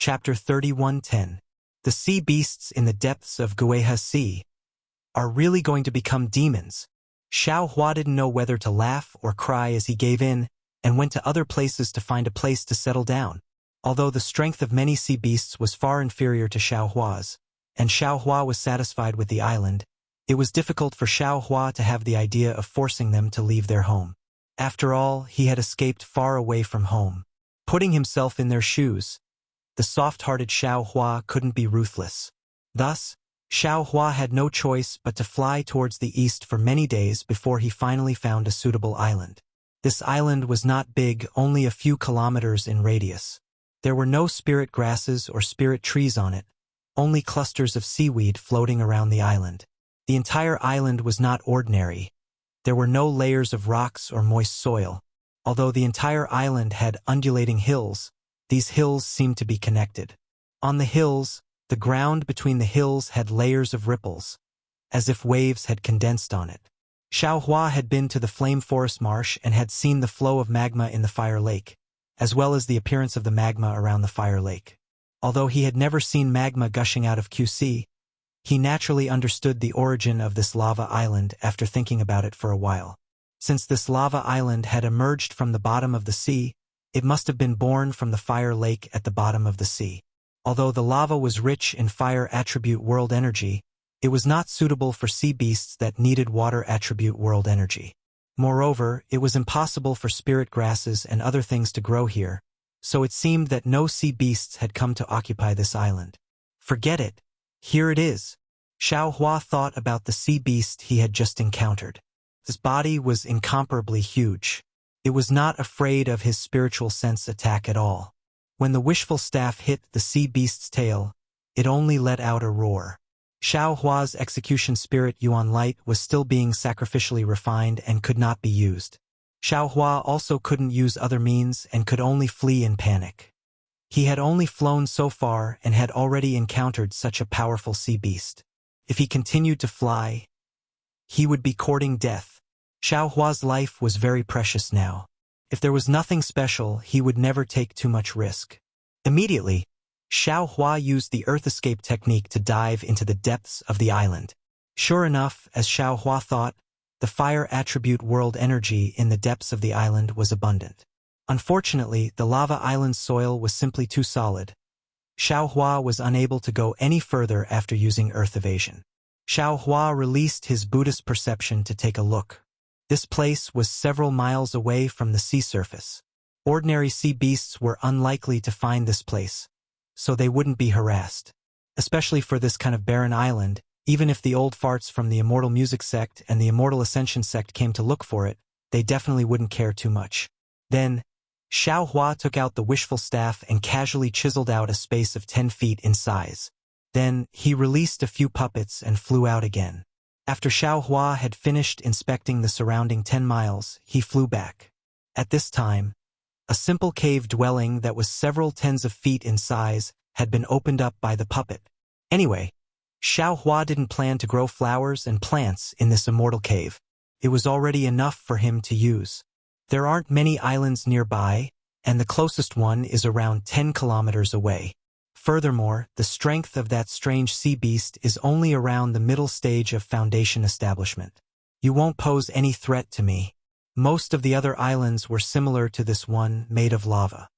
Chapter 31:10. The sea beasts in the depths of Gueha Sea are really going to become demons. Xiao Hua didn't know whether to laugh or cry as he gave in and went to other places to find a place to settle down. Although the strength of many sea beasts was far inferior to Xiao Hua's, and Xiao Hua was satisfied with the island, it was difficult for Xiao Hua to have the idea of forcing them to leave their home. After all, he had escaped far away from home. Putting himself in their shoes, the soft-hearted Xiao Hua couldn't be ruthless. Thus, Xiao Hua had no choice but to fly towards the east for many days before he finally found a suitable island. This island was not big, only a few kilometers in radius. There were no spirit grasses or spirit trees on it, only clusters of seaweed floating around the island. The entire island was not ordinary. There were no layers of rocks or moist soil. Although the entire island had undulating hills, these hills seemed to be connected. On the hills, the ground between the hills had layers of ripples, as if waves had condensed on it. Xiao Hua had been to the Flame Forest Marsh and had seen the flow of magma in the Fire Lake, as well as the appearance of the magma around the Fire Lake. Although he had never seen magma gushing out of QC, he naturally understood the origin of this lava island after thinking about it for a while. Since this lava island had emerged from the bottom of the sea, it must have been born from the Fire Lake at the bottom of the sea. Although the lava was rich in fire attribute world energy, it was not suitable for sea beasts that needed water attribute world energy. Moreover, it was impossible for spirit grasses and other things to grow here, so it seemed that no sea beasts had come to occupy this island. Forget it. Here it is. Xiao Hua thought about the sea beast he had just encountered. His body was incomparably huge. It was not afraid of his spiritual sense attack at all. When the wishful staff hit the sea beast's tail, it only let out a roar. Xiao Hua's execution spirit Yuan Light was still being sacrificially refined and could not be used. Xiao Hua also couldn't use other means and could only flee in panic. He had only flown so far and had already encountered such a powerful sea beast. If he continued to fly, he would be courting death. Xiao Hua's life was very precious now. If there was nothing special, he would never take too much risk. Immediately, Xiao Hua used the Earth Escape technique to dive into the depths of the island. Sure enough, as Xiao Hua thought, the fire attribute world energy in the depths of the island was abundant. Unfortunately, the lava island's soil was simply too solid. Xiao Hua was unable to go any further after using Earth Evasion. Xiao Hua released his Buddhist perception to take a look. This place was several miles away from the sea surface. Ordinary sea beasts were unlikely to find this place, so they wouldn't be harassed. Especially for this kind of barren island, even if the old farts from the Immortal Music Sect and the Immortal Ascension Sect came to look for it, they definitely wouldn't care too much. Then, Xiao Hua took out the wishful staff and casually chiseled out a space of 10 feet in size. Then, he released a few puppets and flew out again. After Xiao Hua had finished inspecting the surrounding 10 miles, he flew back. At this time, a simple cave dwelling that was several tens of feet in size had been opened up by the puppet. Anyway, Xiao Hua didn't plan to grow flowers and plants in this immortal cave. It was already enough for him to use. There aren't many islands nearby, and the closest one is around 10 kilometers away. Furthermore, the strength of that strange sea beast is only around the middle stage of Foundation establishment. You won't pose any threat to me. Most of the other islands were similar to this one, made of lava.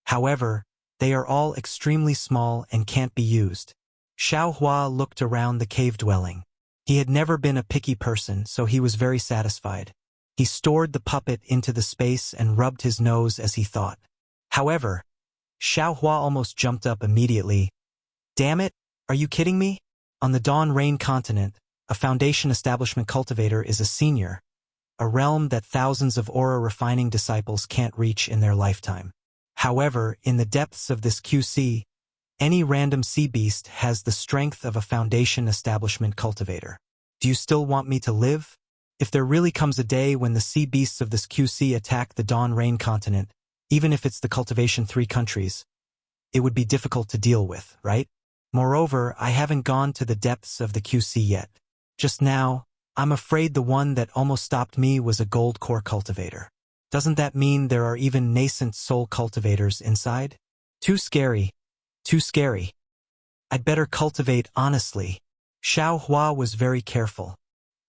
However, they are all extremely small and can't be used. Xiao Hua looked around the cave dwelling. He had never been a picky person, so he was very satisfied. He stored the puppet into the space and rubbed his nose as he thought. However, Xiao Hua almost jumped up immediately. Damn it, are you kidding me? On the Dawn Rain continent, a Foundation establishment cultivator is a senior, a realm that thousands of aura refining disciples can't reach in their lifetime. However, in the depths of this QC, any random sea beast has the strength of a Foundation establishment cultivator. Do you still want me to live? If there really comes a day when the sea beasts of this QC attack the Dawn Rain continent, even if it's the Cultivation 3 countries, it would be difficult to deal with, right? Moreover, I haven't gone to the depths of the QC yet. Just now, I'm afraid the one that almost stopped me was a gold core cultivator. Doesn't that mean there are even nascent soul cultivators inside? Too scary. Too scary. I'd better cultivate honestly. Xiao Hua was very careful.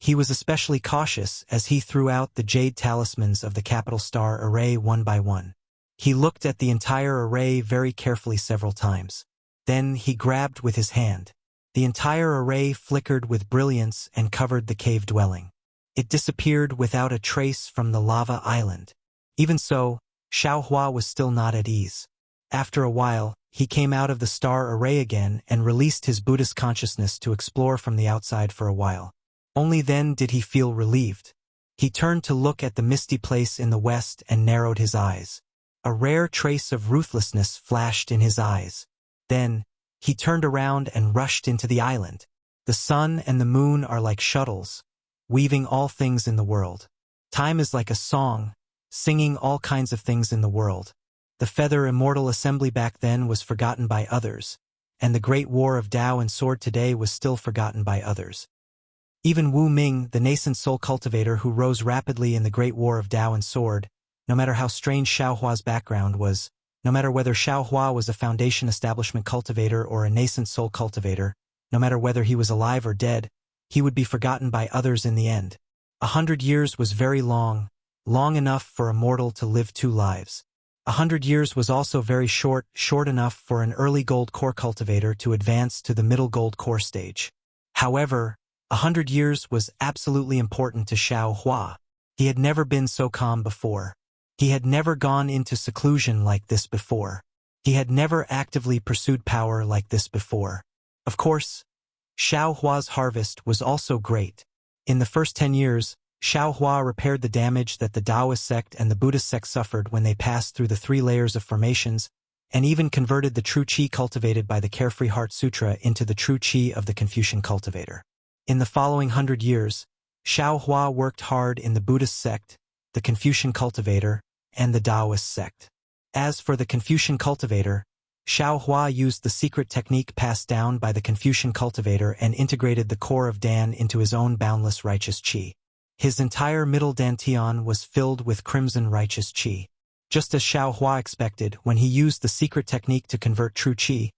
He was especially cautious as he threw out the jade talismans of the capital star array one by one. He looked at the entire array very carefully several times. Then he grabbed with his hand. The entire array flickered with brilliance and covered the cave dwelling. It disappeared without a trace from the lava island. Even so, Xiao Hua was still not at ease. After a while, he came out of the star array again and released his Buddhist consciousness to explore from the outside for a while. Only then did he feel relieved. He turned to look at the misty place in the west and narrowed his eyes. A rare trace of ruthlessness flashed in his eyes. Then, he turned around and rushed into the island. The sun and the moon are like shuttles, weaving all things in the world. Time is like a song, singing all kinds of things in the world. The Feather Immortal Assembly back then was forgotten by others, and the Great War of Tao and Sword today was still forgotten by others. Even Wu Ming, the nascent soul cultivator who rose rapidly in the Great War of Tao and Sword, no matter how strange Xiao Hua's background was, no matter whether Xiao Hua was a foundation establishment cultivator or a nascent soul cultivator, no matter whether he was alive or dead, he would be forgotten by others in the end. 100 years was very long, long enough for a mortal to live 2 lives. 100 years was also very short, short enough for an early gold core cultivator to advance to the middle gold core stage. However, 100 years was absolutely important to Xiao Hua. He had never been so calm before. He had never gone into seclusion like this before. He had never actively pursued power like this before. Of course, Xiao Hua's harvest was also great. In the first 10 years, Xiao Hua repaired the damage that the Taoist sect and the Buddhist sect suffered when they passed through the 3 layers of formations, and even converted the true qi cultivated by the Carefree Heart Sutra into the true qi of the Confucian cultivator. In the following 100 years, Xiao Hua worked hard in the Buddhist sect, the Confucian cultivator, and the Taoist sect. As for the Confucian cultivator, Xiao Hua used the secret technique passed down by the Confucian cultivator and integrated the core of Dan into his own boundless righteous qi. His entire middle dantian was filled with crimson righteous qi. Just as Xiao Hua expected, when he used the secret technique to convert true qi,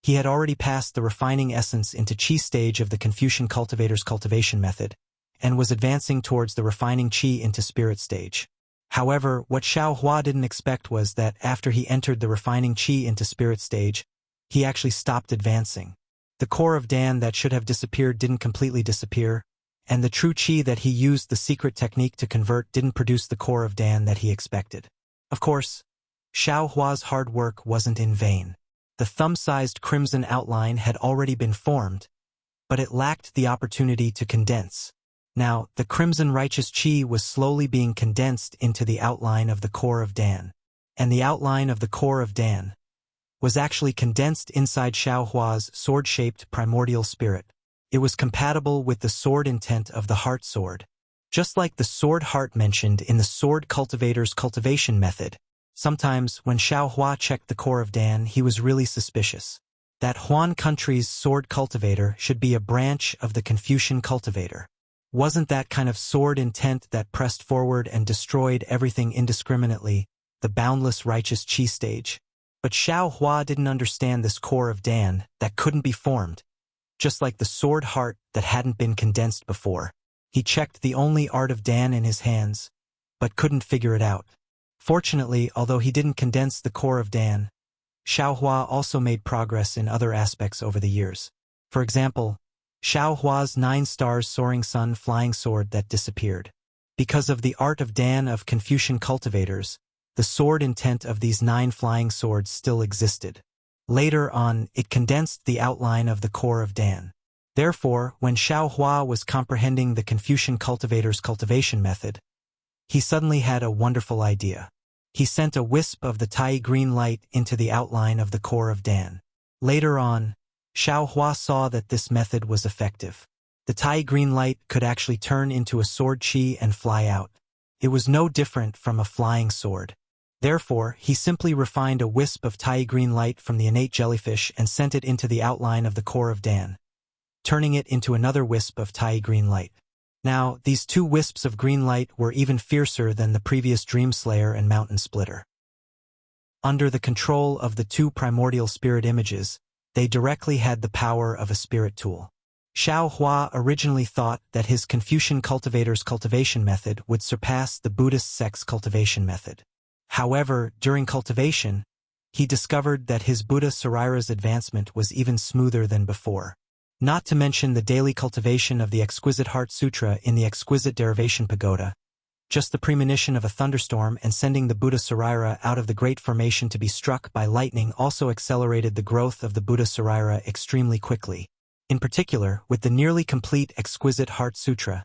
he had already passed the refining essence into qi stage of the Confucian cultivator's cultivation method, and was advancing towards the refining qi into spirit stage. However, what Xiao Hua didn't expect was that after he entered the refining qi into spirit stage, he actually stopped advancing. The core of Dan that should have disappeared didn't completely disappear, and the true qi that he used the secret technique to convert didn't produce the core of Dan that he expected. Of course, Xiao Hua's hard work wasn't in vain. The thumb-sized crimson outline had already been formed, but it lacked the opportunity to condense. Now, the crimson righteous qi was slowly being condensed into the outline of the core of Dan, and the outline of the core of Dan was actually condensed inside Xiao Hua's sword-shaped primordial spirit. It was compatible with the sword intent of the heart sword. Just like the sword heart mentioned in the sword cultivator's cultivation method, sometimes when Xiao Hua checked the core of Dan, he was really suspicious. That Huan country's sword cultivator should be a branch of the Confucian cultivator. Wasn't that kind of sword intent that pressed forward and destroyed everything indiscriminately, the boundless righteous qi stage? But Xiao Hua didn't understand this core of Dan that couldn't be formed. Just like the sword heart that hadn't been condensed before. He checked the only art of Dan in his hands, but couldn't figure it out. Fortunately, although he didn't condense the core of Dan, Xiao Hua also made progress in other aspects over the years. For example, Xiao Hua's 9 stars soaring sun flying sword that disappeared. Because of the art of Dan of Confucian cultivators, the sword intent of these 9 flying swords still existed. Later on, it condensed the outline of the core of Dan. Therefore, when Xiao Hua was comprehending the Confucian cultivator's cultivation method, he suddenly had a wonderful idea. He sent a wisp of the Tai green light into the outline of the core of Dan. Later on, Xiao Hua saw that this method was effective. The Tai green light could actually turn into a sword qi and fly out. It was no different from a flying sword. Therefore, he simply refined a wisp of Tai green light from the innate jellyfish and sent it into the outline of the core of Dan, turning it into another wisp of Tai green light. Now, these 2 wisps of green light were even fiercer than the previous Dream Slayer and Mountain Splitter. Under the control of the two primordial spirit images, they directly had the power of a spirit tool. Xiao Hua originally thought that his Confucian cultivator's cultivation method would surpass the Buddhist sect's cultivation method. However, during cultivation, he discovered that his Buddha Sarira's advancement was even smoother than before. Not to mention the daily cultivation of the Exquisite Heart Sutra in the Exquisite Derivation Pagoda. Just the premonition of a thunderstorm and sending the Buddha Sarira out of the great formation to be struck by lightning also accelerated the growth of the Buddha Sarira extremely quickly. In particular, with the nearly complete Exquisite Heart Sutra,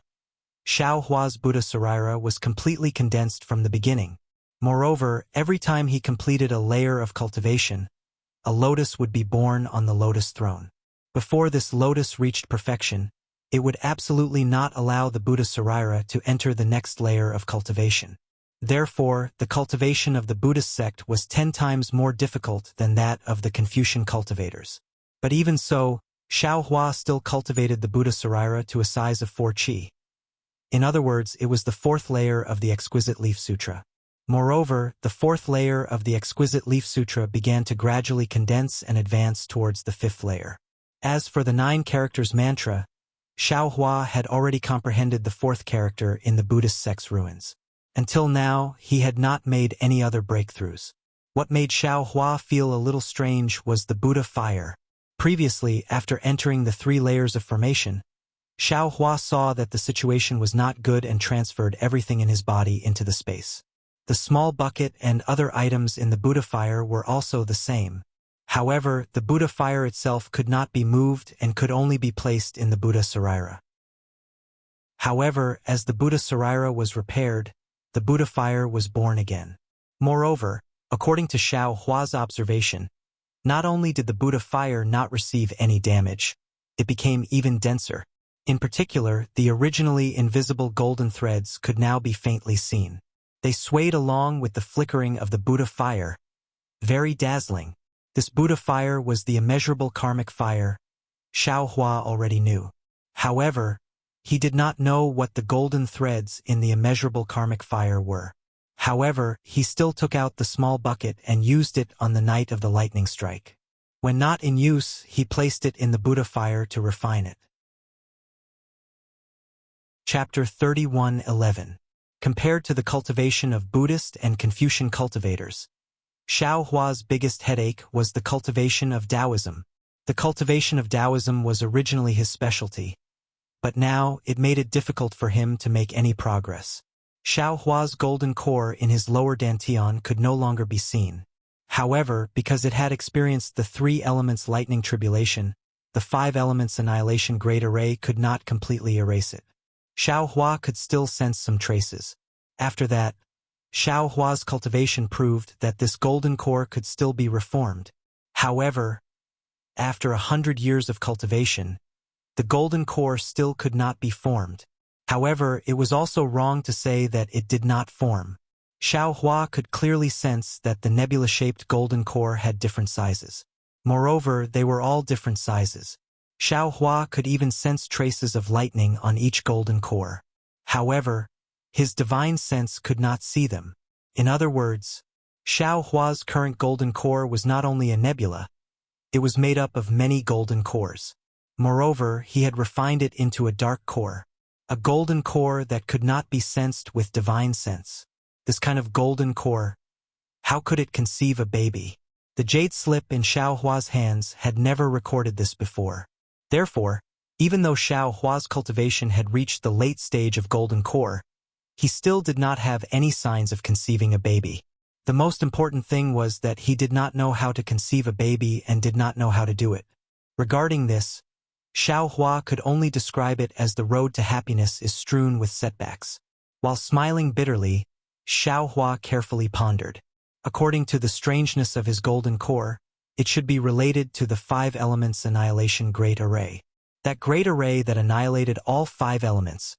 Xiao Hua's Buddha Sarira was completely condensed from the beginning. Moreover, every time he completed a layer of cultivation, a lotus would be born on the lotus throne. Before this lotus reached perfection, it would absolutely not allow the Buddha Sarira to enter the next layer of cultivation. Therefore, the cultivation of the Buddhist sect was 10 times more difficult than that of the Confucian cultivators. But even so, Xiao Hua still cultivated the Buddha Sarira to a size of 4 qi. In other words, it was the 4th layer of the Exquisite Leaf Sutra. Moreover, the 4th layer of the Exquisite Leaf Sutra began to gradually condense and advance towards the 5th layer. As for the 9 characters mantra, Xiao Hua had already comprehended the 4th character in the Buddhist sect's ruins. Until now, he had not made any other breakthroughs. What made Xiao Hua feel a little strange was the Buddha fire. Previously, after entering the 3 layers of formation, Xiao Hua saw that the situation was not good and transferred everything in his body into the space. The small bucket and other items in the Buddha fire were also the same. However, the Buddha fire itself could not be moved and could only be placed in the Buddha Sarira. However, as the Buddha Sarira was repaired, the Buddha fire was born again. Moreover, according to Xiao Hua's observation, not only did the Buddha fire not receive any damage, it became even denser. In particular, the originally invisible golden threads could now be faintly seen. They swayed along with the flickering of the Buddha fire. Very dazzling. This Buddha fire was the immeasurable karmic fire, Xiao Hua already knew. However, he did not know what the golden threads in the immeasurable karmic fire were. However, he still took out the small bucket and used it on the night of the lightning strike. When not in use, he placed it in the Buddha fire to refine it. Chapter 31:11. Compared to the cultivation of Buddhist and Confucian cultivators, Xiao Hua's biggest headache was the cultivation of Taoism. The cultivation of Taoism was originally his specialty, but now it made it difficult for him to make any progress. Xiao Hua's golden core in his lower dantian could no longer be seen. However, because it had experienced the 3 elements lightning tribulation, the 5 elements annihilation great array could not completely erase it. Xiao Hua could still sense some traces. After that, Xiao Hua's cultivation proved that this golden core could still be reformed. However, after 100 years of cultivation, the golden core still could not be formed. However, it was also wrong to say that it did not form. Xiao Hua could clearly sense that the nebula-shaped golden core had different sizes. Moreover, they were all different sizes. Xiao Hua could even sense traces of lightning on each golden core. However, his divine sense could not see them. In other words, Xiao Hua's current golden core was not only a nebula, it was made up of many golden cores. Moreover, he had refined it into a dark core, a golden core that could not be sensed with divine sense. This kind of golden core, how could it conceive a baby? The jade slip in Xiao Hua's hands had never recorded this before. Therefore, even though Xiao Hua's cultivation had reached the late stage of golden core, he still did not have any signs of conceiving a baby. The most important thing was that he did not know how to conceive a baby and did not know how to do it. Regarding this, Xiao Hua could only describe it as the road to happiness is strewn with setbacks. While smiling bitterly, Xiao Hua carefully pondered. According to the strangeness of his golden core, it should be related to the 5 elements annihilation great array. That great array that annihilated all 5 elements.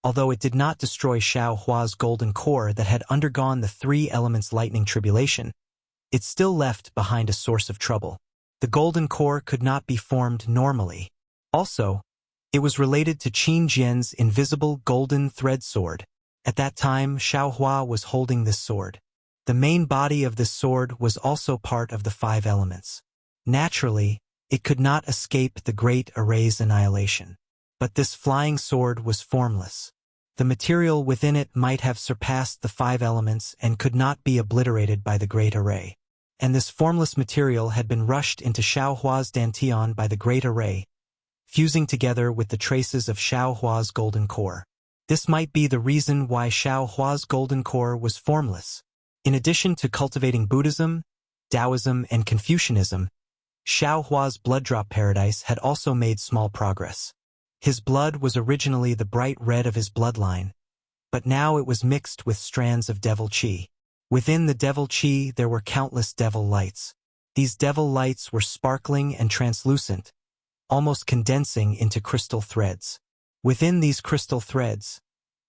Although it did not destroy Xiao Hua's golden core that had undergone the 3 elements lightning tribulation, it still left behind a source of trouble. The golden core could not be formed normally. Also, it was related to Qin Jian's invisible golden thread sword. At that time, Xiao Hua was holding this sword. The main body of this sword was also part of the 5 elements. Naturally, it could not escape the great array's annihilation. But this flying sword was formless. The material within it might have surpassed the 5 elements and could not be obliterated by the great array. And this formless material had been rushed into Xiao Hua's dantian by the great array, fusing together with the traces of Xiao Hua's golden core. This might be the reason why Xiao Hua's golden core was formless. In addition to cultivating Buddhism, Taoism, and Confucianism, Xiao Hua's blood drop paradise had also made small progress. His blood was originally the bright red of his bloodline, but now it was mixed with strands of devil qi. Within the devil qi there were countless devil lights. These devil lights were sparkling and translucent, almost condensing into crystal threads. Within these crystal threads,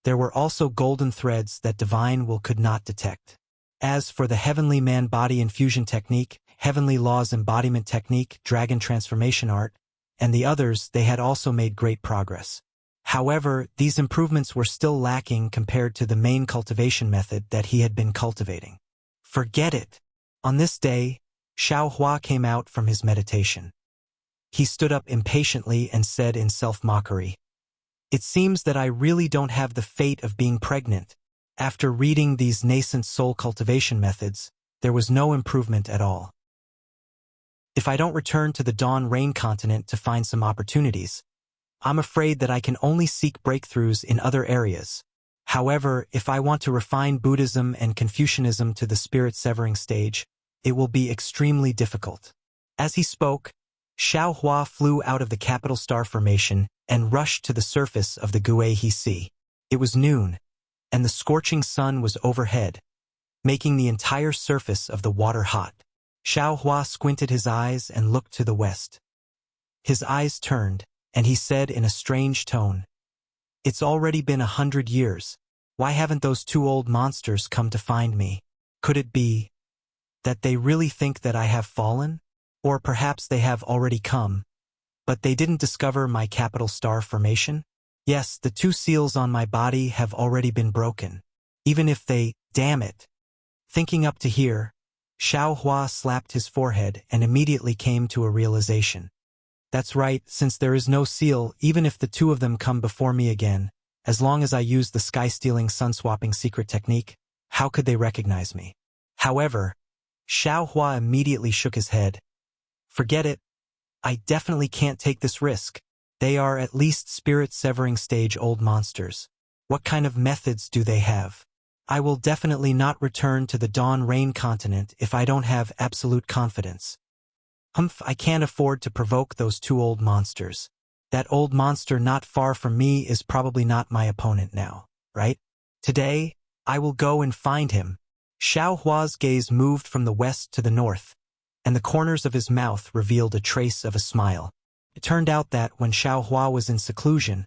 there were also golden threads that divine will could not detect. As for the Heavenly Man Body Infusion Technique, Heavenly Laws Embodiment Technique, Dragon Transformation Art, and the others, they had also made great progress. However, these improvements were still lacking compared to the main cultivation method that he had been cultivating. Forget it! On this day, Xiao Hua came out from his meditation. He stood up impatiently and said in self-mockery, "It seems that I really don't have the fate of being pregnant." After reading these nascent soul cultivation methods, there was no improvement at all. If I don't return to the Dawn Rain continent to find some opportunities, I'm afraid that I can only seek breakthroughs in other areas. However, if I want to refine Buddhism and Confucianism to the spirit-severing stage, it will be extremely difficult. As he spoke, Xiao Hua flew out of the capital star formation and rushed to the surface of the Guihe Sea. It was noon, and the scorching sun was overhead, making the entire surface of the water hot. Xiao Hua squinted his eyes and looked to the west. His eyes turned, and he said in a strange tone, "It's already been 100 years. Why haven't those 2 old monsters come to find me? Could it be that they really think that I have fallen? Or perhaps they have already come, but they didn't discover my capital star formation? Yes, the 2 seals on my body have already been broken. Even if they, damn it." Thinking up to here, Xiao Hua slapped his forehead and immediately came to a realization. That's right, since there is no seal, even if the 2 of them come before me again, as long as I use the sky-stealing sun-swapping secret technique, how could they recognize me? However, Xiao Hua immediately shook his head. Forget it. I definitely can't take this risk. They are at least spirit-severing stage old monsters. What kind of methods do they have? I will definitely not return to the Dawn Rain continent if I don't have absolute confidence. I can't afford to provoke those 2 old monsters. That old monster not far from me is probably not my opponent now, right? Today, I will go and find him. Xiao Hua's gaze moved from the west to the north, and the corners of his mouth revealed a trace of a smile. It turned out that when Xiao Hua was in seclusion,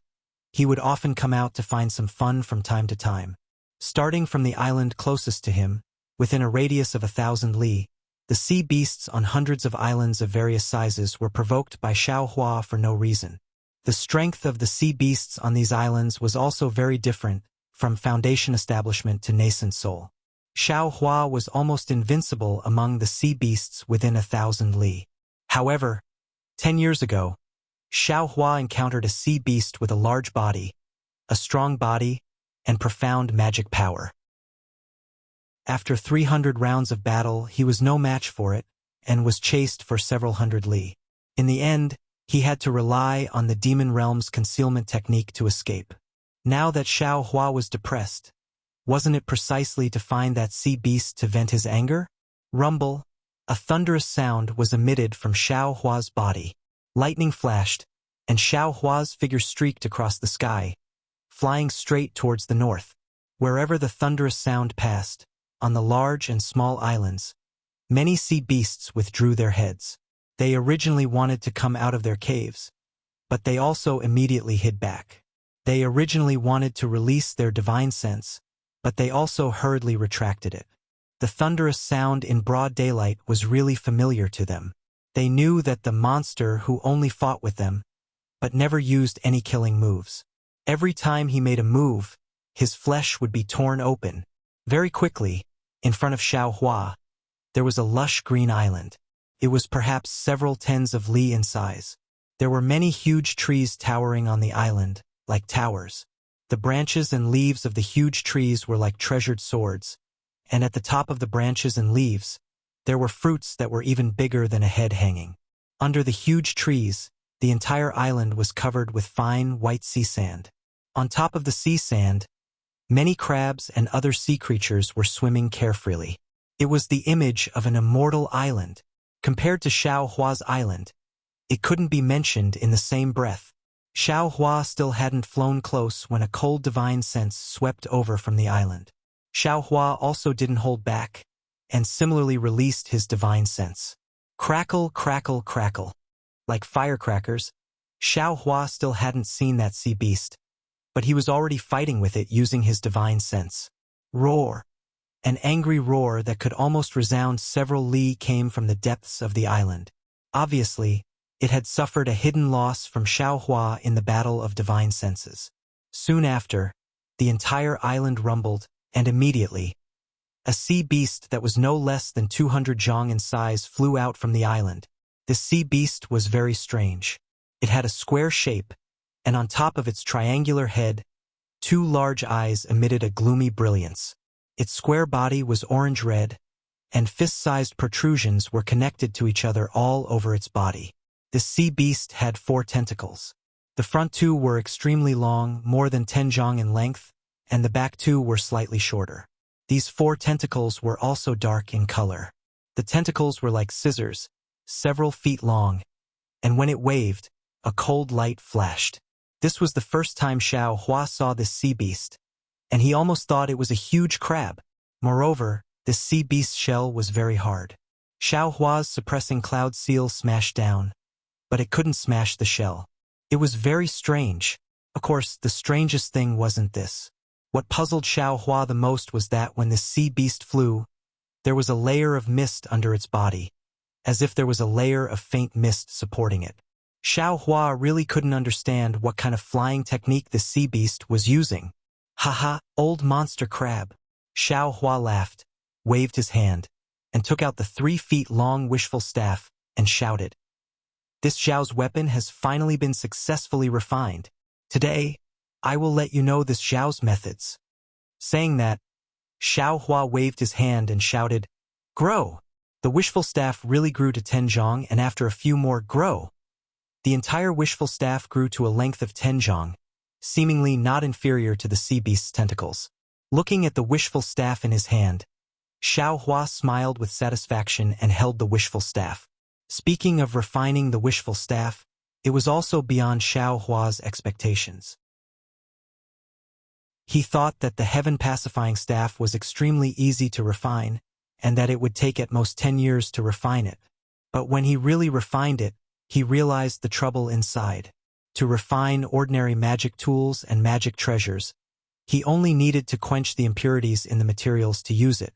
he would often come out to find some fun from time to time. Starting from the island closest to him, within a radius of 1,000 li, the sea beasts on hundreds of islands of various sizes were provoked by Xiao Hua for no reason. The strength of the sea beasts on these islands was also very different, from foundation establishment to nascent soul. Xiao Hua was almost invincible among the sea beasts within 1,000 li. However, 10 years ago, Xiao Hua encountered a sea beast with a large body, a strong body, and profound magic power. After 300 rounds of battle, he was no match for it, and was chased for several hundred li. In the end, he had to rely on the demon realm's concealment technique to escape. Now that Xiao Hua was depressed, wasn't it precisely to find that sea beast to vent his anger? Rumble, a thunderous sound was emitted from Xiao Hua's body. Lightning flashed, and Xiao Hua's figure streaked across the sky, flying straight towards the north. Wherever the thunderous sound passed, on the large and small islands, many sea beasts withdrew their heads. They originally wanted to come out of their caves, but they also immediately hid back. They originally wanted to release their divine sense, but they also hurriedly retracted it. The thunderous sound in broad daylight was really familiar to them. They knew that the monster who only fought with them, but never used any killing moves. Every time he made a move, his flesh would be torn open. Very quickly, In front of Xiao Hua, there was a lush green island. It was perhaps several tens of li in size. There were many huge trees towering on the island, like towers. The branches and leaves of the huge trees were like treasured swords, and at the top of the branches and leaves, there were fruits that were even bigger than a head hanging. Under the huge trees, the entire island was covered with fine white sea sand. On top of the sea sand, many crabs and other sea creatures were swimming carefreely. It was the image of an immortal island. Compared to Xiao Hua's island, it couldn't be mentioned in the same breath. Xiao Hua still hadn't flown close when a cold divine sense swept over from the island. Xiao Hua also didn't hold back, and similarly released his divine sense. Crackle, crackle, crackle. Like firecrackers, Xiao Hua still hadn't seen that sea beast, but he was already fighting with it using his divine sense. Roar. An angry roar that could almost resound several li came from the depths of the island. Obviously, it had suffered a hidden loss from Xiao Hua in the battle of divine senses. Soon after, the entire island rumbled, and immediately, a sea beast that was no less than 200 zhang in size flew out from the island. This sea beast was very strange. It had a square shape, and on top of its triangular head, 2 large eyes emitted a gloomy brilliance. Its square body was orange-red, and fist-sized protrusions were connected to each other all over its body. The sea beast had 4 tentacles. The front 2 were extremely long, more than 10 zhang in length, and the back 2 were slightly shorter. These 4 tentacles were also dark in color. The tentacles were like scissors, several feet long, and when it waved, a cold light flashed. This was the first time Xiao Hua saw this sea beast, and he almost thought it was a huge crab. Moreover, this sea beast's shell was very hard. Xiao Hua's suppressing cloud seal smashed down, but it couldn't smash the shell. It was very strange. Of course, the strangest thing wasn't this. What puzzled Xiao Hua the most was that when the sea beast flew, there was a layer of mist under its body, as if there was a layer of faint mist supporting it. Xiao Hua really couldn't understand what kind of flying technique the sea beast was using. Haha, old monster crab. Xiao Hua laughed, waved his hand, and took out the 3-feet-long wishful staff, and shouted. This Zhao's weapon has finally been successfully refined. Today, I will let you know this Zhao's methods. Saying that, Xiao Hua waved his hand and shouted, Grow! The wishful staff really grew to 10 zhang, and after a few more, grow! The entire wishful staff grew to a length of 10 zhang, seemingly not inferior to the sea beast's tentacles. Looking at the wishful staff in his hand, Xiao Hua smiled with satisfaction and held the wishful staff. Speaking of refining the wishful staff, it was also beyond Xiao Hua's expectations. He thought that the heaven-pacifying staff was extremely easy to refine, and that it would take at most 10 years to refine it. But when he really refined it, he realized the trouble inside. To refine ordinary magic tools and magic treasures, he only needed to quench the impurities in the materials to use it.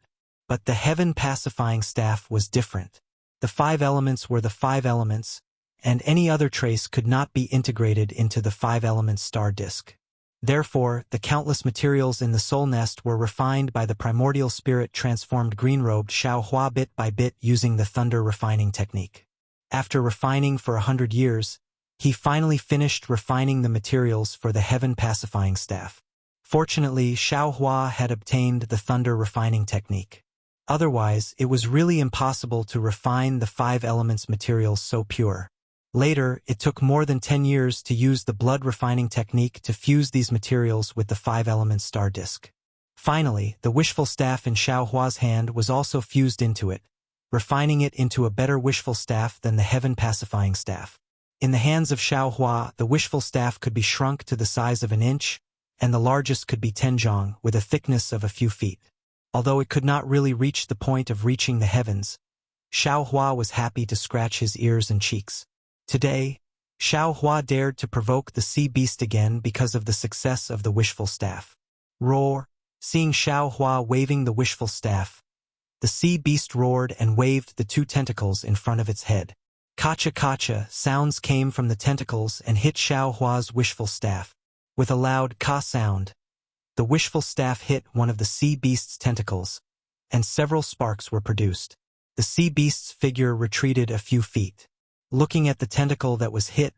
But the heaven-pacifying staff was different. The 5 elements were the 5 elements, and any other trace could not be integrated into the 5-element star disk. Therefore, the countless materials in the soul nest were refined by the primordial spirit transformed green-robed Xiao Hua bit by bit using the thunder refining technique. After refining for 100 years, he finally finished refining the materials for the heaven-pacifying staff. Fortunately, Xiao Hua had obtained the thunder refining technique. Otherwise, it was really impossible to refine the 5 elements materials so pure. Later, it took more than 10 years to use the blood refining technique to fuse these materials with the 5-element star disk. Finally, the wishful staff in Xiao Hua's hand was also fused into it, refining it into a better wishful staff than the heaven-pacifying staff. In the hands of Xiao Hua, the wishful staff could be shrunk to the size of an inch, and the largest could be 10 zhang with a thickness of a few feet. Although it could not really reach the point of reaching the heavens, Xiao Hua was happy to scratch his ears and cheeks. Today, Xiao Hua dared to provoke the sea beast again because of the success of the wishful staff. Roar! Seeing Xiao Hua waving the wishful staff, the sea beast roared and waved the 2 tentacles in front of its head. Kacha-kacha sounds came from the tentacles and hit Xiao Hua's wishful staff. With a loud ka sound, the wishful staff hit one of the sea beast's tentacles, and several sparks were produced. The sea beast's figure retreated a few feet. Looking at the tentacle that was hit,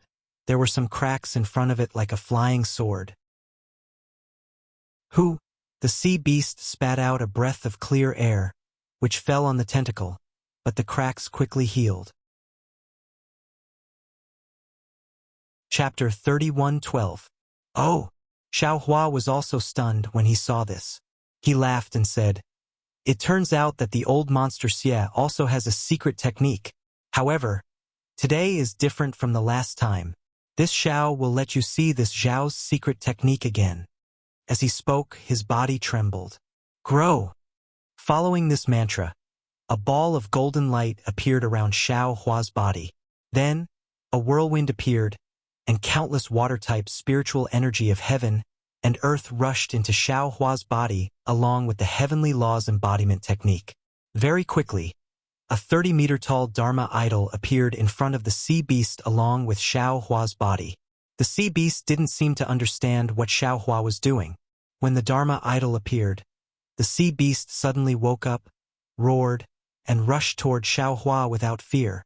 there were some cracks in front of it like a flying sword. Who? The sea beast spat out a breath of clear air, which fell on the tentacle, but the cracks quickly healed. Chapter 31:12. Oh! Xiao Hua was also stunned when he saw this. He laughed and said, "It turns out that the old monster Xie also has a secret technique. However, today is different from the last time. This Xiao will let you see this Zhao's secret technique again." As he spoke, his body trembled. Grow! Following this mantra, a ball of golden light appeared around Xiao Hua's body. Then, a whirlwind appeared, and countless water-type spiritual energy of heaven and earth rushed into Xiao Hua's body along with the heavenly laws embodiment technique. Very quickly, a 30-meter-tall Dharma idol appeared in front of the sea beast along with Xiao Hua's body. The sea beast didn't seem to understand what Xiao Hua was doing. When the Dharma idol appeared, the sea beast suddenly woke up, roared, and rushed toward Xiao Hua without fear.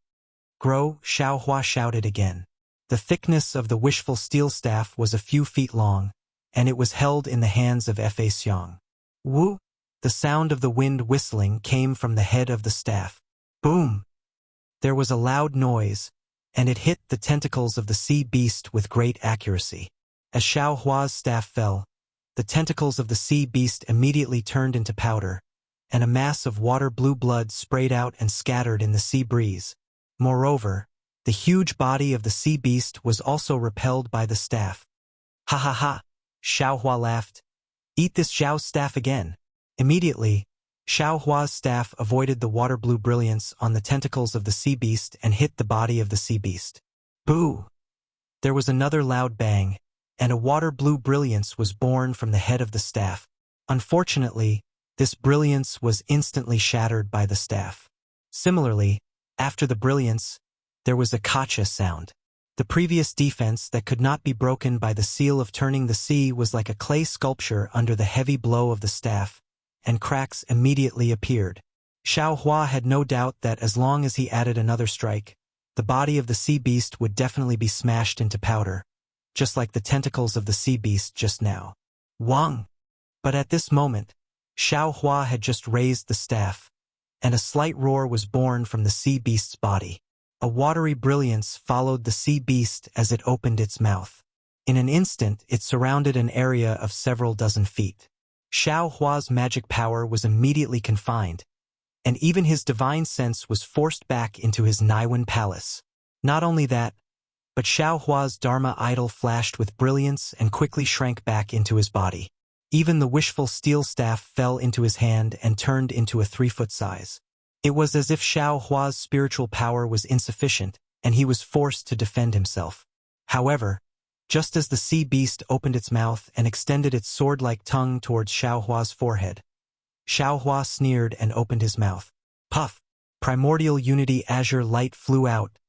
Grow! Xiao Hua shouted again. The thickness of the wishful steel staff was a few feet long, and it was held in the hands of Fa Xiang. Woo! The sound of the wind whistling came from the head of the staff. Boom! There was a loud noise, and it hit the tentacles of the sea beast with great accuracy. As Xiao Hua's staff fell, the tentacles of the sea beast immediately turned into powder, and a mass of water-blue blood sprayed out and scattered in the sea breeze. Moreover, the huge body of the sea beast was also repelled by the staff. Ha ha ha! Xiao Hua laughed. Eat this Zhao's staff again. Immediately, Xiao Hua's staff avoided the water-blue brilliance on the tentacles of the sea beast and hit the body of the sea beast. Boo! There was another loud bang, and a water-blue brilliance was born from the head of the staff. Unfortunately, this brilliance was instantly shattered by the staff. Similarly, after the brilliance, there was a kacha sound. The previous defense that could not be broken by the seal of turning the sea was like a clay sculpture under the heavy blow of the staff, and cracks immediately appeared. Xiao Hua had no doubt that as long as he added another strike, the body of the sea beast would definitely be smashed into powder, just like the tentacles of the sea beast just now. Wang! But at this moment, Xiao Hua had just raised the staff, and a slight roar was born from the sea beast's body. A watery brilliance followed the sea beast as it opened its mouth. In an instant, it surrounded an area of several dozen feet. Xiao Hua's magic power was immediately confined, and even his divine sense was forced back into his Naiwan palace. Not only that, but Xiao Hua's Dharma idol flashed with brilliance and quickly shrank back into his body. Even the wishful steel staff fell into his hand and turned into a 3-foot size. It was as if Xiao Hua's spiritual power was insufficient, and he was forced to defend himself. However, just as the sea beast opened its mouth and extended its sword-like tongue towards Xiao Hua's forehead, Xiao Hua sneered and opened his mouth. Puff! Primordial unity azure light flew out,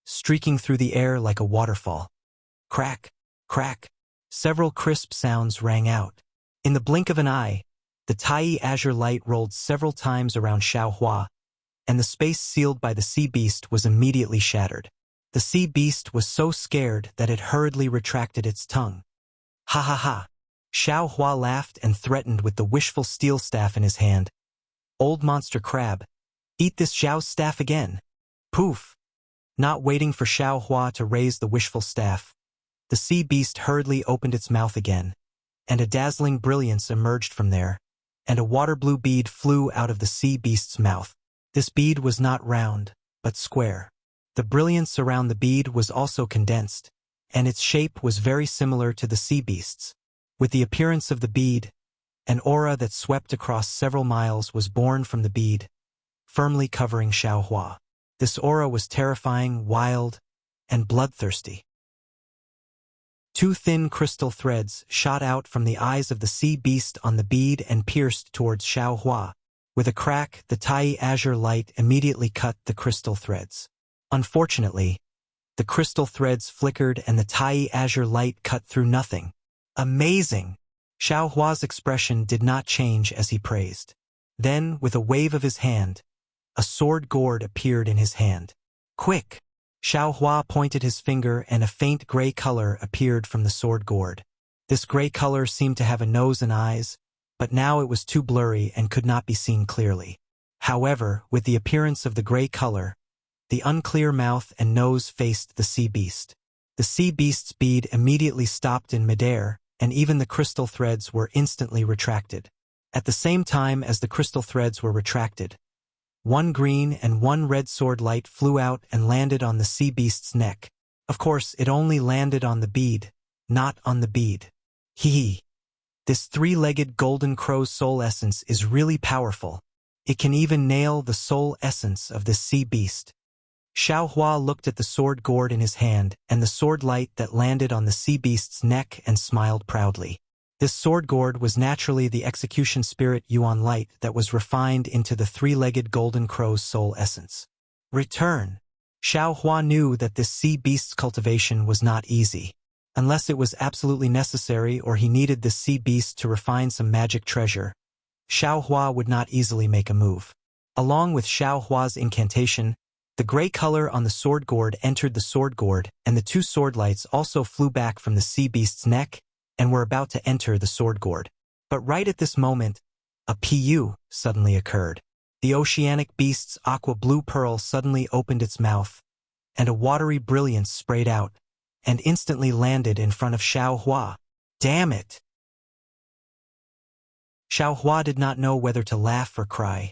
streaking through the air like a waterfall. Crack! Crack! Several crisp sounds rang out. In the blink of an eye, the Tai azure light rolled several times around Xiao Hua, and the space sealed by the sea beast was immediately shattered. The sea beast was so scared that it hurriedly retracted its tongue. Ha ha ha! Xiao Hua laughed and threatened with the wishful steel staff in his hand. Old monster crab, eat this Zhao's staff again. Poof! Not waiting for Xiao Hua to raise the wishful staff, the sea beast hurriedly opened its mouth again, and a dazzling brilliance emerged from there, and a water-blue bead flew out of the sea beast's mouth. This bead was not round, but square. The brilliance around the bead was also condensed, and its shape was very similar to the sea beast's. With the appearance of the bead, an aura that swept across several miles was born from the bead, firmly covering Xiao Hua. This aura was terrifying, wild, and bloodthirsty. 2 thin crystal threads shot out from the eyes of the sea beast on the bead and pierced towards Xiao Hua. With a crack, the Tai azure light immediately cut the crystal threads. Unfortunately, the crystal threads flickered and the Tai azure light cut through nothing. Amazing! Xiao Hua's expression did not change as he praised. Then, with a wave of his hand, a sword gourd appeared in his hand. Quick! Xiao Hua pointed his finger and a faint gray color appeared from the sword gourd. This gray color seemed to have a nose and eyes, but now it was too blurry and could not be seen clearly. However, with the appearance of the gray color, the unclear mouth and nose faced the sea beast. The sea beast's bead immediately stopped in midair, and even the crystal threads were instantly retracted. At the same time as the crystal threads were retracted, one green and one red sword light flew out and landed on the sea beast's neck. Of course, it only landed on the bead, not on the bead. Hee. This three-legged golden crow's soul essence is really powerful. It can even nail the soul essence of this sea beast. Xiao Hua looked at the sword gourd in his hand and the sword light that landed on the sea beast's neck and smiled proudly. This sword gourd was naturally the execution spirit Yuan light that was refined into the three-legged golden crow's soul essence. Return. Xiao Hua knew that this sea beast's cultivation was not easy. Unless it was absolutely necessary or he needed this sea beast to refine some magic treasure, Xiao Hua would not easily make a move. Along with Xiao Hua's incantation, the gray color on the sword gourd entered the sword gourd, and the two sword lights also flew back from the sea beast's neck and were about to enter the sword gourd. But right at this moment, a PU suddenly occurred. The oceanic beast's aqua blue pearl suddenly opened its mouth, and a watery brilliance sprayed out, and instantly landed in front of Xiao Hua. Damn it! Xiao Hua did not know whether to laugh or cry.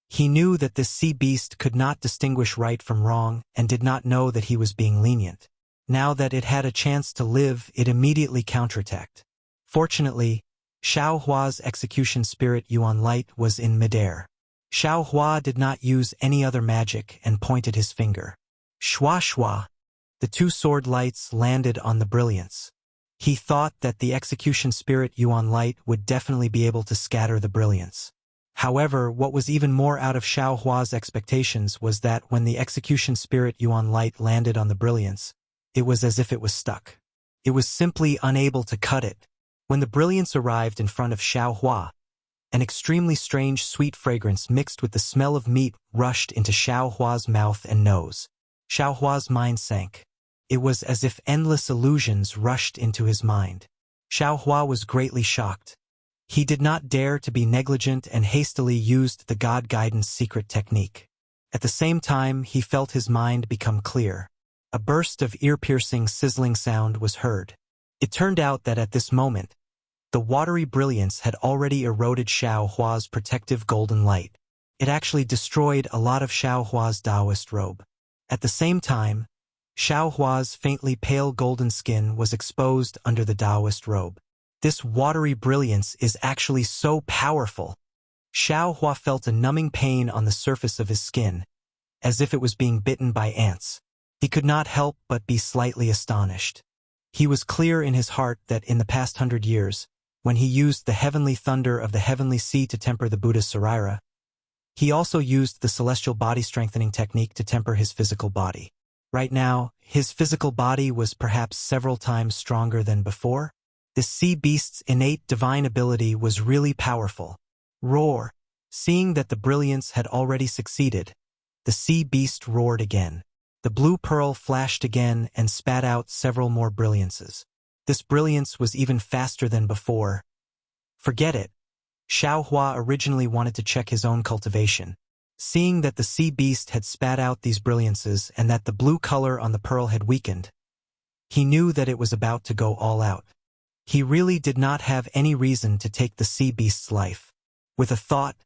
He knew that this sea beast could not distinguish right from wrong and did not know that he was being lenient. Now that it had a chance to live, it immediately counterattacked. Fortunately, Xiao Hua's execution spirit Yuan light was in midair. Xiao Hua did not use any other magic and pointed his finger. Shua shua! The two sword lights landed on the brilliance. He thought that the execution spirit Yuan light would definitely be able to scatter the brilliance. However, what was even more out of Xiao Hua's expectations was that when the execution spirit Yuan light landed on the brilliance, it was as if it was stuck. It was simply unable to cut it. When the brilliance arrived in front of Xiao Hua, an extremely strange sweet fragrance mixed with the smell of meat rushed into Xiao Hua's mouth and nose. Xiao Hua's mind sank. It was as if endless illusions rushed into his mind. Xiao Hua was greatly shocked. He did not dare to be negligent and hastily used the God Guidance secret technique. At the same time, he felt his mind become clear. A burst of ear-piercing, sizzling sound was heard. It turned out that at this moment, the watery brilliance had already eroded Xiao Hua's protective golden light. It actually destroyed a lot of Xiao Hua's Taoist robe. At the same time, Xiao Hua's faintly pale golden skin was exposed under the Taoist robe. This watery brilliance is actually so powerful. Xiao Hua felt a numbing pain on the surface of his skin, as if it was being bitten by ants. He could not help but be slightly astonished. He was clear in his heart that in the past 100 years, when he used the heavenly thunder of the heavenly sea to temper the Buddha's Saraira, he also used the celestial body strengthening technique to temper his physical body. Right now, his physical body was perhaps several times stronger than before. This sea beast's innate divine ability was really powerful. Roar! Seeing that the brilliance had already succeeded, the sea beast roared again. The blue pearl flashed again and spat out several more brilliances. This brilliance was even faster than before. Forget it. Xiao Hua originally wanted to check his own cultivation. Seeing that the sea beast had spat out these brilliances and that the blue color on the pearl had weakened, he knew that it was about to go all out. He really did not have any reason to take the sea beast's life. With a thought,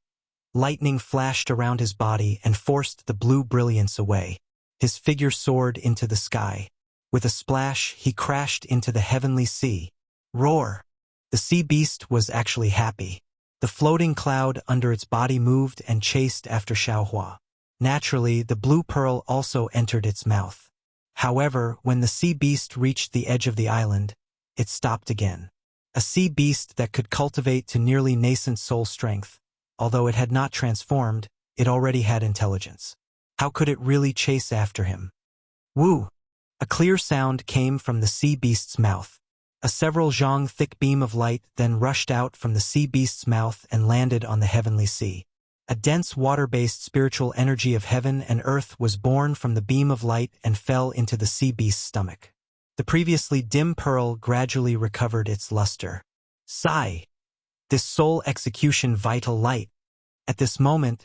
lightning flashed around his body and forced the blue brilliance away. His figure soared into the sky. With a splash, he crashed into the heavenly sea. Roar! The sea beast was actually happy. The floating cloud under its body moved and chased after Xiao Hua. Naturally, the blue pearl also entered its mouth. However, when the sea beast reached the edge of the island, it stopped again. A sea beast that could cultivate to nearly nascent soul strength, although it had not transformed, it already had intelligence. How could it really chase after him? Woo! A clear sound came from the sea beast's mouth. A several zhang thick beam of light then rushed out from the sea beast's mouth and landed on the heavenly sea. A dense water-based spiritual energy of heaven and earth was born from the beam of light and fell into the sea beast's stomach. The previously dim pearl gradually recovered its luster. Sigh! This soul execution vital light. At this moment,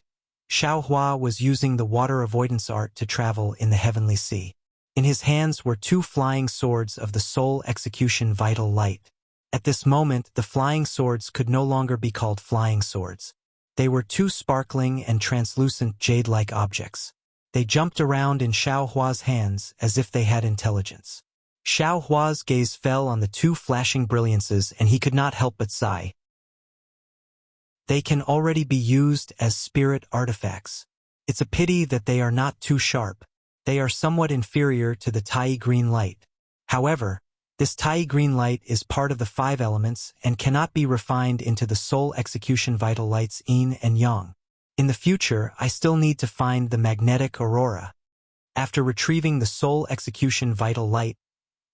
Xiaohua was using the water avoidance art to travel in the heavenly sea. In his hands were two flying swords of the soul execution vital light. At this moment, the flying swords could no longer be called flying swords. They were two sparkling and translucent jade-like objects. They jumped around in Xiaohua's hands as if they had intelligence. Xiaohua's gaze fell on the two flashing brilliances and he could not help but sigh. They can already be used as spirit artifacts. It's a pity that they are not too sharp. They are somewhat inferior to the Tai green light. However, this Tai green light is part of the 5 elements and cannot be refined into the soul execution vital lights Yin and Yang. In the future, I still need to find the magnetic aurora. After retrieving the soul execution vital light,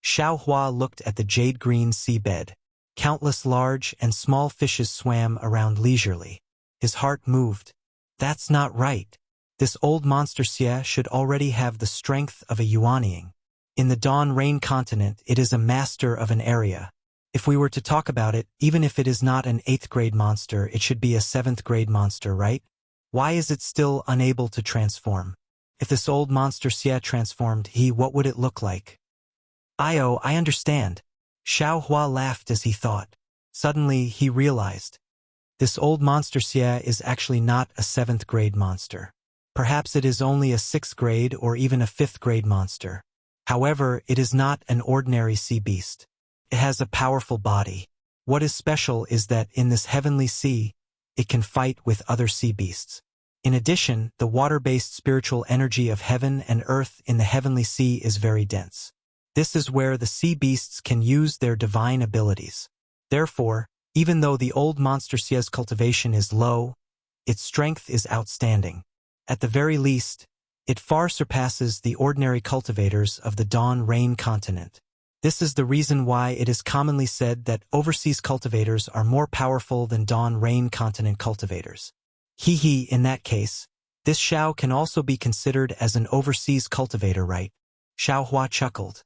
Xiaohua looked at the jade-green seabed. Countless large and small fishes swam around leisurely. His heart moved. That's not right. This old monster Xie should already have the strength of a Yuanying. In the Dawn Rain continent, it is a master of an area. If we were to talk about it, even if it is not an 8th grade monster, it should be a 7th grade monster, right? Why is it still unable to transform? If this old monster Xie transformed, what would it look like? I understand. Xiaohua laughed as he thought. Suddenly, he realized. This old monster Xie is actually not a 7th grade monster. Perhaps it is only a 6th grade or even a 5th grade monster. However, it is not an ordinary sea beast. It has a powerful body. What is special is that in this heavenly sea, it can fight with other sea beasts. In addition, the water-based spiritual energy of heaven and earth in the heavenly sea is very dense. This is where the sea beasts can use their divine abilities. Therefore, even though the old monster Xie's cultivation is low, its strength is outstanding. At the very least, it far surpasses the ordinary cultivators of the Dawn Rain continent. This is the reason why it is commonly said that overseas cultivators are more powerful than Dawn Rain continent cultivators. In that case, this Xiao can also be considered as an overseas cultivator, right? Xiaohua chuckled.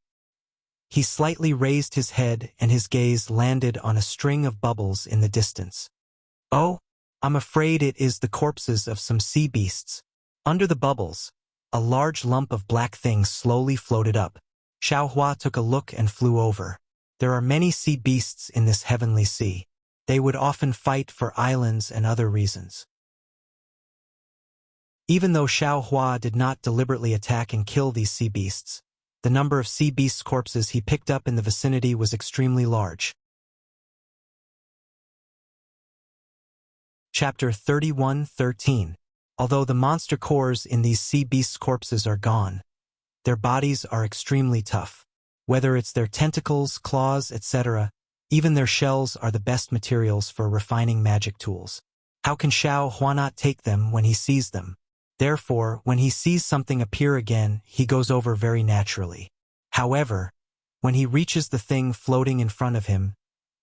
He slightly raised his head and his gaze landed on a string of bubbles in the distance. Oh, I'm afraid it is the corpses of some sea beasts. Under the bubbles, a large lump of black things slowly floated up. Xiaohua took a look and flew over. There are many sea beasts in this heavenly sea. They would often fight for islands and other reasons. Even though Xiaohua did not deliberately attack and kill these sea beasts, the number of sea beasts' corpses he picked up in the vicinity was extremely large. Chapter 31:13. Although the monster cores in these sea beasts' corpses are gone, their bodies are extremely tough. Whether it's their tentacles, claws, etc., even their shells are the best materials for refining magic tools. How can Xiaohua not take them when he sees them? Therefore, when he sees something appear again, he goes over very naturally. However, when he reaches the thing floating in front of him,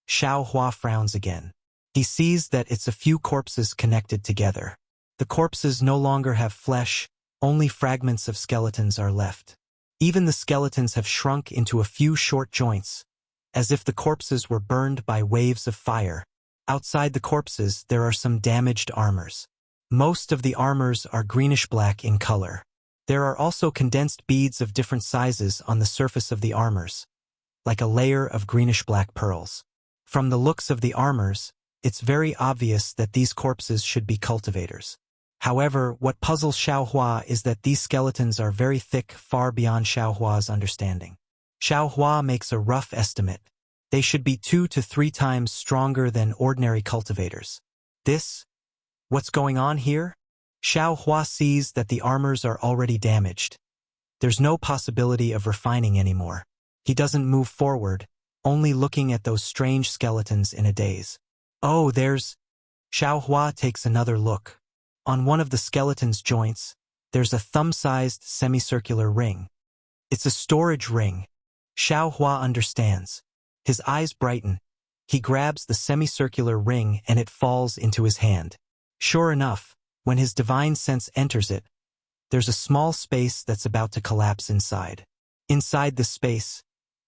Xiaohua frowns again. He sees that it's a few corpses connected together. The corpses no longer have flesh, only fragments of skeletons are left. Even the skeletons have shrunk into a few short joints, as if the corpses were burned by waves of fire. Outside the corpses, there are some damaged armors. Most of the armors are greenish-black in color. There are also condensed beads of different sizes on the surface of the armors, like a layer of greenish-black pearls. From the looks of the armors, it's very obvious that these corpses should be cultivators. However, what puzzles Xiaohua is that these skeletons are very thick, far beyond Xiaohua's understanding. Xiaohua makes a rough estimate. They should be 2 to 3 times stronger than ordinary cultivators. What's going on here? Xiaohua sees that the armors are already damaged. There's no possibility of refining anymore. He doesn't move forward, only looking at those strange skeletons in a daze. Oh, Xiaohua takes another look. On one of the skeleton's joints, there's a thumb-sized semicircular ring. It's a storage ring. Xiaohua understands. His eyes brighten. He grabs the semicircular ring and it falls into his hand. Sure enough, When his divine sense enters it, there's a small space that's about to collapse inside. Inside this space,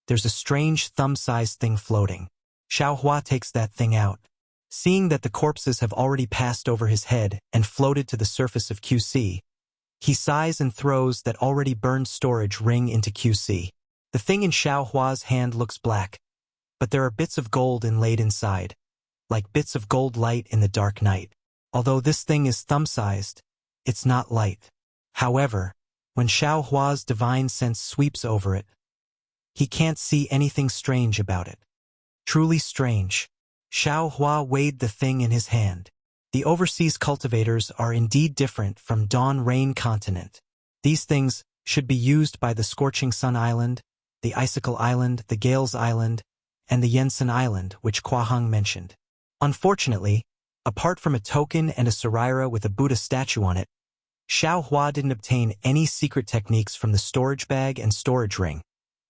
there's a strange thumb-sized thing floating. Xiao Hua takes that thing out. Seeing that the corpses have already passed over his head and floated to the surface of QC, he sighs and throws that already burned storage ring into QC. The thing in Xiao Hua's hand looks black, but there are bits of gold inlaid inside, like bits of gold light in the dark night. Although this thing is thumb-sized, it's not light. However, when Xiao Hua's divine sense sweeps over it, he can't see anything strange about it. Truly strange. Xiao Hua weighed the thing in his hand. The overseas cultivators are indeed different from Dawn Rain Continent. These things should be used by the Scorching Sun Island, the Icicle Island, the Gales Island, and the Yensen Island, which Kuaheng mentioned. Unfortunately, apart from a token and a Saraira with a Buddha statue on it, Xiao Hua didn't obtain any secret techniques from the storage bag and storage ring,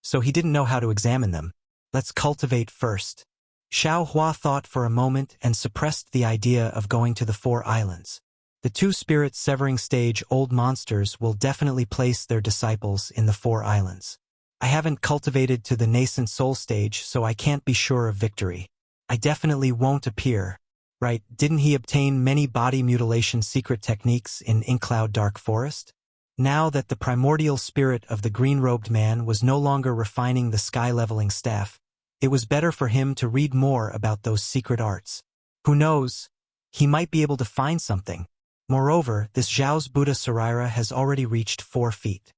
so he didn't know how to examine them. Let's cultivate first. Xiao Hua thought for a moment and suppressed the idea of going to the 4 islands. The 2 spirit severing stage old monsters will definitely place their disciples in the 4 islands. I haven't cultivated to the nascent soul stage, so I can't be sure of victory. I definitely won't appear. Right, didn't he obtain many body mutilation secret techniques in Inkcloud Dark Forest? Now that the primordial spirit of the green-robed man was no longer refining the sky-leveling staff, it was better for him to read more about those secret arts. Who knows? He might be able to find something. Moreover, this Zhao's Buddha Saraira has already reached 4 feet.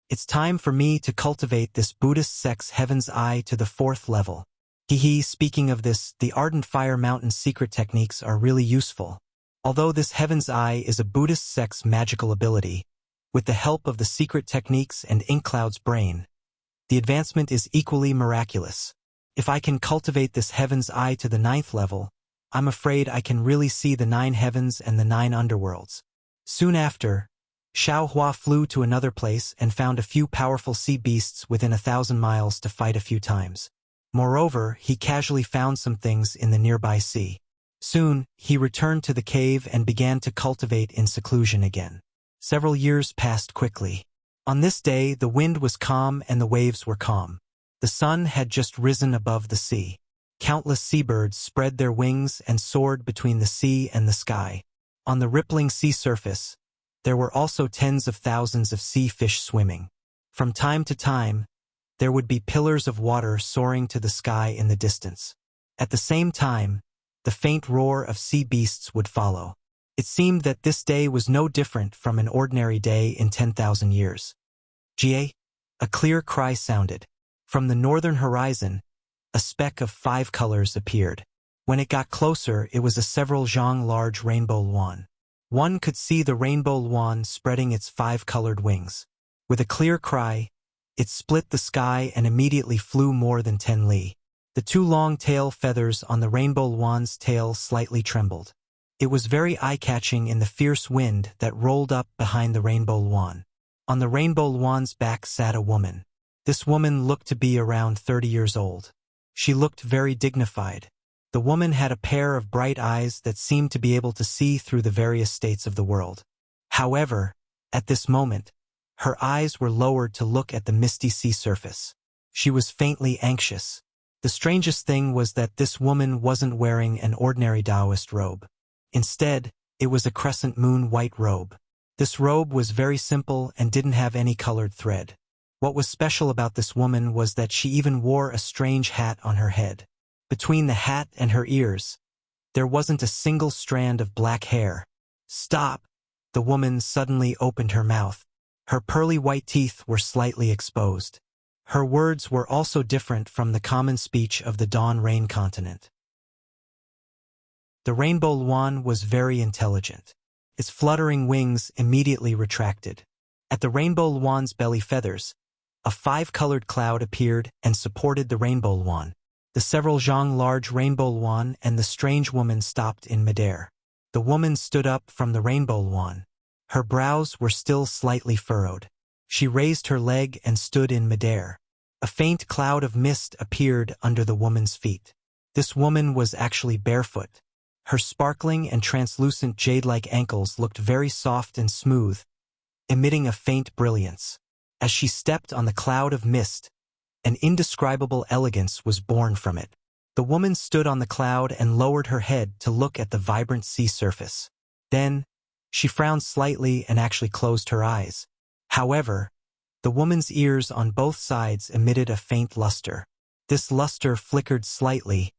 It's time for me to cultivate this Buddhist sect's Heaven's Eye to the 4th level. Speaking of this, the Ardent Fire Mountain secret techniques are really useful. Although this Heaven's Eye is a Buddhist sect's magical ability, with the help of the secret techniques and Inkcloud's brain, the advancement is equally miraculous. If I can cultivate this Heaven's Eye to the 9th level, I'm afraid I can really see the 9 heavens and the 9 underworlds. Soon after, Xiao Hua flew to another place and found a few powerful sea beasts within 1,000 miles to fight a few times. Moreover, he casually found some things in the nearby sea. Soon, he returned to the cave and began to cultivate in seclusion again. Several years passed quickly. On this day, the wind was calm and the waves were calm. The sun had just risen above the sea. Countless seabirds spread their wings and soared between the sea and the sky. On the rippling sea surface, there were also tens of thousands of sea fish swimming. From time to time, there would be pillars of water soaring to the sky in the distance. At the same time, the faint roar of sea beasts would follow. It seemed that this day was no different from an ordinary day in 10,000 years. Jie? A clear cry sounded. From the northern horizon, a speck of 5 colors appeared. When it got closer, it was a several zhang large rainbow luan. One could see the rainbow luan spreading its 5-colored wings. With a clear cry, it split the sky and immediately flew more than 10 li. The 2 long tail feathers on the rainbow luan's tail slightly trembled. It was very eye-catching in the fierce wind that rolled up behind the rainbow luan. On the rainbow luan's back sat a woman. This woman looked to be around 30 years old. She looked very dignified. The woman had a pair of bright eyes that seemed to be able to see through the various states of the world. However, at this moment, her eyes were lowered to look at the misty sea surface. She was faintly anxious. The strangest thing was that this woman wasn't wearing an ordinary Taoist robe. Instead, it was a crescent moon white robe. This robe was very simple and didn't have any colored thread. What was special about this woman was that she even wore a strange hat on her head. Between the hat and her ears, there wasn't a single strand of black hair. Stop! The woman suddenly opened her mouth. Her pearly white teeth were slightly exposed. Her words were also different from the common speech of the Dawn Rain Continent. The rainbow luan was very intelligent. Its fluttering wings immediately retracted. At the rainbow luan's belly feathers, a 5-colored cloud appeared and supported the rainbow luan. The several zhang large rainbow luan and the strange woman stopped in midair. The woman stood up from the rainbow luan. Her brows were still slightly furrowed. She raised her leg and stood in midair. A faint cloud of mist appeared under the woman's feet. This woman was actually barefoot. Her sparkling and translucent jade-like ankles looked very soft and smooth, emitting a faint brilliance. As she stepped on the cloud of mist, an indescribable elegance was born from it. The woman stood on the cloud and lowered her head to look at the vibrant sea surface. Then, she frowned slightly and actually closed her eyes. However, the woman's ears on both sides emitted a faint luster. This luster flickered slightly,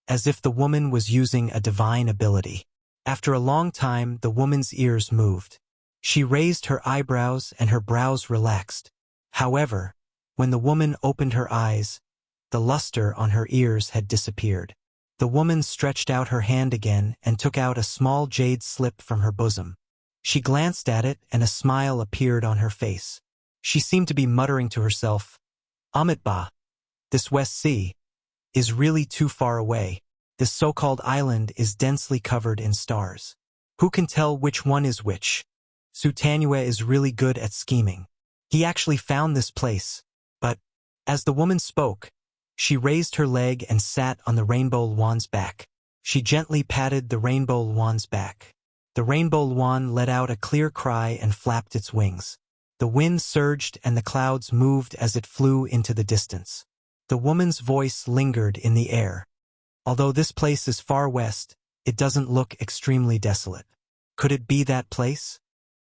as if the woman was using a divine ability. After a long time, the woman's ears moved. She raised her eyebrows and her brows relaxed. However, when the woman opened her eyes, the luster on her ears had disappeared. The woman stretched out her hand again and took out a small jade slip from her bosom. She glanced at it and a smile appeared on her face. She seemed to be muttering to herself, "Amitba, this West Sea is really too far away. This so-called island is densely covered in stars. Who can tell which one is which? Sutanue is really good at scheming. He actually found this place." But, as the woman spoke, she raised her leg and sat on the rainbow swan's back. She gently patted the rainbow swan's back. The rainbow swan let out a clear cry and flapped its wings. The wind surged and the clouds moved as it flew into the distance. The woman's voice lingered in the air. "Although this place is far west, it doesn't look extremely desolate. Could it be that place?"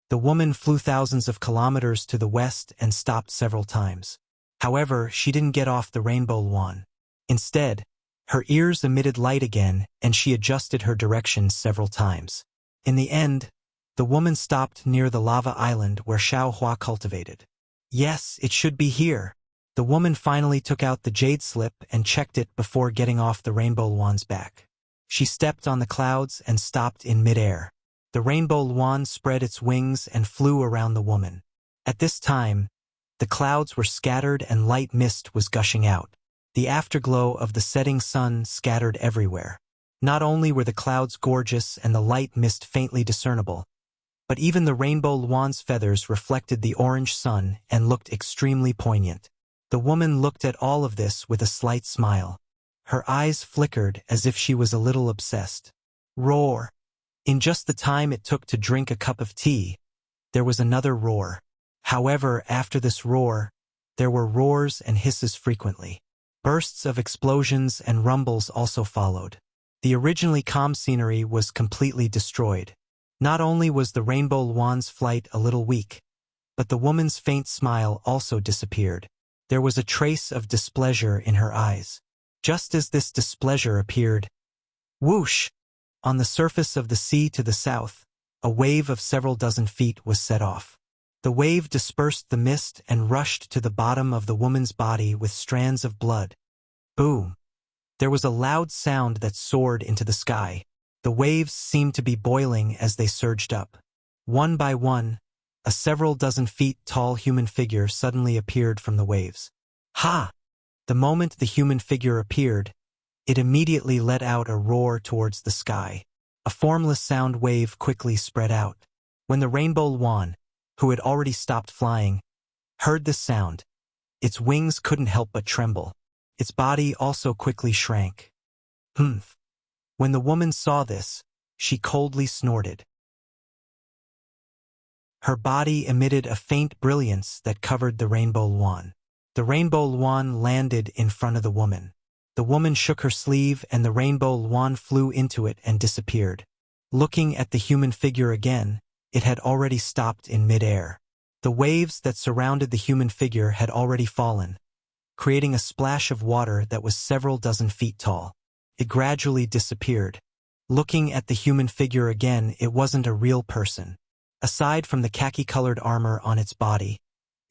The woman flew thousands of kilometers to the west and stopped several times. However, she didn't get off the rainbow swan. Instead, her ears emitted light again and she adjusted her direction several times. In the end, the woman stopped near the lava island where Xiaohua cultivated. "Yes, it should be here." The woman finally took out the jade slip and checked it before getting off the rainbow swan's back. She stepped on the clouds and stopped in midair. The rainbow swan spread its wings and flew around the woman. At this time, the clouds were scattered and light mist was gushing out. The afterglow of the setting sun scattered everywhere. Not only were the clouds gorgeous and the light mist faintly discernible, but even the rainbow swan's feathers reflected the orange sun and looked extremely poignant. The woman looked at all of this with a slight smile. Her eyes flickered as if she was a little obsessed. Roar! In just the time it took to drink a cup of tea, there was another roar. However, after this roar, there were roars and hisses frequently. Bursts of explosions and rumbles also followed. The originally calm scenery was completely destroyed. Not only was the rainbow swan's flight a little weak, but the woman's faint smile also disappeared. There was a trace of displeasure in her eyes. Just as this displeasure appeared, whoosh! On the surface of the sea to the south, a wave of several dozen feet was set off. The wave dispersed the mist and rushed to the bottom of the woman's body with strands of blood. Boom! There was a loud sound that soared into the sky. The waves seemed to be boiling as they surged up. One by one, a several dozen feet tall human figure suddenly appeared from the waves. Ha! The moment the human figure appeared, it immediately let out a roar towards the sky. A formless sound wave quickly spread out. When the rainbow swan, who had already stopped flying, heard this sound, its wings couldn't help but tremble. Its body also quickly shrank. Humph! When the woman saw this, she coldly snorted. Her body emitted a faint brilliance that covered the rainbow swan. The rainbow swan landed in front of the woman. The woman shook her sleeve and the rainbow swan flew into it and disappeared. Looking at the human figure again, it had already stopped in midair. The waves that surrounded the human figure had already fallen, creating a splash of water that was several dozen feet tall. It gradually disappeared. Looking at the human figure again, it wasn't a real person. Aside from the khaki-colored armor on its body,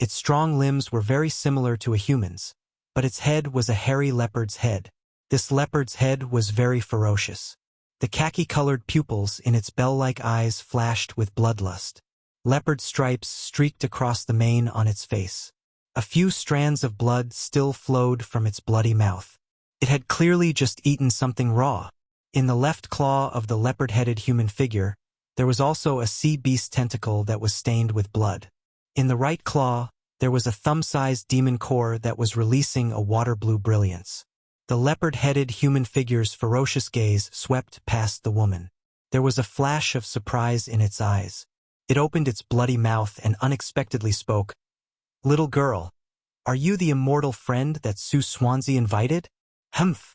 its strong limbs were very similar to a human's, but its head was a hairy leopard's head. This leopard's head was very ferocious. The khaki-colored pupils in its bell-like eyes flashed with bloodlust. Leopard stripes streaked across the mane on its face. A few strands of blood still flowed from its bloody mouth. It had clearly just eaten something raw. In the left claw of the leopard-headed human figure, there was also a sea beast tentacle that was stained with blood. In the right claw, there was a thumb-sized demon core that was releasing a water-blue brilliance. The leopard-headed human figure's ferocious gaze swept past the woman. There was a flash of surprise in its eyes. It opened its bloody mouth and unexpectedly spoke. "Little girl, are you the immortal friend that Sue Swansea invited?" "Humph."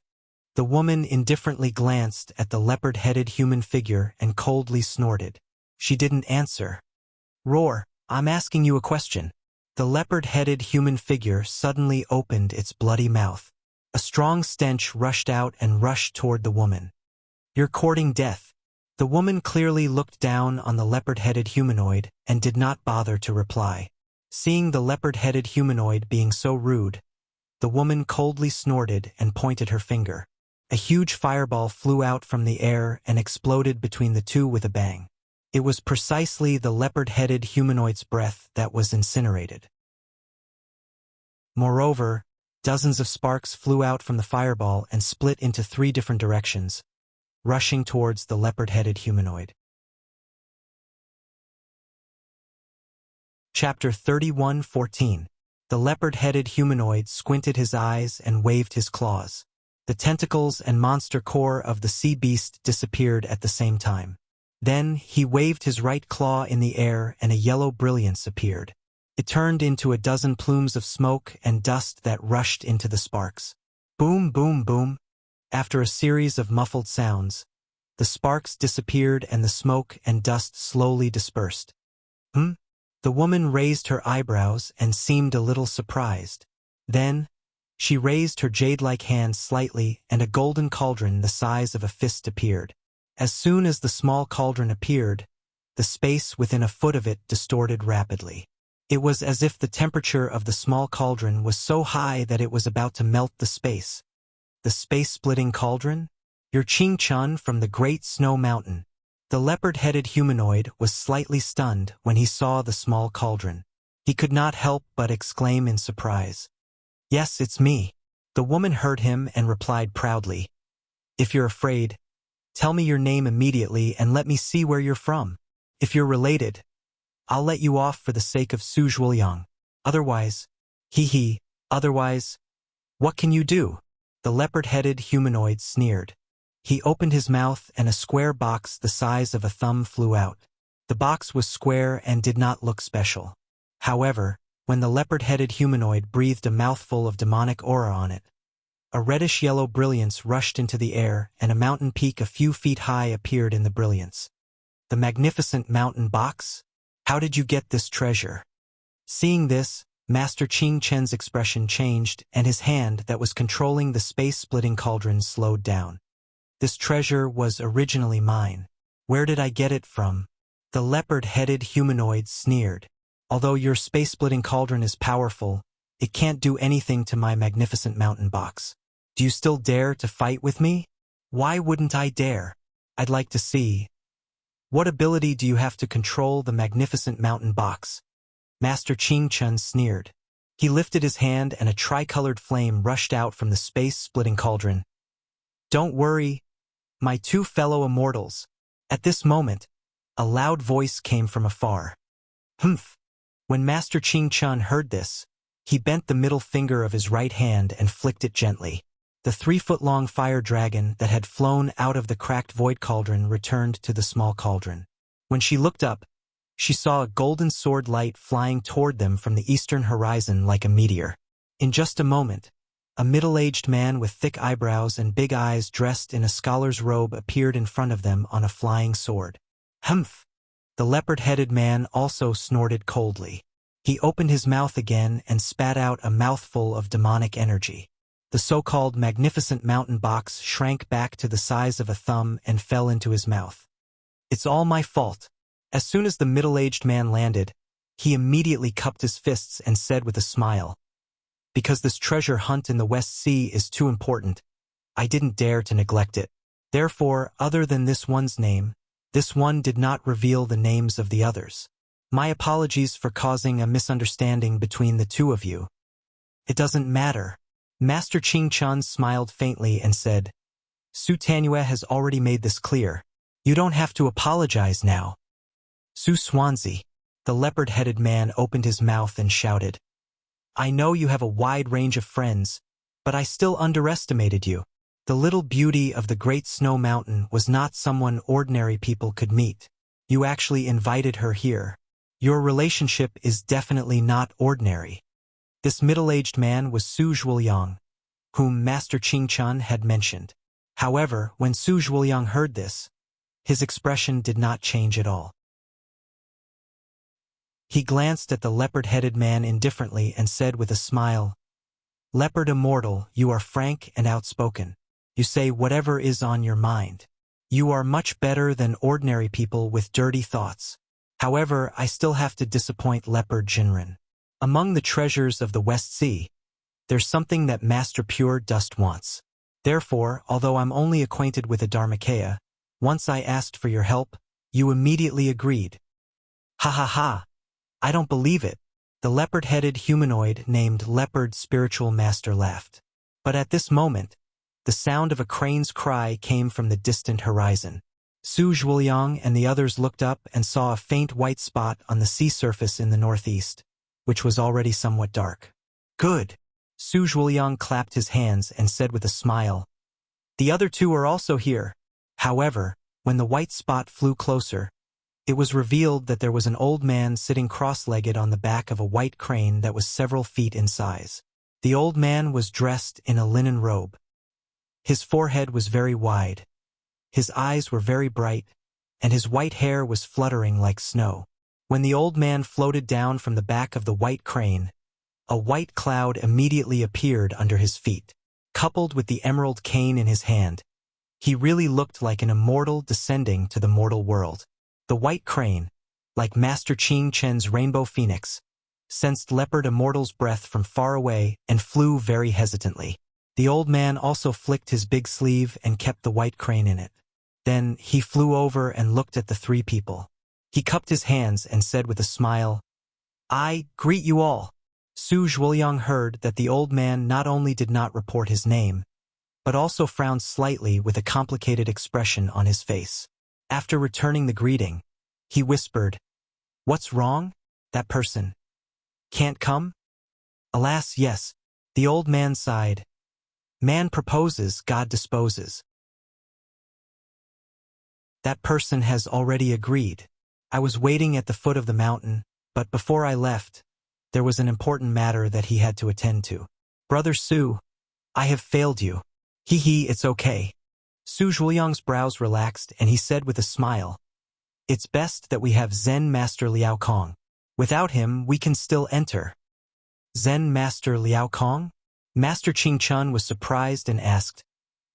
The woman indifferently glanced at the leopard-headed human figure and coldly snorted. She didn't answer. "Roar, I'm asking you a question." The leopard-headed human figure suddenly opened its bloody mouth. A strong stench rushed out and rushed toward the woman. "You're courting death." The woman clearly looked down on the leopard-headed humanoid and did not bother to reply. Seeing the leopard-headed humanoid being so rude, the woman coldly snorted and pointed her finger. A huge fireball flew out from the air and exploded between the two with a bang. It was precisely the leopard-headed humanoid's breath that was incinerated. Moreover, dozens of sparks flew out from the fireball and split into 3 different directions, rushing towards the leopard-headed humanoid. Chapter 31:14. The leopard-headed humanoid squinted his eyes and waved his claws. The tentacles and monster core of the sea beast disappeared at the same time. Then he waved his right claw in the air and a yellow brilliance appeared. It turned into a dozen plumes of smoke and dust that rushed into the sparks. Boom, boom, boom. After a series of muffled sounds, the sparks disappeared and the smoke and dust slowly dispersed. The woman raised her eyebrows and seemed a little surprised. Then, she raised her jade-like hand slightly and a golden cauldron the size of a fist appeared. As soon as the small cauldron appeared, the space within a foot of it distorted rapidly. It was as if the temperature of the small cauldron was so high that it was about to melt the space. The space-splitting cauldron? You're Ching-chun from the Great Snow Mountain. The leopard-headed humanoid was slightly stunned when he saw the small cauldron. He could not help but exclaim in surprise. "Yes, it's me." The woman heard him and replied proudly. "If you're afraid, tell me your name immediately and let me see where you're from. If you're related, I'll let you off for the sake of Su Zhuoyang. Otherwise, otherwise, what can you do?" The leopard-headed humanoid sneered. He opened his mouth and a square box the size of a thumb flew out. The box was square and did not look special. However, when the leopard-headed humanoid breathed a mouthful of demonic aura on it, a reddish-yellow brilliance rushed into the air and a mountain peak a few feet high appeared in the brilliance. "The magnificent mountain box? How did you get this treasure?" Seeing this, Master Ching Chen's expression changed and his hand that was controlling the space-splitting cauldron slowed down. "This treasure was originally mine. Where did I get it from?" The leopard-headed humanoid sneered. "Although your space-splitting cauldron is powerful, it can't do anything to my magnificent mountain box. Do you still dare to fight with me?" "Why wouldn't I dare? I'd like to see. What ability do you have to control the magnificent mountain box?" Master Ching Chun sneered. He lifted his hand and a tricolored flame rushed out from the space-splitting cauldron. "Don't worry, my 2 fellow immortals." At this moment, a loud voice came from afar. "Humph." When Master Ching Chun heard this, he bent the middle finger of his right hand and flicked it gently. The 3-foot-long fire dragon that had flown out of the cracked void cauldron returned to the small cauldron. When she looked up, she saw a golden sword light flying toward them from the eastern horizon like a meteor. In just a moment, a middle-aged man with thick eyebrows and big eyes dressed in a scholar's robe appeared in front of them on a flying sword. "Humph." The leopard-headed man also snorted coldly. He opened his mouth again and spat out a mouthful of demonic energy. The so-called magnificent mountain box shrank back to the size of a thumb and fell into his mouth. "It's all my fault." As soon as the middle-aged man landed, he immediately cupped his fists and said with a smile, "Because this treasure hunt in the West Sea is too important, I didn't dare to neglect it. Therefore, other than this one's name, this one did not reveal the names of the others. My apologies for causing a misunderstanding between the 2 of you." "It doesn't matter." Master Ching Chun smiled faintly and said, "Su Tanyue has already made this clear. You don't have to apologize now." "Su Swansea." The leopard-headed man opened his mouth and shouted, "I know you have a wide range of friends, But I still underestimated you. The little beauty of the Great Snow Mountain was not someone ordinary people could meet. You actually invited her here. Your relationship is definitely not ordinary. This middle-aged man was Su Zhuoyang, whom Master Ching Chun had mentioned. However, when Su Zhuoyang heard this, his expression did not change at all. He glanced at the leopard-headed man indifferently and said with a smile, "Leopard immortal, you are frank and outspoken. You say whatever is on your mind. You are much better than ordinary people with dirty thoughts. However, I still have to disappoint Leopard Jinren. Among the treasures of the West Sea, there's something that Master Pure Dust wants. Therefore, although I'm only acquainted with a Dharmakaya, once I asked for your help, you immediately agreed." "Ha ha ha! I don't believe it." The leopard-headed humanoid named Leopard Spiritual Master laughed. But at this moment, the sound of a crane's cry came from the distant horizon. Su Zhuoyang and the others looked up and saw a faint white spot on the sea surface in the northeast, which was already somewhat dark. "Good." Su Zhuoyang clapped his hands and said with a smile, "The other two are also here." However, when the white spot flew closer, it was revealed that there was an old man sitting cross-legged on the back of a white crane that was several feet in size. The old man was dressed in a linen robe. His forehead was very wide, his eyes were very bright, and his white hair was fluttering like snow. When the old man floated down from the back of the white crane, a white cloud immediately appeared under his feet. Coupled with the emerald cane in his hand, he really looked like an immortal descending to the mortal world. The white crane, like Master Ching Chen's rainbow phoenix, sensed Leopard Immortal's breath from far away and flew very hesitantly. The old man also flicked his big sleeve and kept the white crane in it. Then he flew over and looked at the three people. He cupped his hands and said with a smile, "I greet you all." Su Zhuoyang heard that the old man not only did not report his name, but also frowned slightly with a complicated expression on his face. After returning the greeting, he whispered, "What's wrong? That person can't come?" "Alas, yes," the old man sighed. "Man proposes, God disposes. That person has already agreed. I was waiting at the foot of the mountain, but before I left, there was an important matter that he had to attend to. Brother Su, I have failed you." "Hee, it's okay." Su Zhuoyang's brows relaxed and he said with a smile, "It's best that we have Zen Master Liao Kong. Without him, we can still enter." "Zen Master Liao Kong?" Master Ching Chun was surprised and asked,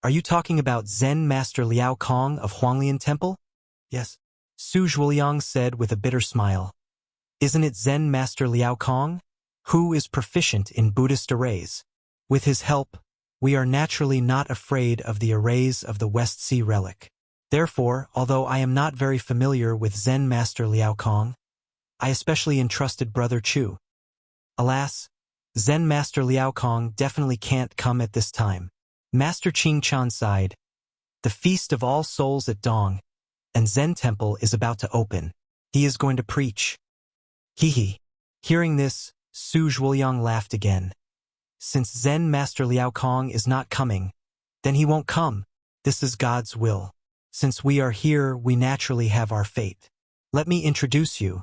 "Are you talking about Zen Master Liao Kong of Huanglian Temple?" "Yes," Su Zhuoyang said with a bitter smile. "Isn't it Zen Master Liao Kong, who is proficient in Buddhist arrays? With his help, we are naturally not afraid of the arrays of the West Sea relic. Therefore, although I am not very familiar with Zen Master Liao Kong, I especially entrusted Brother Chu. Alas, Zen Master Liao Kong definitely can't come at this time." Master Ching Chan sighed. "The Feast of All Souls at Dong, and Zen Temple is about to open. He is going to preach." Hee. Hearing this, Su Zhuoyang laughed again. "Since Zen Master Liao Kong is not coming, then he won't come. This is God's will. Since we are here, we naturally have our fate. Let me introduce you.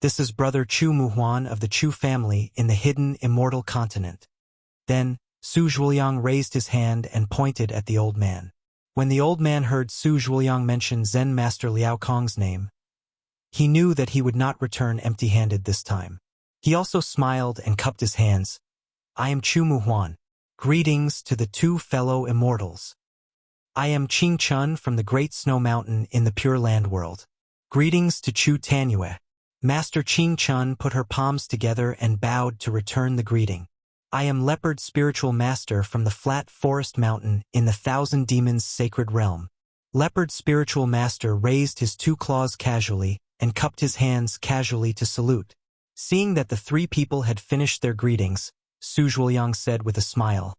This is Brother Chu Muhuan of the Chu family in the hidden immortal continent." Then, Su Zhuoyang raised his hand and pointed at the old man. When the old man heard Su Zhuoyang mention Zen Master Liao Kong's name, he knew that he would not return empty-handed this time. He also smiled and cupped his hands. "I am Chu Muhuan. Greetings to the two fellow immortals. I am Ching Chun from the Great Snow Mountain in the Pure Land world. Greetings to Chu Tanyue." Master Ching Chun put her palms together and bowed to return the greeting. "I am Leopard Spiritual Master from the Flat Forest Mountain in the Thousand Demons Sacred Realm." Leopard Spiritual Master raised his two claws casually and cupped his hands casually to salute. Seeing that the three people had finished their greetings, Su Zhuoyang said with a smile,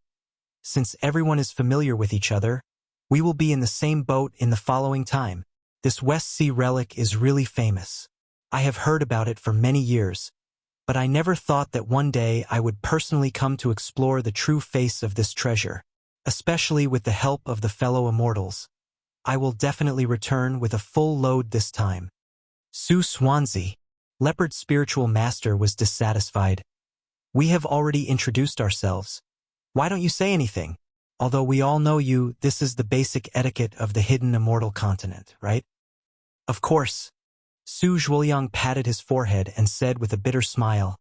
"Since everyone is familiar with each other, we will be in the same boat in the following time. This West Sea relic is really famous. I have heard about it for many years, but I never thought that one day I would personally come to explore the true face of this treasure, especially with the help of the fellow immortals. I will definitely return with a full load this time. Su Swansea, Leopard's spiritual master, was dissatisfied. We have already introduced ourselves. Why don't you say anything? Although we all know you, this is the basic etiquette of the hidden immortal continent, right? Of course. Su Zhuoliang patted his forehead and said with a bitter smile,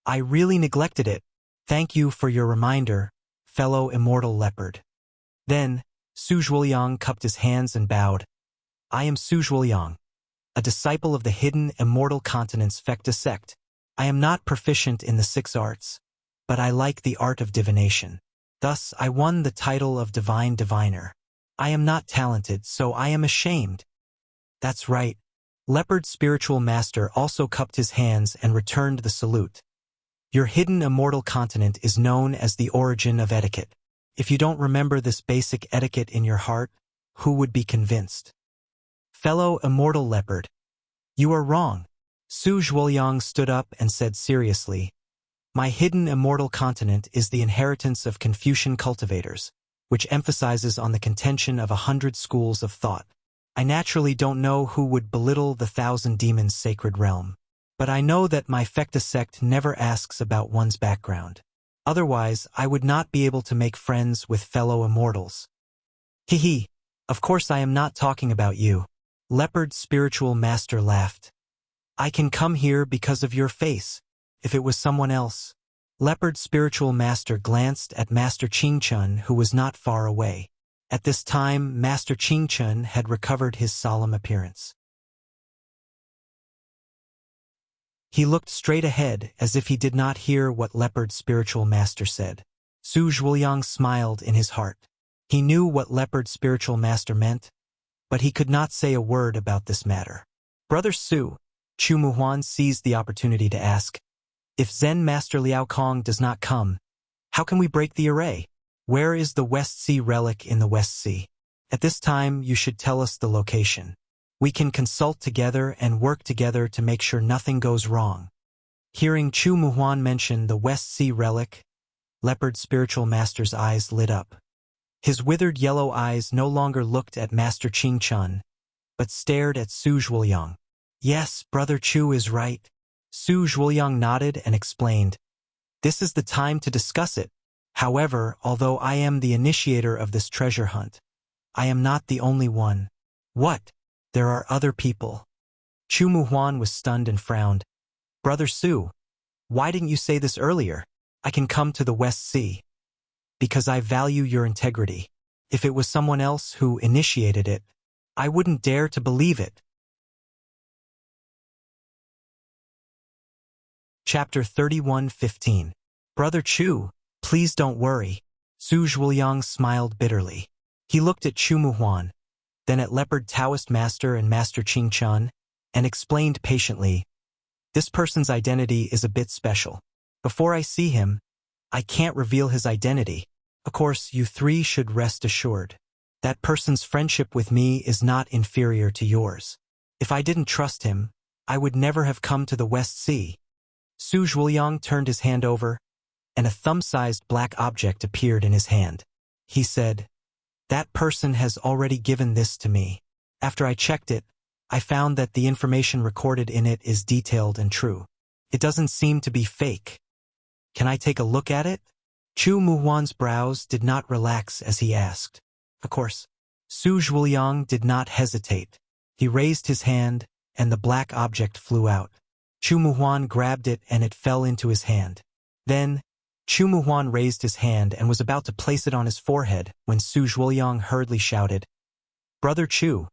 I really neglected it. Thank you for your reminder, fellow immortal leopard. Then, Su Zhuoliang cupped his hands and bowed. I am Su Zhuoliang, a disciple of the hidden immortal continent's Fecta sect. I am not proficient in the 6 arts, but I like the art of divination. Thus, I won the title of Divine Diviner. I am not talented, so I am ashamed. That's right. Leopard's spiritual master also cupped his hands and returned the salute. Your hidden immortal continent is known as the origin of etiquette. If you don't remember this basic etiquette in your heart, who would be convinced? Fellow immortal leopard, you are wrong. Su Zhuoliang stood up and said seriously, my hidden immortal continent is the inheritance of Confucian cultivators, which emphasizes on the contention of 100 schools of thought. I naturally don't know who would belittle the 1,000 demons' sacred realm, but I know that my Fecta sect never asks about one's background. Otherwise, I would not be able to make friends with fellow immortals. Hee, of course I am not talking about you. Leopard's spiritual master laughed. I can come here because of your face. If it was someone else. Leopard's spiritual master glanced at Master Qingchun, who was not far away. At this time, Master Qingchun had recovered his solemn appearance. He looked straight ahead as if he did not hear what Leopard's spiritual master said. Su Zhuoliang smiled in his heart. He knew what Leopard's spiritual master meant, but he could not say a word about this matter. Brother Su, Chu Muhuan seized the opportunity to ask, if Zen Master Liao Kong does not come, how can we break the array? Where is the West Sea relic in the West Sea? At this time, you should tell us the location. We can consult together and work together to make sure nothing goes wrong. Hearing Chu Muhuan mention the West Sea relic, Leopard's spiritual master's eyes lit up. His withered yellow eyes no longer looked at Master Qingchun, but stared at Su Zhuoliang. Yes, Brother Chu is right. Su Zhuoliang nodded and explained, this is the time to discuss it. However, although I am the initiator of this treasure hunt, I am not the only one. What? There are other people. Chu Muhuan was stunned and frowned. Brother Su, why didn't you say this earlier? I can come to the West Sea. Because I value your integrity. If it was someone else who initiated it, I wouldn't dare to believe it. Chapter 31:15. Brother Chu, please don't worry. Su Zhuoliang smiled bitterly. He looked at Chu Muhuan, then at Leopard Taoist Master and Master Qingchun, and explained patiently, this person's identity is a bit special. Before I see him, I can't reveal his identity. Of course, you 3 should rest assured. That person's friendship with me is not inferior to yours. If I didn't trust him, I would never have come to the West Sea. Su Zhuoliang turned his hand over, and a thumb-sized black object appeared in his hand. He said, that person has already given this to me. After I checked it, I found that the information recorded in it is detailed and true. It doesn't seem to be fake. Can I take a look at it? Chu Muhuan's brows did not relax as he asked. Of course, Su Zhuoliang did not hesitate. He raised his hand, and the black object flew out. Chu Muhuan grabbed it and it fell into his hand. Then, Chu Muhuan raised his hand and was about to place it on his forehead when Su Zhuoliang hurriedly shouted, Brother Chu,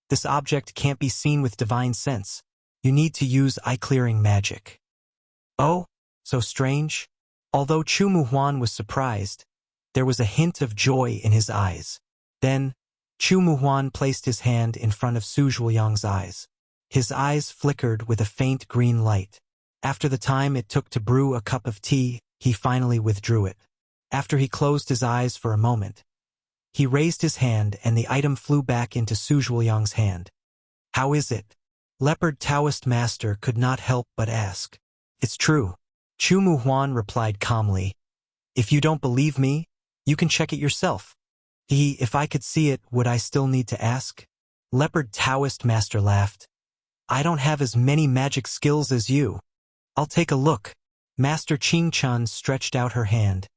this object can't be seen with divine sense. You need to use eye-clearing magic. Oh, so strange. Although Chu Muhuan was surprised, there was a hint of joy in his eyes. Then, Chu Muhuan placed his hand in front of Su Zhuoliang's eyes. His eyes flickered with a faint green light. After the time it took to brew a cup of tea, he finally withdrew it. After he closed his eyes for a moment, he raised his hand and the item flew back into Su Zhuoliang's hand. How is it? Leopard Taoist Master could not help but ask. It's true. Chu Muhuan replied calmly. If you don't believe me, you can check it yourself. If I could see it, would I still need to ask? Leopard Taoist Master laughed. I don't have as many magic skills as you. I'll take a look. Master Ching Chun stretched out her hand,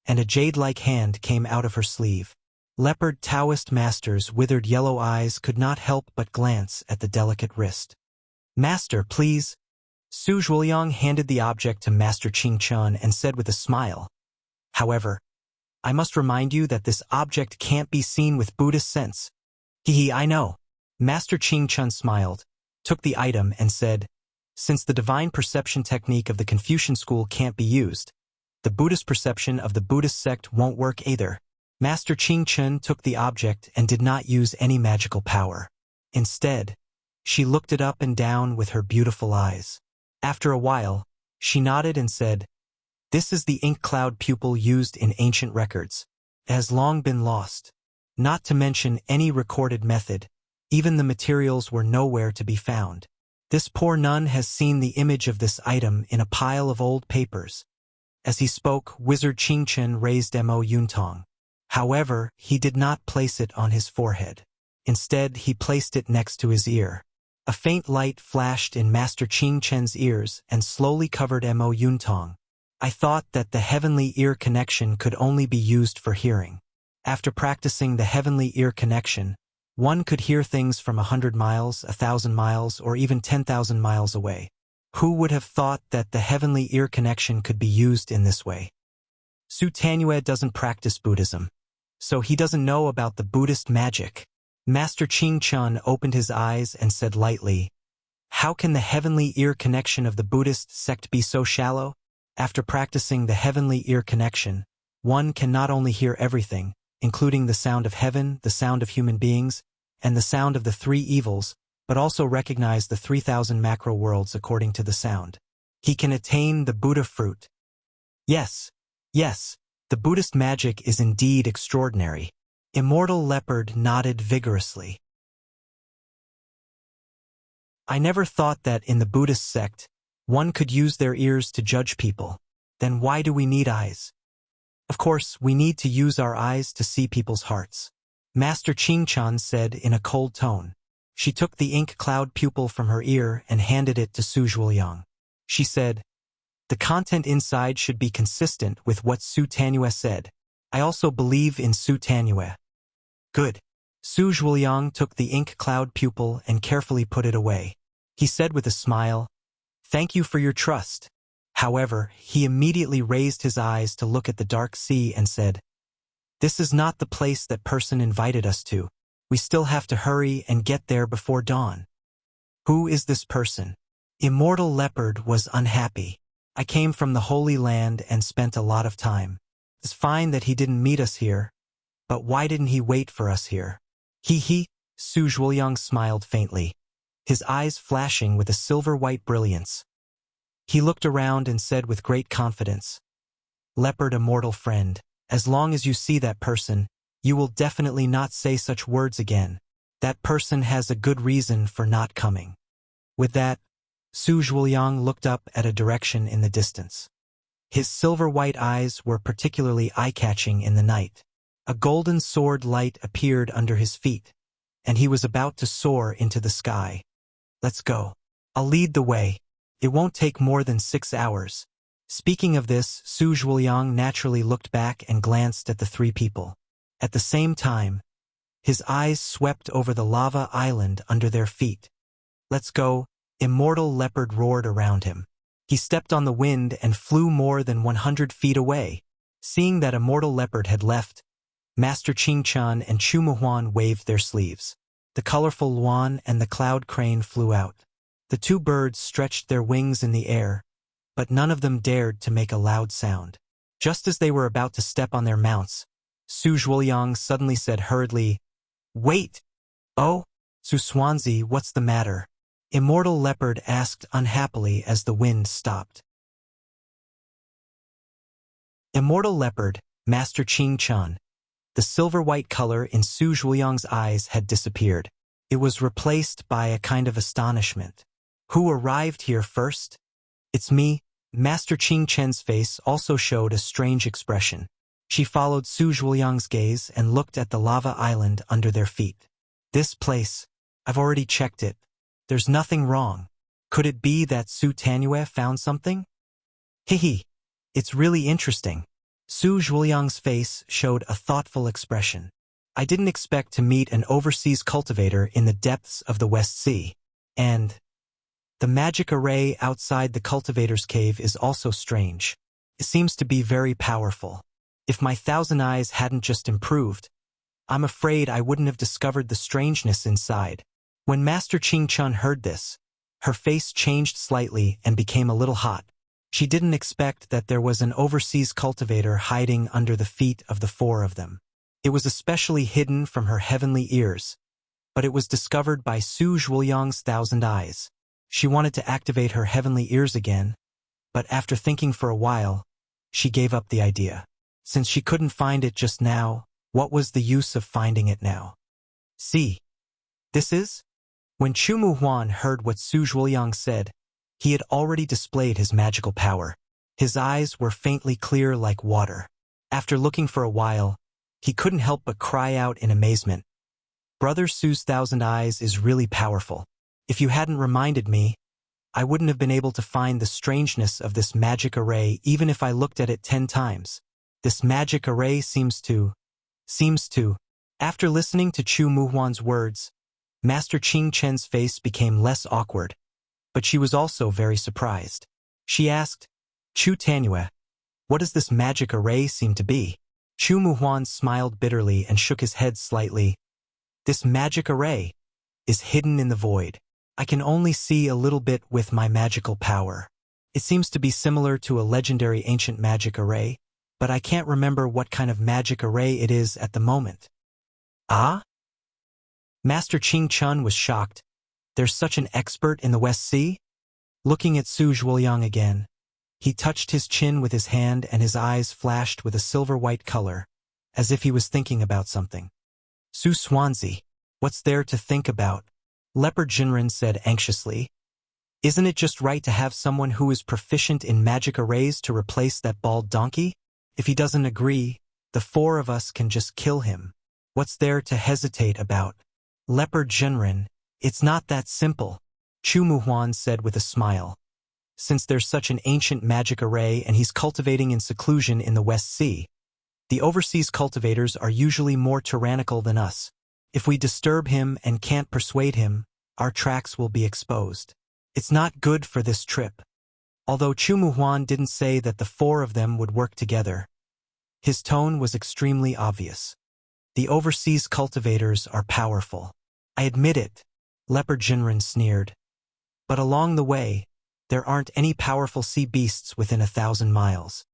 and a jade-like hand came out of her sleeve. Leopard Taoist Master's withered yellow eyes could not help but glance at the delicate wrist. Master, please. Su Zhuoyang handed the object to Master Ching Chun and said with a smile. However, I must remind you that this object can't be seen with Buddhist sense. I know. Master Ching Chun smiled, took the item and said, since the divine perception technique of the Confucian school can't be used, the Buddhist perception of the Buddhist sect won't work either. Master Ching Chun took the object and did not use any magical power. Instead, she looked it up and down with her beautiful eyes. After a while, she nodded and said, this is the ink cloud pupil used in ancient records. It has long been lost. Not to mention any recorded method, even the materials were nowhere to be found. This poor nun has seen the image of this item in a pile of old papers. As he spoke, Wizard Ching Chun raised Mo Yuntong. However, he did not place it on his forehead. Instead, he placed it next to his ear. A faint light flashed in Master Ching Chun's ears and slowly covered Mo Yuntong. I thought that the heavenly ear connection could only be used for hearing. After practicing the heavenly ear connection, one could hear things from 100 miles, 1,000 miles, or even 10,000 miles away. Who would have thought that the heavenly ear connection could be used in this way? Su Tanyue doesn't practice Buddhism, so he doesn't know about the Buddhist magic. Master Ching Chun opened his eyes and said lightly, how can the heavenly ear connection of the Buddhist sect be so shallow? After practicing the heavenly ear connection, one can not only hear everything, including the sound of heaven, the sound of human beings, and the sound of the three evils, but also recognize the 3,000 macro worlds according to the sound. He can attain the Buddha fruit. Yes, the Buddhist magic is indeed extraordinary. Immortal Leopard nodded vigorously. I never thought that in the Buddhist sect, one could use their ears to judge people. Then why do we need eyes? Of course, we need to use our eyes to see people's hearts. Master Ching Chun said in a cold tone. She took the ink cloud pupil from her ear and handed it to Su Zhuoyang. She said, the content inside should be consistent with what Su Tanyue said. I also believe in Su Tanyue. Good. Su Zhuoyang took the ink cloud pupil and carefully put it away. He said with a smile, thank you for your trust. However, he immediately raised his eyes to look at the dark sea and said, this is not the place that person invited us to. We still have to hurry and get there before dawn. Who is this person? Immortal Leopard was unhappy. I came from the Holy Land and spent a lot of time. It's fine that he didn't meet us here, but why didn't he wait for us here? Su Zhuoyang smiled faintly, his eyes flashing with a silver-white brilliance. He looked around and said with great confidence, Leopard, immortal friend, as long as you see that person, you will definitely not say such words again. That person has a good reason for not coming. With that, Su Zhuoyang looked up at a direction in the distance. His silver-white eyes were particularly eye-catching in the night. A golden sword light appeared under his feet, and he was about to soar into the sky. Let's go. I'll lead the way. It won't take more than 6 hours. Speaking of this, Su Zhuoyang naturally looked back and glanced at the three people. At the same time, his eyes swept over the lava island under their feet. Let's go. Immortal Leopard roared around him. He stepped on the wind and flew more than 100 feet away. Seeing that Immortal Leopard had left, Master Ching Chun and Chu Muhuan waved their sleeves. The colorful Luan and the cloud crane flew out. The two birds stretched their wings in the air, but none of them dared to make a loud sound. Just as they were about to step on their mounts, Su Zhuoyang suddenly said hurriedly, Wait! Oh, Su Swansea, what's the matter? Immortal Leopard asked unhappily as the wind stopped. Immortal Leopard, Master Ching Chun. The silver-white color in Su Zhuoyang's eyes had disappeared. It was replaced by a kind of astonishment. Who arrived here first? It's me, Master Qing Chen's face also showed a strange expression. She followed Su Zhuoyang's gaze and looked at the lava island under their feet. This place, I've already checked it. There's nothing wrong. Could it be that Su Tanyue found something? Hehe. It's really interesting. Su Zhuoyang's face showed a thoughtful expression. I didn't expect to meet an overseas cultivator in the depths of the West Sea. And the magic array outside the cultivator's cave is also strange. It seems to be very powerful. If my thousand eyes hadn't just improved, I'm afraid I wouldn't have discovered the strangeness inside. When Master Qing Chun heard this, her face changed slightly and became a little hot. She didn't expect that there was an overseas cultivator hiding under the feet of the four of them. It was especially hidden from her heavenly ears, but it was discovered by Su Zhuoyang's thousand eyes. She wanted to activate her heavenly ears again, but after thinking for a while, she gave up the idea. Since she couldn't find it just now, what was the use of finding it now? See, this is? When Chu Muhuan heard what Su Zhuoyang said, he had already displayed his magical power. His eyes were faintly clear like water. After looking for a while, he couldn't help but cry out in amazement. Brother Su's thousand eyes is really powerful. If you hadn't reminded me, I wouldn't have been able to find the strangeness of this magic array even if I looked at it 10 times. This magic array seems to. After listening to Chu Muhuan's words, Master Qing Chen's face became less awkward, but she was also very surprised. She asked, Chu Tanyue, what does this magic array seem to be? Chu Muhuan smiled bitterly and shook his head slightly. This magic array is hidden in the void. I can only see a little bit with my magical power. It seems to be similar to a legendary ancient magic array, but I can't remember what kind of magic array it is at the moment. Ah? Master Qing Chun was shocked. There's such an expert in the West Sea? Looking at Su Zhuoyang again, he touched his chin with his hand and his eyes flashed with a silver-white color, as if he was thinking about something. Su Swansea, what's there to think about? Leopard Jinren said anxiously. Isn't it just right to have someone who is proficient in magic arrays to replace that bald donkey? If he doesn't agree, the four of us can just kill him. What's there to hesitate about? Leopard Jinren, it's not that simple, Chu Muhuan said with a smile. Since there's such an ancient magic array and he's cultivating in seclusion in the West Sea, the overseas cultivators are usually more tyrannical than us. If we disturb him and can't persuade him, our tracks will be exposed. It's not good for this trip. Although Chu Muhuan didn't say that the four of them would work together, his tone was extremely obvious. The overseas cultivators are powerful. I admit it, Leopard Jinren sneered. But along the way, there aren't any powerful sea beasts within 1,000 miles.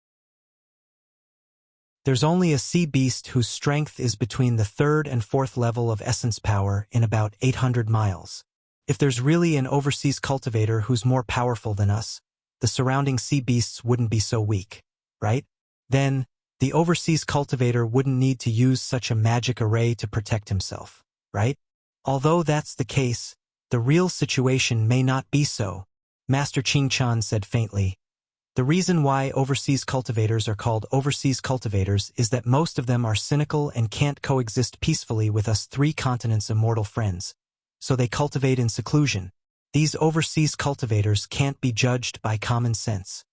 There's only a sea beast whose strength is between the 3rd and 4th level of essence power in about 800 miles. If there's really an overseas cultivator who's more powerful than us, the surrounding sea beasts wouldn't be so weak, right? Then, the overseas cultivator wouldn't need to use such a magic array to protect himself, right? Although that's the case, the real situation may not be so, Master Qing Chan said faintly. The reason why overseas cultivators are called overseas cultivators is that most of them are cynical and can't coexist peacefully with us 3 continents' immortal friends. So they cultivate in seclusion. These overseas cultivators can't be judged by common sense.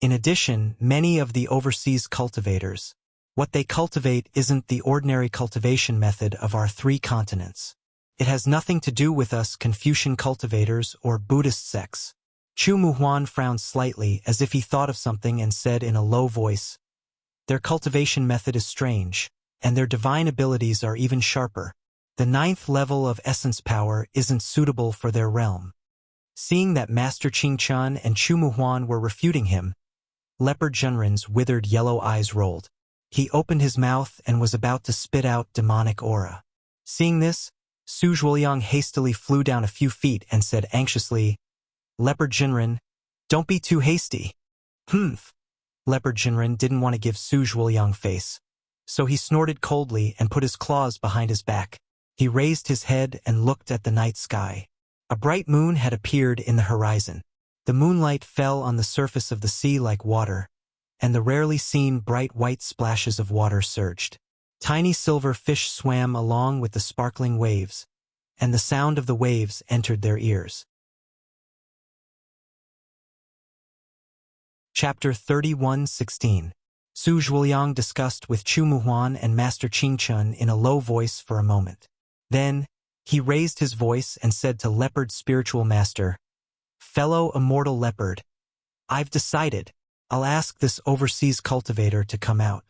In addition, many of the overseas cultivators, what they cultivate isn't the ordinary cultivation method of our 3 continents. It has nothing to do with us Confucian cultivators or Buddhist sects. Chu Muhuan frowned slightly as if he thought of something and said in a low voice, their cultivation method is strange, and their divine abilities are even sharper. The 9th level of essence power isn't suitable for their realm. Seeing that Master Qing Chan and Chu Muhuan were refuting him, Leopard Jinren's withered yellow eyes rolled. He opened his mouth and was about to spit out demonic aura. Seeing this, Su Zhuoyang hastily flew down a few feet and said anxiously, Leopard Jinren, don't be too hasty. Humph. Leopard Jinren didn't want to give Su Zhuoyang face, so he snorted coldly and put his claws behind his back. He raised his head and looked at the night sky. A bright moon had appeared in the horizon. The moonlight fell on the surface of the sea like water, and the rarely seen bright white splashes of water surged. Tiny silver fish swam along with the sparkling waves, and the sound of the waves entered their ears. Chapter 31:16. Su Zhuoliang discussed with Chu Muhuan and Master Qingchun in a low voice for a moment. Then, he raised his voice and said to Leopard Spiritual Master, "Fellow Immortal Leopard, I've decided. I'll ask this overseas cultivator to come out.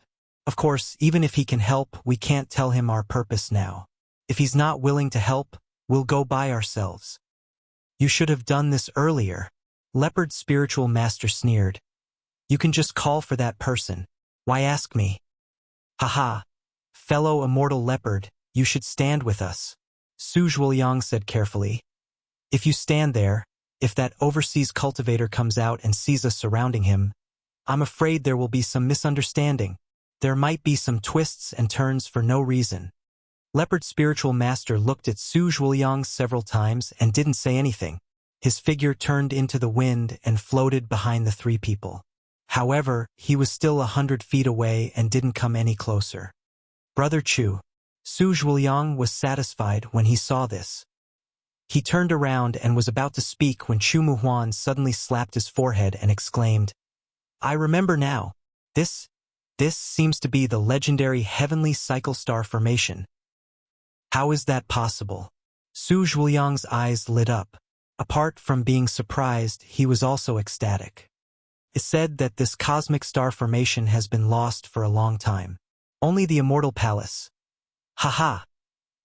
Of course, even if he can help, we can't tell him our purpose now. If he's not willing to help, we'll go by ourselves." "You should have done this earlier," Leopard Spiritual Master sneered. "You can just call for that person. Why ask me?" "Haha. Fellow Immortal Leopard, you should stand with us," Su Zhuoliang said carefully. "If you stand there, if that overseas cultivator comes out and sees us surrounding him, I'm afraid there will be some misunderstanding. There might be some twists and turns for no reason." Leopard Spiritual Master looked at Su Zhuoliang several times and didn't say anything. His figure turned into the wind and floated behind the three people. However, he was still 100 feet away and didn't come any closer. "Brother Chu." Su Zhuoliang was satisfied when he saw this. He turned around and was about to speak when Chu Muhuan suddenly slapped his forehead and exclaimed, "I remember now. This seems to be the legendary Heavenly Cycle Star Formation." "How is that possible?" Su Zhuoliang's eyes lit up. Apart from being surprised, he was also ecstatic. It's said that this cosmic star formation has been lost for a long time. Only the Immortal Palace. "Haha.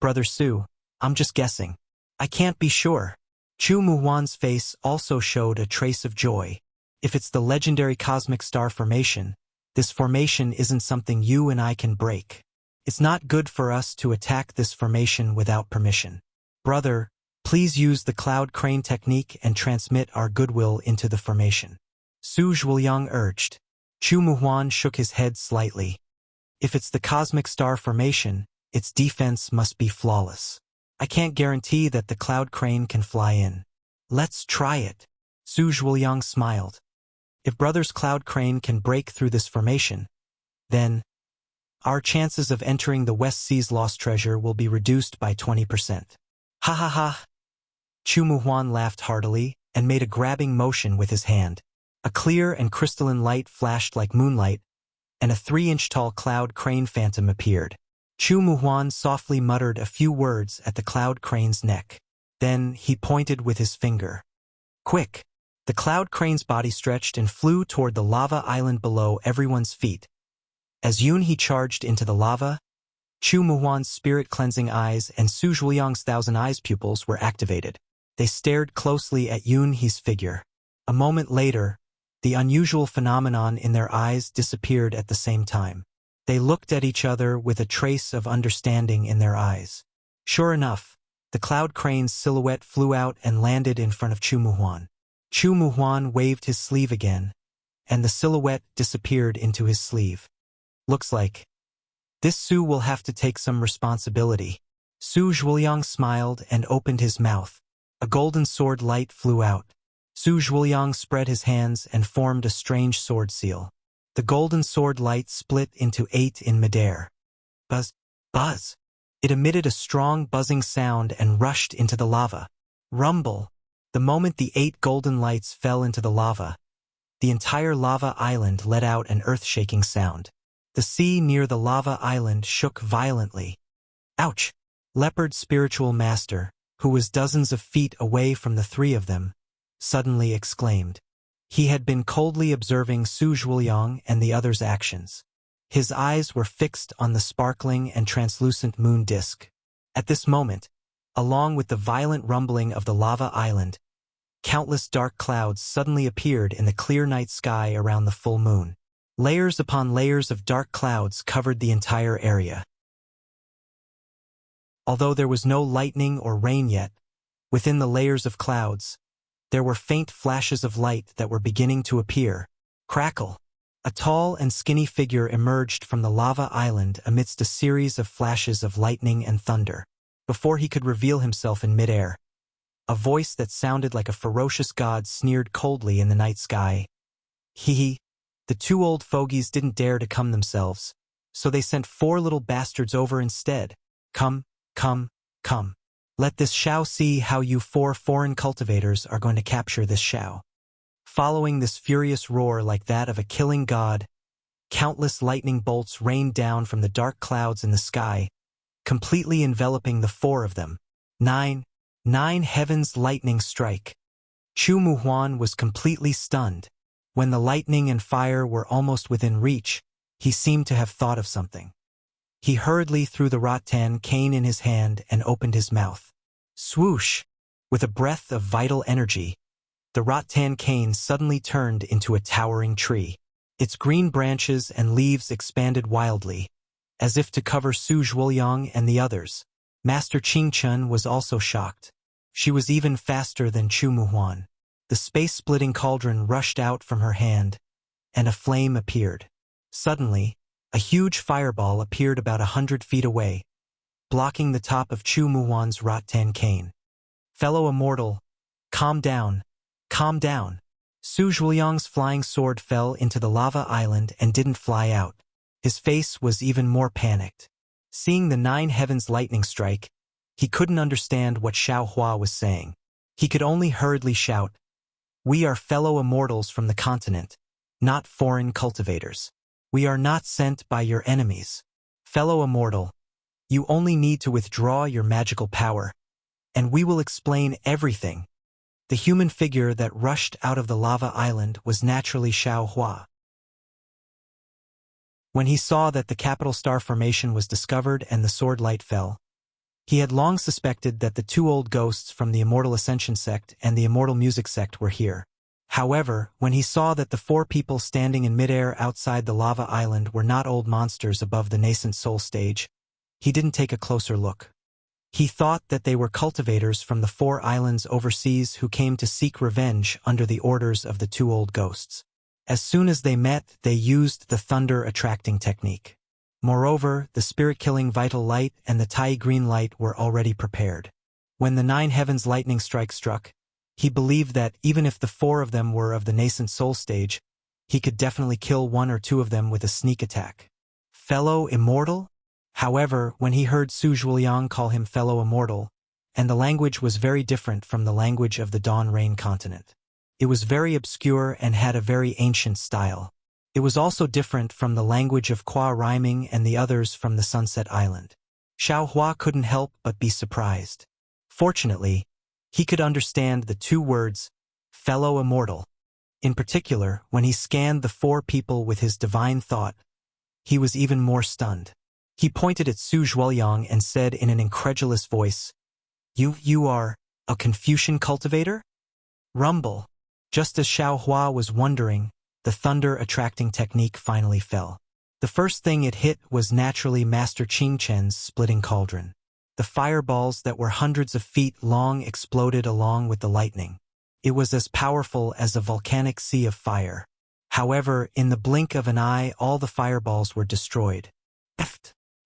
Brother Su, I'm just guessing. I can't be sure." Chu Muhuan's face also showed a trace of joy. "If it's the legendary cosmic star formation, this formation isn't something you and I can break. It's not good for us to attack this formation without permission. Brother, please use the cloud crane technique and transmit our goodwill into the formation," Su Zhuoliang urged. Chu Muhuan shook his head slightly. "If it's the cosmic star formation, its defense must be flawless. I can't guarantee that the cloud crane can fly in." "Let's try it," Su Zhuoliang smiled. "If Brother's cloud crane can break through this formation, then our chances of entering the West Sea's lost treasure will be reduced by 20%. "Ha ha ha." Chu Muhuan laughed heartily and made a grabbing motion with his hand. A clear and crystalline light flashed like moonlight, and a 3-inch tall cloud crane phantom appeared. Chu Muhuan softly muttered a few words at the cloud crane's neck. Then he pointed with his finger. Quick! The cloud crane's body stretched and flew toward the lava island below everyone's feet. As Yunhe charged into the lava, Chu Muhuan's spirit-cleansing eyes and Su Zhuoliang's thousand eyes pupils were activated. They stared closely at Yunhe's figure. A moment later, the unusual phenomenon in their eyes disappeared at the same time. They looked at each other with a trace of understanding in their eyes. Sure enough, the cloud crane's silhouette flew out and landed in front of Chu Muhuan. Chu Muhuan waved his sleeve again, and the silhouette disappeared into his sleeve. Looks like this Su will have to take some responsibility. Su Zhuoliang smiled and opened his mouth. A golden sword light flew out. Su Zhuoliang spread his hands and formed a strange sword seal. The golden sword light split into 8 in midair. Buzz! Buzz! It emitted a strong buzzing sound and rushed into the lava. Rumble! The moment the 8 golden lights fell into the lava, the entire lava island let out an earth-shaking sound. The sea near the lava island shook violently. Ouch! Leopard Spiritual Master, who was dozens of feet away from the 3 of them, suddenly exclaimed. He had been coldly observing Su Zhuoliang and the others' actions. His eyes were fixed on the sparkling and translucent moon disk. At this moment, along with the violent rumbling of the lava island, countless dark clouds suddenly appeared in the clear night sky around the full moon. Layers upon layers of dark clouds covered the entire area. Although there was no lightning or rain yet, within the layers of clouds, there were faint flashes of light that were beginning to appear. Crackle! A tall and skinny figure emerged from the lava island amidst a series of flashes of lightning and thunder. Before he could reveal himself in midair, A voice that sounded like a ferocious god sneered coldly in the night sky. Hee hee. The two old fogies didn't dare to come themselves, so they sent 4 little bastards over instead. Come, come, come. Let this Shao see how you 4 foreign cultivators are going to capture this Shao. Following this furious roar like that of a killing god, countless lightning bolts rained down from the dark clouds in the sky, completely enveloping the 4 of them. 9 heavens lightning strike. Chu Muhuan was completely stunned. When the lightning and fire were almost within reach, he seemed to have thought of something. He hurriedly threw the rattan cane in his hand and opened his mouth. Swoosh! With a breath of vital energy, the rattan cane suddenly turned into a towering tree. Its green branches and leaves expanded wildly, as if to cover Su Zhuoyang and the others. Master Qingchen was also shocked. She was even faster than Chu Muhuan. The space-splitting cauldron rushed out from her hand, and a flame appeared. Suddenly, a huge fireball appeared about 100 feet away, blocking the top of Chu Muhuan's rattan cane. Fellow immortal, calm down, calm down. Su Zhuoyang's flying sword fell into the lava island and didn't fly out. His face was even more panicked. Seeing the 9 heavens lightning strike, he couldn't understand what Xiao Hua was saying. He could only hurriedly shout, "We are fellow immortals from the continent, not foreign cultivators. We are not sent by your enemies. Fellow immortal, you only need to withdraw your magical power, and we will explain everything." The human figure that rushed out of the lava island was naturally Xiao Hua. When he saw that the capital star formation was discovered and the sword light fell, he had long suspected that the 2 old ghosts from the Immortal Ascension sect and the Immortal Music sect were here. However, when he saw that the 4 people standing in midair outside the lava island were not old monsters above the nascent soul stage, he didn't take a closer look. He thought that they were cultivators from the 4 islands overseas who came to seek revenge under the orders of the 2 old ghosts. As soon as they met, they used the thunder-attracting technique. Moreover, the spirit-killing vital light and the Tai green light were already prepared. When the 9 heavens lightning strike struck, he believed that even if the 4 of them were of the nascent soul stage, he could definitely kill 1 or 2 of them with a sneak attack. Fellow immortal? However, when he heard Su Zhuoyang call him fellow immortal, and the language was very different from the language of the Dawn Rain continent. It was very obscure and had a very ancient style. It was also different from the language of Qua Rhyming and the others from the Sunset Island. Xiao Hua couldn't help but be surprised. Fortunately, he could understand the 2 words, fellow immortal. In particular, when he scanned the 4 people with his divine thought, he was even more stunned. He pointed at Su Zhuoyang and said in an incredulous voice, You are a Confucian cultivator? Rumble. Just as Xiao Hua was wondering, the thunder-attracting technique finally fell. The first thing it hit was naturally Master Qingchen's splitting cauldron. The fireballs that were hundreds of feet long exploded along with the lightning. It was as powerful as a volcanic sea of fire. However, in the blink of an eye, all the fireballs were destroyed.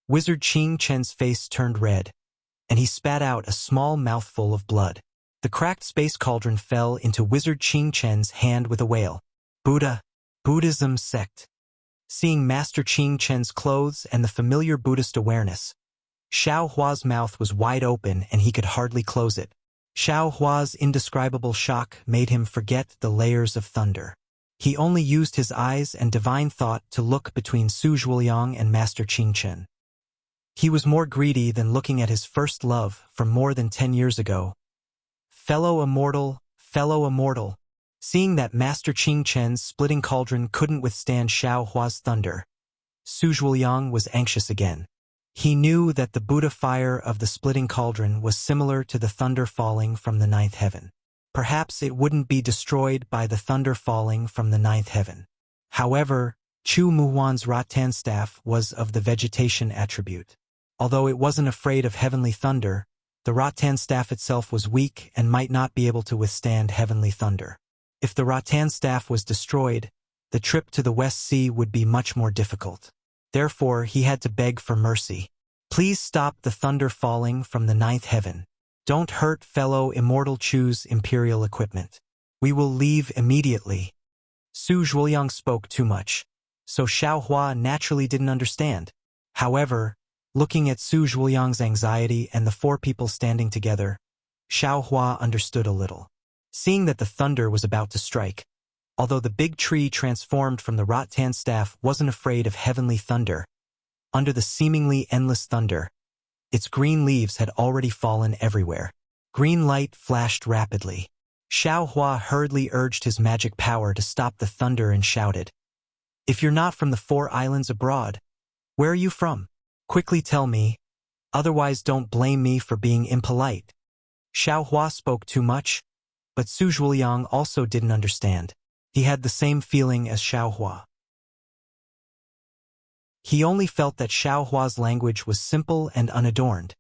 Wizard Qingchen's face turned red, and he spat out a small mouthful of blood. The cracked space cauldron fell into Wizard Qingchen's hand with a wail. Buddhism sect. Seeing Master Qingchen's clothes and the familiar Buddhist awareness, Xiao Hua's mouth was wide open and he could hardly close it. Xiao Hua's indescribable shock made him forget the layers of thunder. He only used his eyes and divine thought to look between Su Zhuoyang and Master Qingchen. He was more greedy than looking at his first love from more than 10 years ago. Fellow immortal, fellow immortal. Seeing that Master Qingchen's splitting cauldron couldn't withstand Xiao Hua's thunder, Su Zhuoyang was anxious again. He knew that the Buddha fire of the splitting cauldron was similar to the thunder falling from the 9th heaven. Perhaps it wouldn't be destroyed by the thunder falling from the 9th heaven. However, Chu Muhuan's rattan staff was of the vegetation attribute. Although it wasn't afraid of heavenly thunder, the rattan staff itself was weak and might not be able to withstand heavenly thunder. If the rattan staff was destroyed, the trip to the West Sea would be much more difficult. Therefore, he had to beg for mercy. Please stop the thunder falling from the 9th heaven. Don't hurt fellow immortal, choose imperial equipment. We will leave immediately. Su Zhuoyang spoke too much, so Xiao Hua naturally didn't understand. However, looking at Su Zhuoyang's anxiety and the four people standing together, Xiao Hua understood a little. Seeing that the thunder was about to strike, although the big tree transformed from the rattan staff wasn't afraid of heavenly thunder, under the seemingly endless thunder, its green leaves had already fallen everywhere. Green light flashed rapidly. Xiao Hua hurriedly urged his magic power to stop the thunder and shouted, "If you're not from the 4 islands abroad, where are you from? Quickly tell me, otherwise don't blame me for being impolite." Xiao Hua spoke too much, but Su Zhuoyang also didn't understand. He had the same feeling as Xiao Hua. He only felt that Xiao Hua's language was simple and unadorned,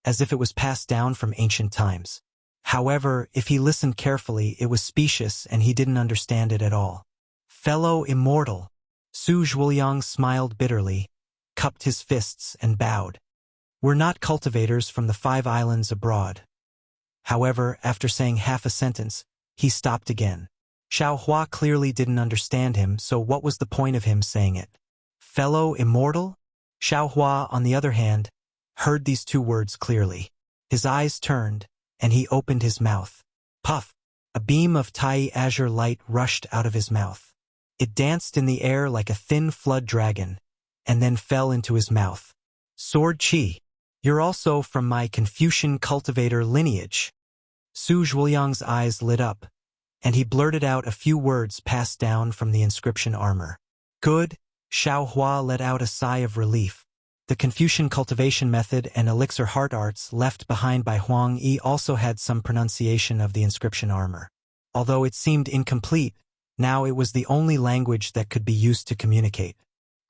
as if it was passed down from ancient times. However, if he listened carefully, it was specious and he didn't understand it at all. "Fellow immortal," Su Zhuoyang smiled bitterly, cupped his fists and bowed. "We're not cultivators from the 5 islands abroad." However, after saying half a sentence, he stopped again. Xiao Hua clearly didn't understand him, so what was the point of him saying it? "Fellow immortal?" Xiao Hua, on the other hand, heard these 2 words clearly. His eyes turned, and he opened his mouth. Puff! A beam of Tai azure light rushed out of his mouth. It danced in the air like a thin flood dragon, and then fell into his mouth. "Sword Chi, you're also from my Confucian cultivator lineage." Su Zhuoyang's eyes lit up, and he blurted out a few words passed down from the inscription armor. "Good." Xiao Hua let out a sigh of relief. The Confucian cultivation method and elixir heart arts left behind by Huang Yi also had some pronunciation of the inscription armor. Although it seemed incomplete, now it was the only language that could be used to communicate.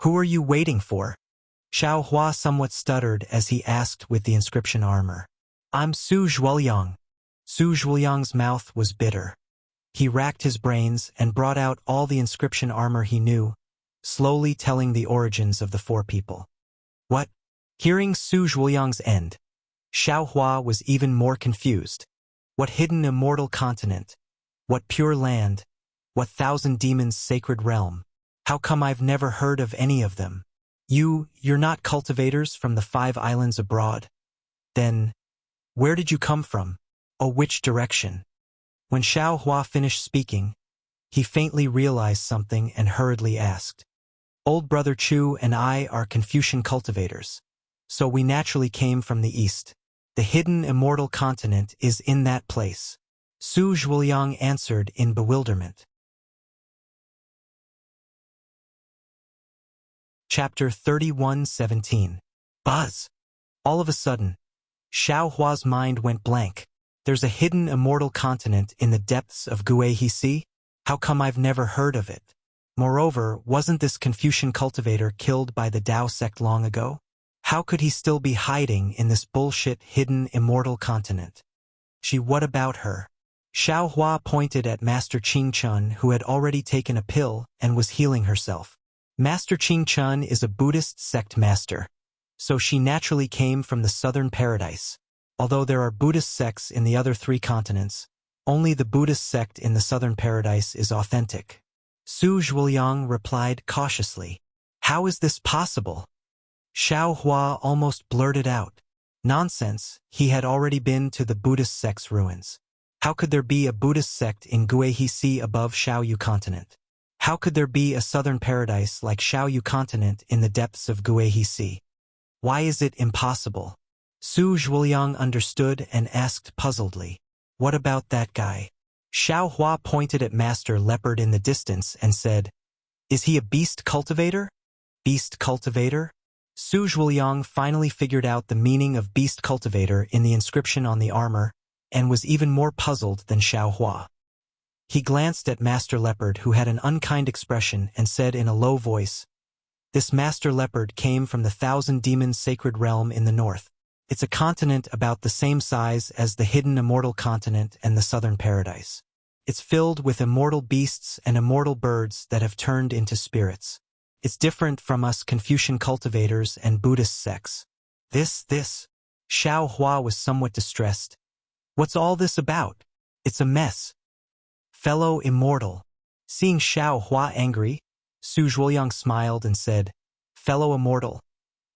"Who are you waiting for?" Xiao Hua somewhat stuttered as he asked with the inscription armor. "I'm Su Zhuoyang." Su Zhuoyang's mouth was bitter. He racked his brains and brought out all the inscription armor he knew, slowly telling the origins of the 4 people. "What?" Hearing Su Zhuoyang's end, Xiao Hua was even more confused. What hidden immortal continent? What pure land? What 1,000 demons' sacred realm? How come I've never heard of any of them? You're not cultivators from the 5 islands abroad? Then, where did you come from? Oh, which direction? When Xiao Hua finished speaking, he faintly realized something and hurriedly asked, "Old brother Chu and I are Confucian cultivators, so we naturally came from the east. The hidden immortal continent is in that place." Su Zhuoyang answered in bewilderment. Chapter 31:17. Buzz! All of a sudden, Xiao Hua's mind went blank. There's a hidden immortal continent in the depths of Guihe Sea? How come I've never heard of it? Moreover, wasn't this Confucian cultivator killed by the Tao sect long ago? How could he still be hiding in this bullshit hidden immortal continent? What about her? Xiao Hua pointed at Master Qing Chun, who had already taken a pill and was healing herself. Master Qing Chun is a Buddhist sect master, so she naturally came from the southern paradise. Although there are Buddhist sects in the other 3 continents, only the Buddhist sect in the southern paradise is authentic. Su Zhuoyang replied cautiously. "How is this possible?" Xiao Hua almost blurted out. Nonsense, he had already been to the Buddhist sect's ruins. How could there be a Buddhist sect in Guihe Sea above Xiaoyu continent? How could there be a southern paradise like Xiaoyu continent in the depths of Guihe Sea? Why is it impossible? Su Zhuoyang understood and asked puzzledly, "What about that guy?" Xiao Hua pointed at Master Leopard in the distance and said, "Is he a beast cultivator?" Beast cultivator? Su Zhuoyang finally figured out the meaning of beast cultivator in the inscription on the armor and was even more puzzled than Xiao Hua. He glanced at Master Leopard, who had an unkind expression, and said in a low voice, "This Master Leopard came from the 1,000 demons sacred realm in the north. It's a continent about the same size as the hidden immortal continent and the southern paradise. It's filled with immortal beasts and immortal birds that have turned into spirits. It's different from us Confucian cultivators and Buddhist sects." This. Xiao Hua was somewhat distressed, What's all this about? It's a mess. Fellow immortal. Seeing Xiao Hua angry, Su Zhuoyang smiled and said, Fellow immortal,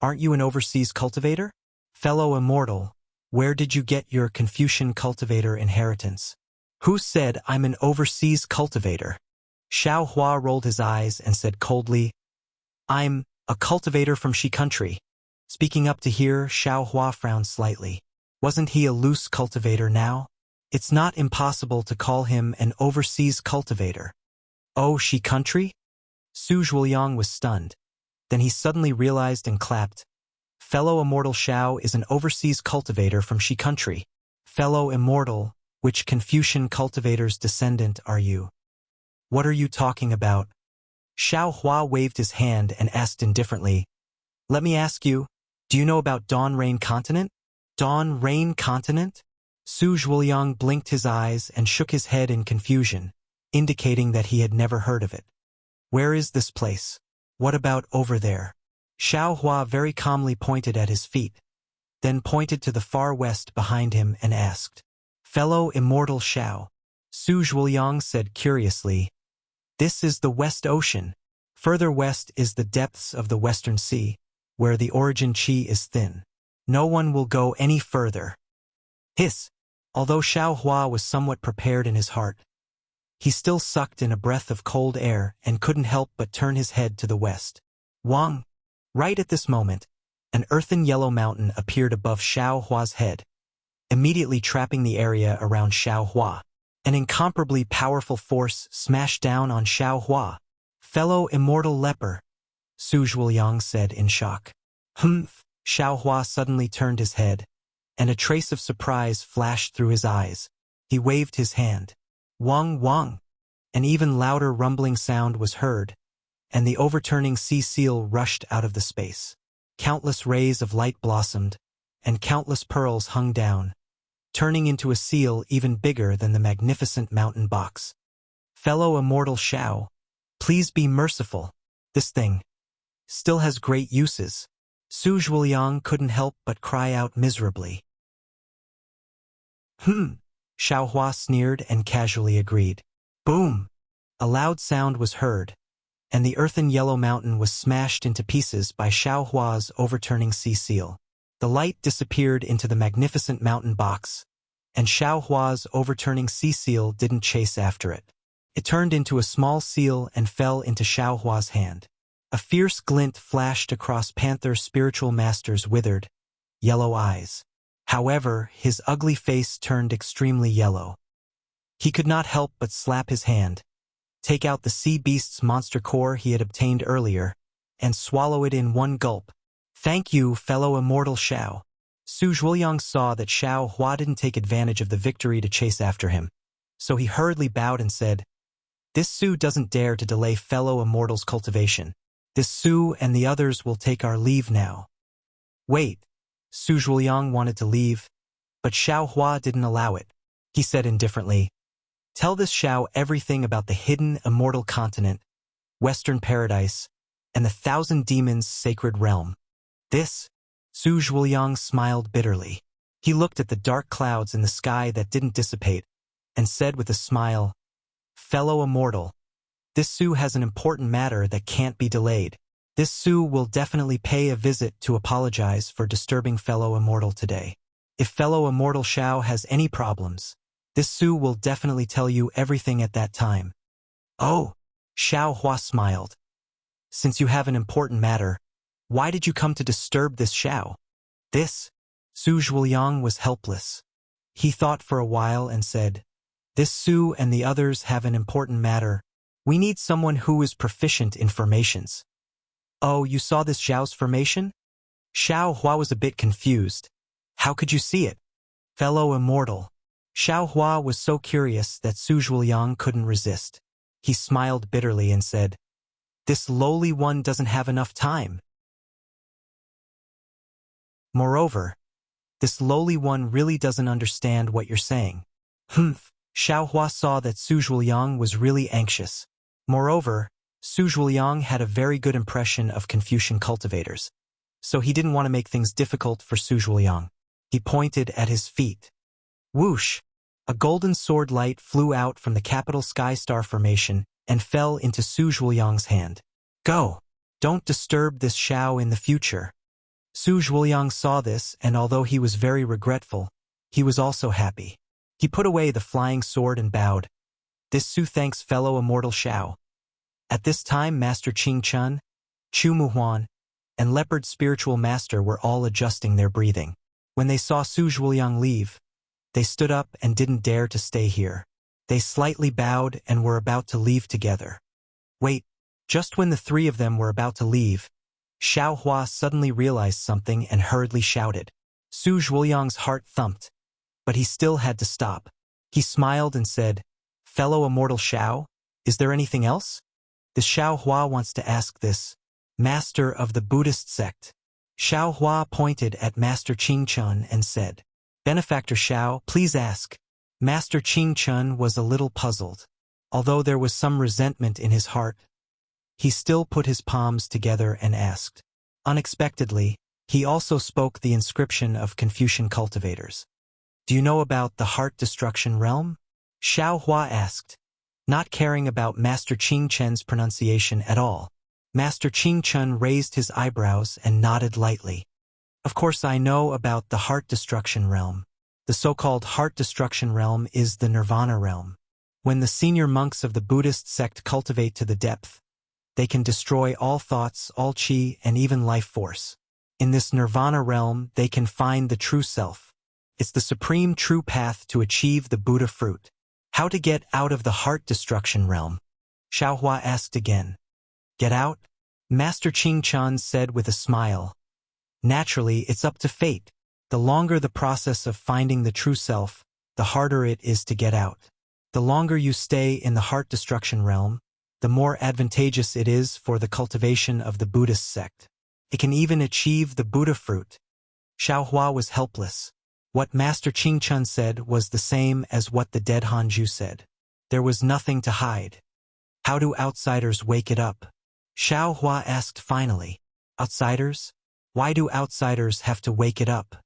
aren't you an overseas cultivator? Fellow immortal, where did you get your Confucian cultivator inheritance? Who said I'm an overseas cultivator? Xiao Hua rolled his eyes and said coldly, I'm a cultivator from Shi country. Speaking up to hear, Xiao Hua frowned slightly. Wasn't he a loose cultivator now? It's not impossible to call him an overseas cultivator. Oh, Shi country? Su Zhuoyang was stunned. Then he suddenly realized and clapped. Fellow immortal Xiao is an overseas cultivator from Shi country. Fellow immortal, which Confucian cultivator's descendant are you? What are you talking about? Xiao Hua waved his hand and asked indifferently, Let me ask you, do you know about Dawn Rain Continent? Dawn Rain Continent? Su Zhuoyang blinked his eyes and shook his head in confusion, indicating that he had never heard of it. Where is this place? What about over there? Xiao Hua very calmly pointed at his feet, then pointed to the far west behind him and asked, Fellow immortal Xiao. Su Zhuoyang said curiously, This is the West Ocean. Further west is the depths of the Western Sea, where the origin qi is thin. No one will go any further. Hiss. Although Xiao Hua was somewhat prepared in his heart, he still sucked in a breath of cold air and couldn't help but turn his head to the west. Wang! Right at this moment, an earthen yellow mountain appeared above Xiao Hua's head, immediately trapping the area around Xiao Hua. An incomparably powerful force smashed down on Xiao Hua. Fellow immortal leper, Su Zhuoyang said in shock. Humph! Xiao Hua suddenly turned his head, and a trace of surprise flashed through his eyes. He waved his hand. Wang Wang! An even louder rumbling sound was heard, and the overturning sea seal rushed out of the space. Countless rays of light blossomed, and countless pearls hung down, turning into a seal even bigger than the magnificent mountain box. Fellow immortal Xiao, please be merciful. This thing still has great uses. Su Zhuoyang couldn't help but cry out miserably. Xiao Hua sneered and casually agreed. Boom! A loud sound was heard, and the earthen yellow mountain was smashed into pieces by Xiao Hua's overturning sea seal. The light disappeared into the magnificent mountain box, and Xiao Hua's overturning sea seal didn't chase after it. It turned into a small seal and fell into Xiao Hua's hand. A fierce glint flashed across Panther's spiritual master's withered, yellow eyes. However, his ugly face turned extremely yellow. He could not help but slap his hand, take out the sea beast's monster core he had obtained earlier, and swallow it in one gulp. Thank you, fellow immortal Xiao. Su Zhuoyang saw that Xiao Hua didn't take advantage of the victory to chase after him, so he hurriedly bowed and said, This Su doesn't dare to delay fellow immortal's cultivation. This Su and the others will take our leave now. Wait. Su Zhuoyang wanted to leave, but Xiao Hua didn't allow it. He said indifferently, Tell this Xiao everything about the hidden immortal continent, Western Paradise, and the 1,000 demons' sacred realm. This? Su Zhuoyang smiled bitterly. He looked at the dark clouds in the sky that didn't dissipate, and said with a smile, Fellow immortal, this Su has an important matter that can't be delayed. This Su will definitely pay a visit to apologize for disturbing fellow immortal today. If fellow immortal Xiao has any problems, this Su will definitely tell you everything at that time. Oh, Xiao Hua smiled. Since you have an important matter, why did you come to disturb this Xiao? This? Su Zhuoyang was helpless. He thought for a while and said, This Su and the others have an important matter. We need someone who is proficient in formations. Oh, you saw this Xiao's formation? Xiao Hua was a bit confused. How could you see it? Fellow immortal. Xiao Hua was so curious that Su Zhuoyang couldn't resist. He smiled bitterly and said, This lowly one doesn't have enough time. Moreover, this lowly one really doesn't understand what you're saying. Xiao Hua saw that Su Zhuoyang was really anxious. Moreover, Su Zhuoyang had a very good impression of Confucian cultivators, so he didn't want to make things difficult for Su Zhuoyang. He pointed at his feet. Whoosh! A golden sword light flew out from the capital sky star formation and fell into Su Zhuoyang's hand. Go! Don't disturb this Xiao in the future. Su Zhuoyang saw this, and although he was very regretful, he was also happy. He put away the flying sword and bowed. This Su thanks fellow immortal Xiao. At this time Master Qing Chun, Chu Muhuan, and Leopard Spiritual Master were all adjusting their breathing. When they saw Su Zhuoyang leave, they stood up and didn't dare to stay here. They slightly bowed and were about to leave together. Wait, just when the three of them were about to leave, Xiao Hua suddenly realized something and hurriedly shouted. Su Zhuoyang's heart thumped, but he still had to stop. He smiled and said, "Fellow immortal Xiao, is there anything else?" The Xiao Hua wants to ask this, master of the Buddhist sect. Xiao Hua pointed at Master Qing Chun and said, "Benefactor Xiao, please ask." Master Qing Chun was a little puzzled. Although there was some resentment in his heart, he still put his palms together and asked. Unexpectedly, he also spoke the inscription of Confucian cultivators. "Do you know about the heart destruction realm?" Xiao Hua asked, not caring about Master Qing Chen's pronunciation at all. Master Qing Chun raised his eyebrows and nodded lightly. "Of course I know about the heart destruction realm. The so-called heart destruction realm is the nirvana realm. When the senior monks of the Buddhist sect cultivate to the depth, they can destroy all thoughts, all qi, and even life force. In this nirvana realm, they can find the true self. It's the supreme true path to achieve the Buddha fruit." How to get out of the heart destruction realm? Xiao Hua asked again. Get out? Master Qing Chun said with a smile. Naturally, it's up to fate. The longer the process of finding the true self, the harder it is to get out. The longer you stay in the heart destruction realm, the more advantageous it is for the cultivation of the Buddhist sect. It can even achieve the Buddha fruit. Xiao Hua was helpless. What Master Qing Chun said was the same as what the dead Hanju said. There was nothing to hide. How do outsiders wake it up? Xiao Hua asked finally. Outsiders? Why do outsiders have to wake it up?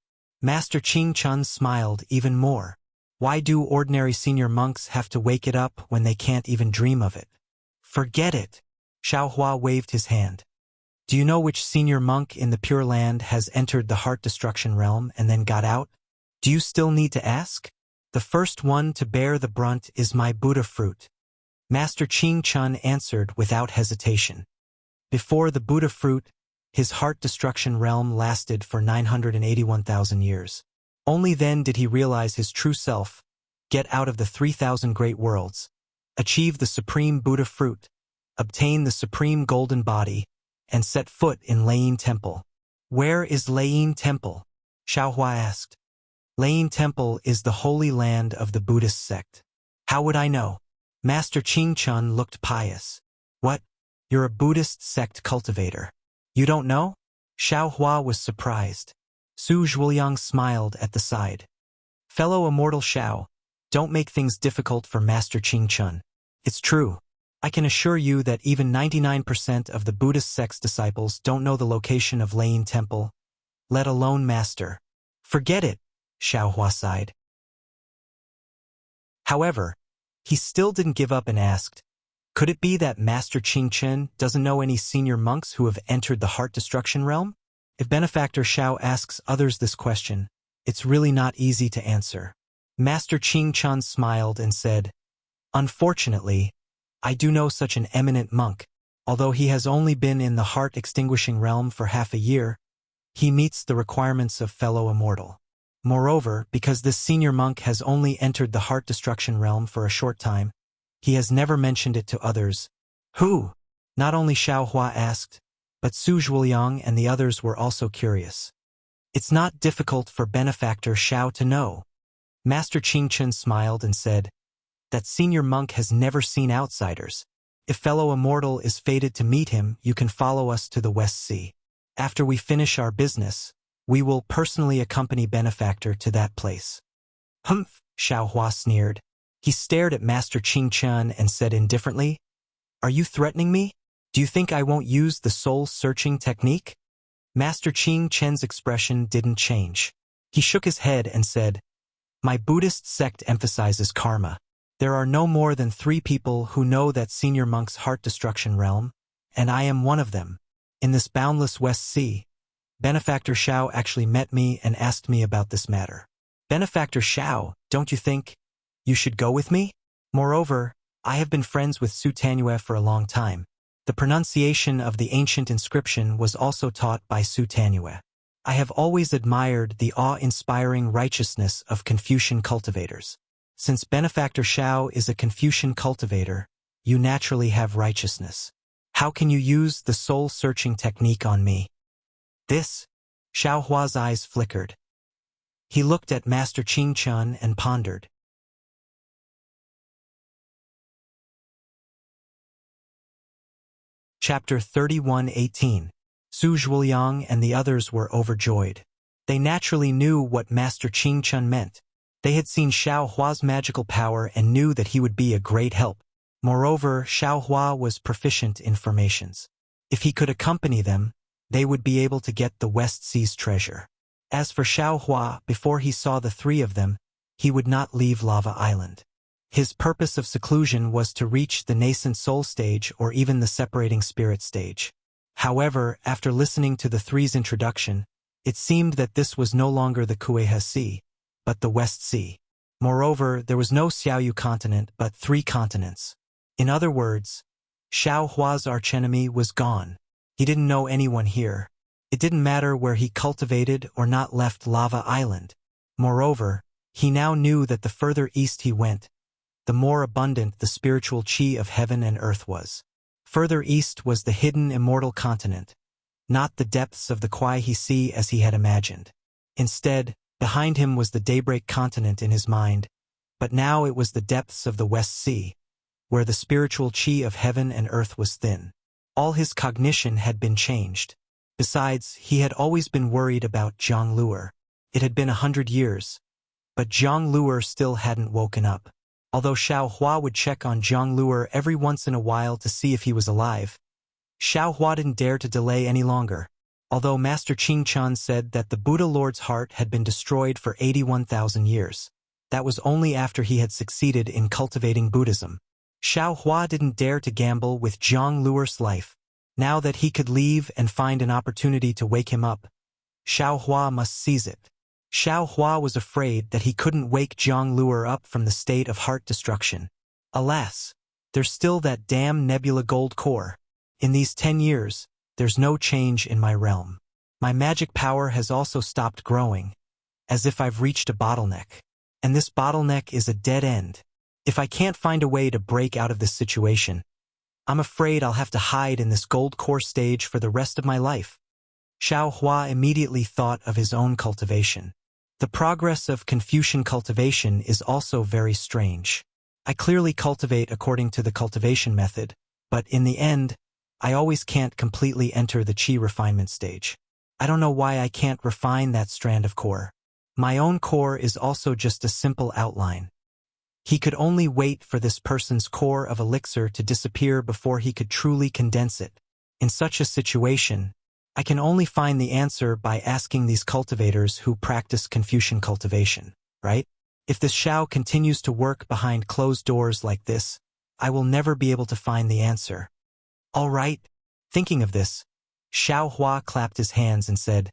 Master Qing Chun smiled even more. Why do ordinary senior monks have to wake it up when they can't even dream of it? Forget it. Xiao Hua waved his hand. Do you know which senior monk in the Pure Land has entered the heart destruction realm and then got out? Do you still need to ask? The first one to bear the brunt is my Buddha fruit. Master Qing Chun answered without hesitation. Before the Buddha fruit, his heart destruction realm lasted for 981,000 years. Only then did he realize his true self, get out of the 3,000 great worlds, achieve the supreme Buddha fruit, obtain the supreme golden body, and set foot in Leying Temple. Where is Leying Temple? Xiao Hua asked. Leying Temple is the holy land of the Buddhist sect. How would I know? Master Qing Chun looked pious. What? You're a Buddhist sect cultivator. You don't know? Xiao Hua was surprised. Su Zhuoyang smiled at the side. Fellow immortal Xiao, don't make things difficult for Master Qing Chun. It's true. I can assure you that even 99% of the Buddhist sect's disciples don't know the location of Leying Temple, let alone Master. Forget it, Xiao Hua sighed. However, he still didn't give up and asked, could it be that Master Qing Chun doesn't know any senior monks who have entered the heart destruction realm? If Benefactor Xiao asks others this question, it's really not easy to answer. Master Qing Chun smiled and said, Unfortunately, I do know such an eminent monk. Although he has only been in the heart-extinguishing realm for half a year, he meets the requirements of fellow immortal. Moreover, because this senior monk has only entered the heart destruction realm for a short time, he has never mentioned it to others. Who? Not only Xiao Hua asked, but Su Zhuoyang and the others were also curious. It's not difficult for Benefactor Xiao to know. Master Qing Chun smiled and said, that senior monk has never seen outsiders. If fellow immortal is fated to meet him, you can follow us to the West Sea. After we finish our business, we will personally accompany Benefactor to that place. Humph, Xiao Hua sneered. He stared at Master Qing Chun and said indifferently, Are you threatening me? Do you think I won't use the soul-searching technique? Master Qing Chen's expression didn't change. He shook his head and said, My Buddhist sect emphasizes karma. There are no more than 3 people who know that senior monk's heart destruction realm, and I am one of them. In this boundless West Sea, Benefactor Shao actually met me and asked me about this matter. Benefactor Shao, don't you think you should go with me? Moreover, I have been friends with Su Tanyue for a long time. The pronunciation of the ancient inscription was also taught by Su Tanyue. I have always admired the awe-inspiring righteousness of Confucian cultivators. Since Benefactor Shao is a Confucian cultivator, you naturally have righteousness. How can you use the soul-searching technique on me? This? Xiao Hua's eyes flickered. He looked at Master Qing Chun and pondered. Chapter 31:18. Su Zhuoliang and the others were overjoyed. They naturally knew what Master Qing Chun meant. They had seen Xiao Hua's magical power and knew that he would be a great help. Moreover, Xiao Hua was proficient in formations. If he could accompany them, they would be able to get the West Sea's treasure. As for Xiao Hua, before he saw the 3 of them, he would not leave Lava Island. His purpose of seclusion was to reach the nascent soul stage or even the separating spirit stage. However, after listening to the 3's introduction, it seemed that this was no longer the Kueha Sea, but the West Sea. Moreover, there was no Xiaoyu continent but 3 continents. In other words, Xiao Hua's archenemy was gone. He didn't know anyone here. It didn't matter where he cultivated or not left Lava Island. Moreover, he now knew that the further east he went, the more abundant the spiritual chi of heaven and earth was. Further east was the hidden immortal continent, not the depths of the Kuai Sea as he had imagined. Instead, behind him was the daybreak continent in his mind, but now it was the depths of the West Sea, where the spiritual chi of heaven and earth was thin. All his cognition had been changed. Besides, he had always been worried about Zhang Luer. It had been 100 years, but Zhang Luer still hadn't woken up. Although Xiao Hua would check on Zhang Luer every once in a while to see if he was alive, Xiao Hua didn't dare to delay any longer. Although Master Qing Chun said that the Buddha Lord's heart had been destroyed for 81,000 years, that was only after he had succeeded in cultivating Buddhism. Xiao Hua didn't dare to gamble with Zhang Luer's life. Now that he could leave and find an opportunity to wake him up, Xiao Hua must seize it. Xiao Hua was afraid that he couldn't wake Zhang Luer up from the state of heart destruction. Alas, there's still that damn nebula gold core. In these 10 years, there's no change in my realm. My magic power has also stopped growing, as if I've reached a bottleneck. And this bottleneck is a dead end. If I can't find a way to break out of this situation, I'm afraid I'll have to hide in this gold core stage for the rest of my life. Xiao Hua immediately thought of his own cultivation. The progress of Confucian cultivation is also very strange. I clearly cultivate according to the cultivation method, but in the end, I always can't completely enter the chi refinement stage. I don't know why I can't refine that strand of core. My own core is also just a simple outline. He could only wait for this person's core of elixir to disappear before he could truly condense it. In such a situation, I can only find the answer by asking these cultivators who practice Confucian cultivation, right? If this Xiao continues to work behind closed doors like this, I will never be able to find the answer. All right. Thinking of this, Xiao Hua clapped his hands and said,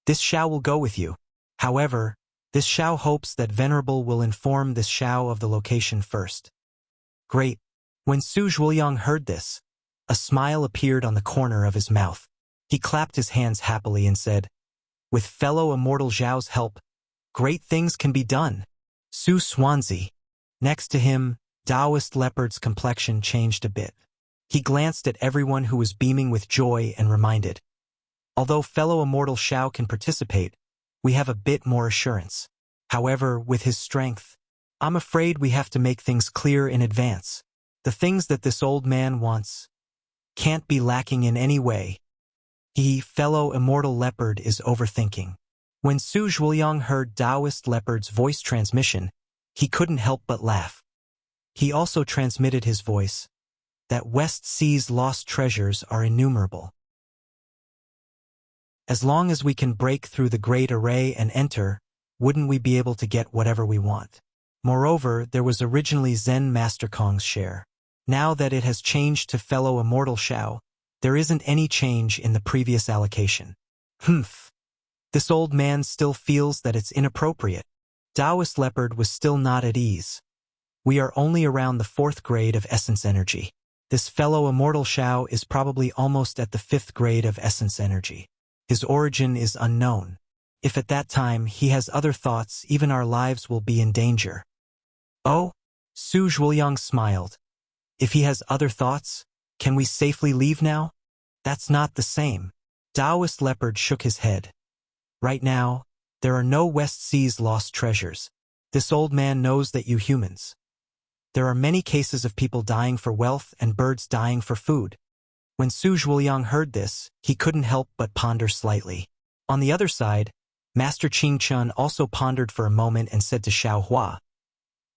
"This Xiao will go with you. However, this Xiao hopes that Venerable will inform this Xiao of the location first." Great. When Su Zhuoliang heard this, a smile appeared on the corner of his mouth. He clapped his hands happily and said, "With fellow immortal Zhao's help, great things can be done." Su Swansea. Next to him, Taoist Leopard's complexion changed a bit. He glanced at everyone who was beaming with joy and reminded, "Although fellow immortal Xiao can participate, we have a bit more assurance. However, with his strength, I'm afraid we have to make things clear in advance. The things that this old man wants can't be lacking in any way. He, fellow immortal Leopard, is overthinking." When Su Zhuoliang heard Taoist Leopard's voice transmission, he couldn't help but laugh. He also transmitted his voice, that West Sea's lost treasures are innumerable. As long as we can break through the great array and enter, wouldn't we be able to get whatever we want? Moreover, there was originally Zen Master Kong's share. Now that it has changed to fellow immortal Xiao, there isn't any change in the previous allocation. Humph. This old man still feels that it's inappropriate. Taoist Leopard was still not at ease. We are only around the 4th grade of essence energy. This fellow immortal Xiao is probably almost at the 5th grade of essence energy. His origin is unknown. If at that time he has other thoughts, even our lives will be in danger. Oh? Su Zhuoyang smiled. If he has other thoughts, can we safely leave now? That's not the same. Taoist Leopard shook his head. Right now, there are no West Sea's lost treasures. This old man knows that you humans. There are many cases of people dying for wealth and birds dying for food. When Su Zhuoyang heard this, he couldn't help but ponder slightly. On the other side, Master Qing Chun also pondered for a moment and said to Xiao Hua,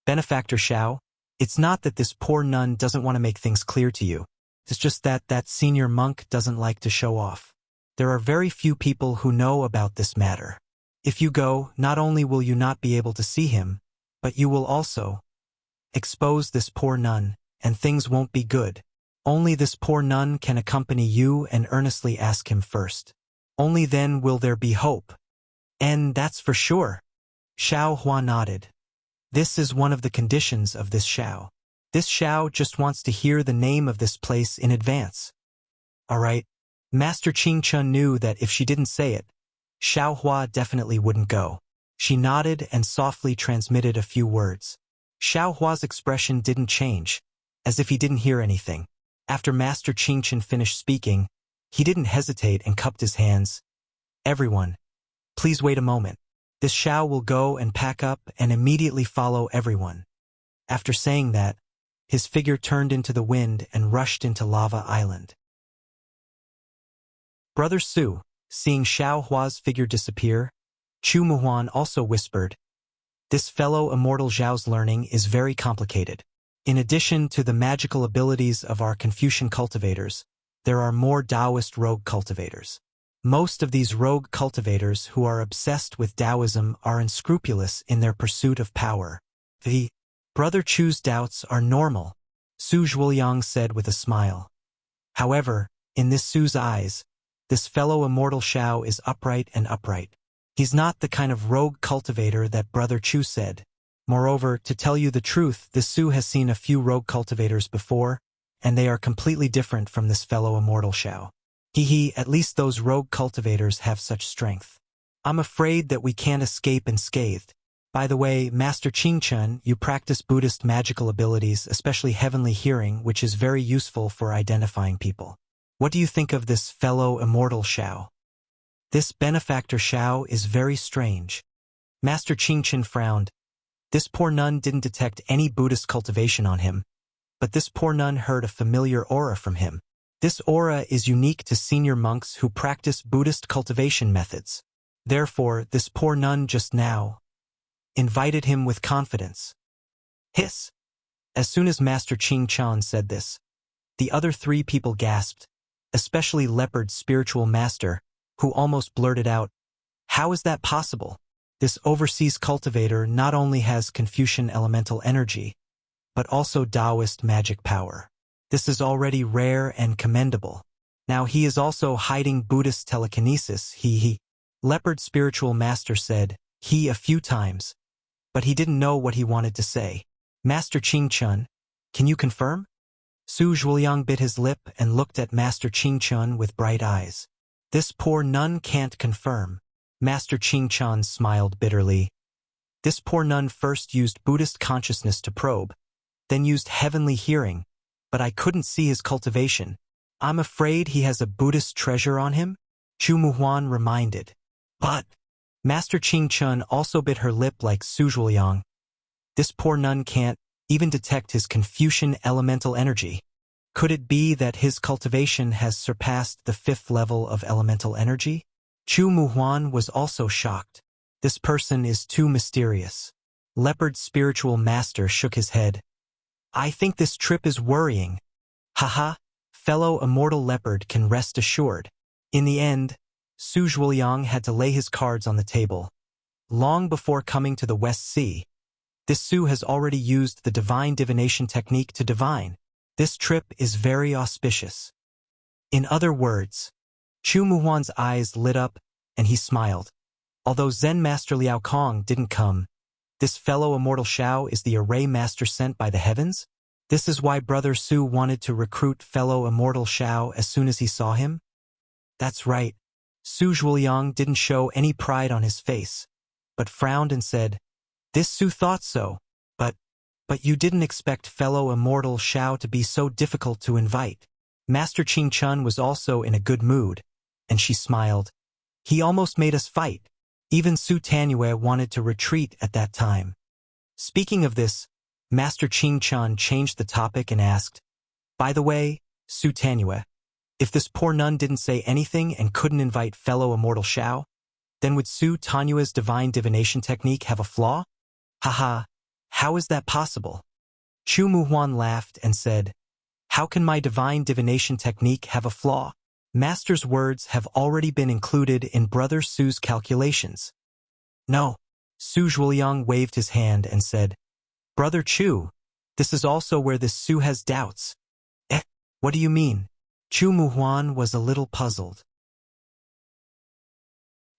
Benefactor Xiao, it's not that this poor nun doesn't want to make things clear to you. It's just that that senior monk doesn't like to show off. There are very few people who know about this matter. If you go, not only will you not be able to see him, but you will also expose this poor nun, and things won't be good. Only this poor nun can accompany you and earnestly ask him first. Only then will there be hope. And that's for sure. Xiao Hua nodded. This is one of the conditions of this Xiao. This Xiao just wants to hear the name of this place in advance. All right. Master Qing Chun knew that if she didn't say it, Xiao Hua definitely wouldn't go. She nodded and softly transmitted a few words. Xiao Hua's expression didn't change, as if he didn't hear anything. After Master Qing Chun finished speaking, he didn't hesitate and cupped his hands. Everyone, please wait a moment. This Xiao will go and pack up and immediately follow everyone. After saying that, his figure turned into the wind and rushed into Lava Island. Brother Su, seeing Xiao Hua's figure disappear, Chu Muhuan also whispered, This fellow immortal Zhao's learning is very complicated. In addition to the magical abilities of our Confucian cultivators, there are more Taoist rogue cultivators. Most of these rogue cultivators who are obsessed with Taoism are unscrupulous in their pursuit of power. The Brother Chu's doubts are normal, Su Zhuoyang said with a smile. However, in this Su's eyes, this fellow immortal Xiao is upright and upright. He's not the kind of rogue cultivator that Brother Chu said. Moreover, to tell you the truth, this Su has seen a few rogue cultivators before, and they are completely different from this fellow immortal Xiao. At least those rogue cultivators have such strength. I'm afraid that we can't escape unscathed. By the way, Master Qing Chun, you practice Buddhist magical abilities, especially heavenly hearing, which is very useful for identifying people. What do you think of this fellow immortal Xiao? This benefactor Xiao is very strange. Master Qing Chun frowned. This poor nun didn't detect any Buddhist cultivation on him, but this poor nun heard a familiar aura from him. This aura is unique to senior monks who practice Buddhist cultivation methods. Therefore, this poor nun just now invited him with confidence. Hiss! As soon as Master Qing Chun said this, the other 3 people gasped, especially Leopard's spiritual master, who almost blurted out, How is that possible? This overseas cultivator not only has Confucian elemental energy, but also Taoist magic power. This is already rare and commendable. Now he is also hiding Buddhist telekinesis, Leopard's spiritual master said, a few times, but he didn't know what he wanted to say. Master Qing Chun, can you confirm? Su Zhuoyang bit his lip and looked at Master Qing Chun with bright eyes. This poor nun can't confirm. Master Qing Chun smiled bitterly. This poor nun first used Buddhist consciousness to probe, then used heavenly hearing, but I couldn't see his cultivation. I'm afraid he has a Buddhist treasure on him? Chu Muhuan reminded. But Master Qing Chun also bit her lip like Su Zhuoyang. This poor nun can't even detect his Confucian elemental energy. Could it be that his cultivation has surpassed the 5th level of elemental energy? Chu Muhuan was also shocked. This person is too mysterious. Leopard's spiritual master shook his head. I think this trip is worrying. Haha, fellow immortal Leopard can rest assured. In the end, Su Zhuoyang had to lay his cards on the table. long before coming to the West Sea. This Su has already used the divine divination technique to divine. This trip is very auspicious. In other words, Chu Muhuan's eyes lit up, and he smiled. Although Zen Master Liao Kong didn't come, this fellow immortal Shao is the array master sent by the heavens? This is why Brother Su wanted to recruit fellow immortal Shao as soon as he saw him? That's right. Su Zhuoliang didn't show any pride on his face, but frowned and said, "This Su thought so, but you didn't expect fellow immortal Shao to be so difficult to invite." Master Qing Chun was also in a good mood, and she smiled. "He almost made us fight. Even Su Tanyue wanted to retreat at that time." Speaking of this, Master Qing Chun changed the topic and asked, "By the way, Su Tanyue, if this poor nun didn't say anything and couldn't invite fellow immortal Shao, then would Su Tanyue's divine divination technique have a flaw?" "Haha, how is that possible?" Chu Muhuan laughed and said, "How can my divine divination technique have a flaw? Master's words have already been included in Brother Su's calculations." "No." Su Zhuoliang waved his hand and said, "Brother Chu, this is also where this Su has doubts." "Eh, what do you mean?" Chu Muhuan was a little puzzled.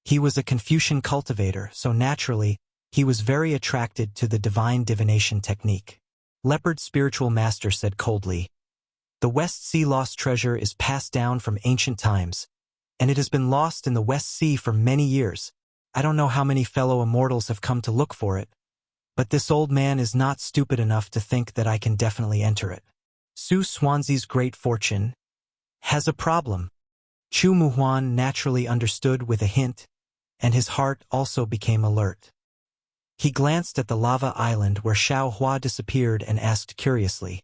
He was a Confucian cultivator, so naturally, he was very attracted to the divine divination technique. Leopard Spiritual Master said coldly, "The West Sea lost treasure is passed down from ancient times, and it has been lost in the West Sea for many years. I don't know how many fellow immortals have come to look for it, but this old man is not stupid enough to think that I can definitely enter it. Su Swansea's great fortune has a problem." Chu Muhuan naturally understood with a hint, and his heart also became alert. He glanced at the lava island where Xiao Hua disappeared and asked curiously,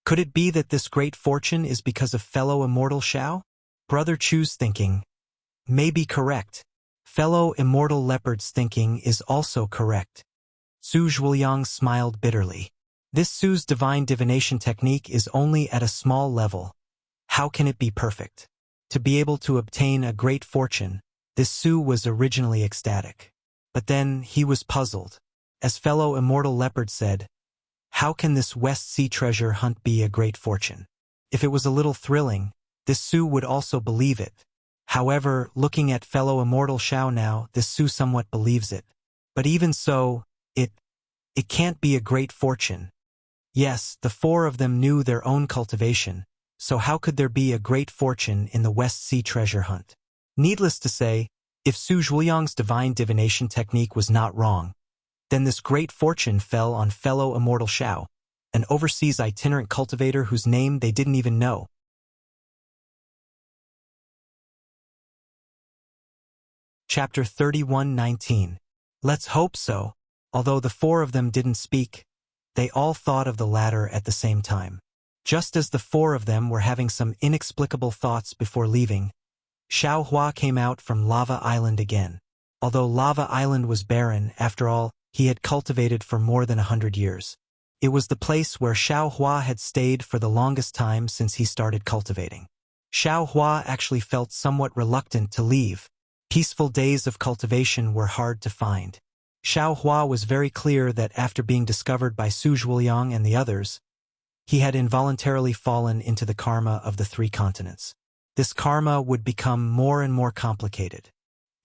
"Could it be that this great fortune is because of fellow immortal Xiao?" Brother Chu's thinking may be correct. Fellow immortal Leopard's thinking is also correct. Su Zhuoliang smiled bitterly. This Su's divine divination technique is only at a small level. How can it be perfect? To be able to obtain a great fortune, this Su was originally ecstatic. But then he was puzzled. As fellow immortal Leopard said, how can this West Sea treasure hunt be a great fortune? If it was a little thrilling, this Su would also believe it. However, looking at fellow immortal Xiao now, this Su somewhat believes it. But even so, it can't be a great fortune. Yes, the four of them knew their own cultivation, so how could there be a great fortune in the West Sea treasure hunt? Needless to say, if Su Zhuoliang's divine divination technique was not wrong, then this great fortune fell on fellow immortal Xiao, an overseas itinerant cultivator whose name they didn't even know. Chapter 31:19. Let's hope so. Although the four of them didn't speak, they all thought of the latter at the same time. Just as the four of them were having some inexplicable thoughts before leaving, Xiao Hua came out from Lava Island again. Although Lava Island was barren, after all, he had cultivated for more than 100 years. It was the place where Xiao Hua had stayed for the longest time since he started cultivating. Xiao Hua actually felt somewhat reluctant to leave. Peaceful days of cultivation were hard to find. Xiao Hua was very clear that after being discovered by Su Zhuoliang and the others, he had involuntarily fallen into the karma of the three continents. This karma would become more and more complicated.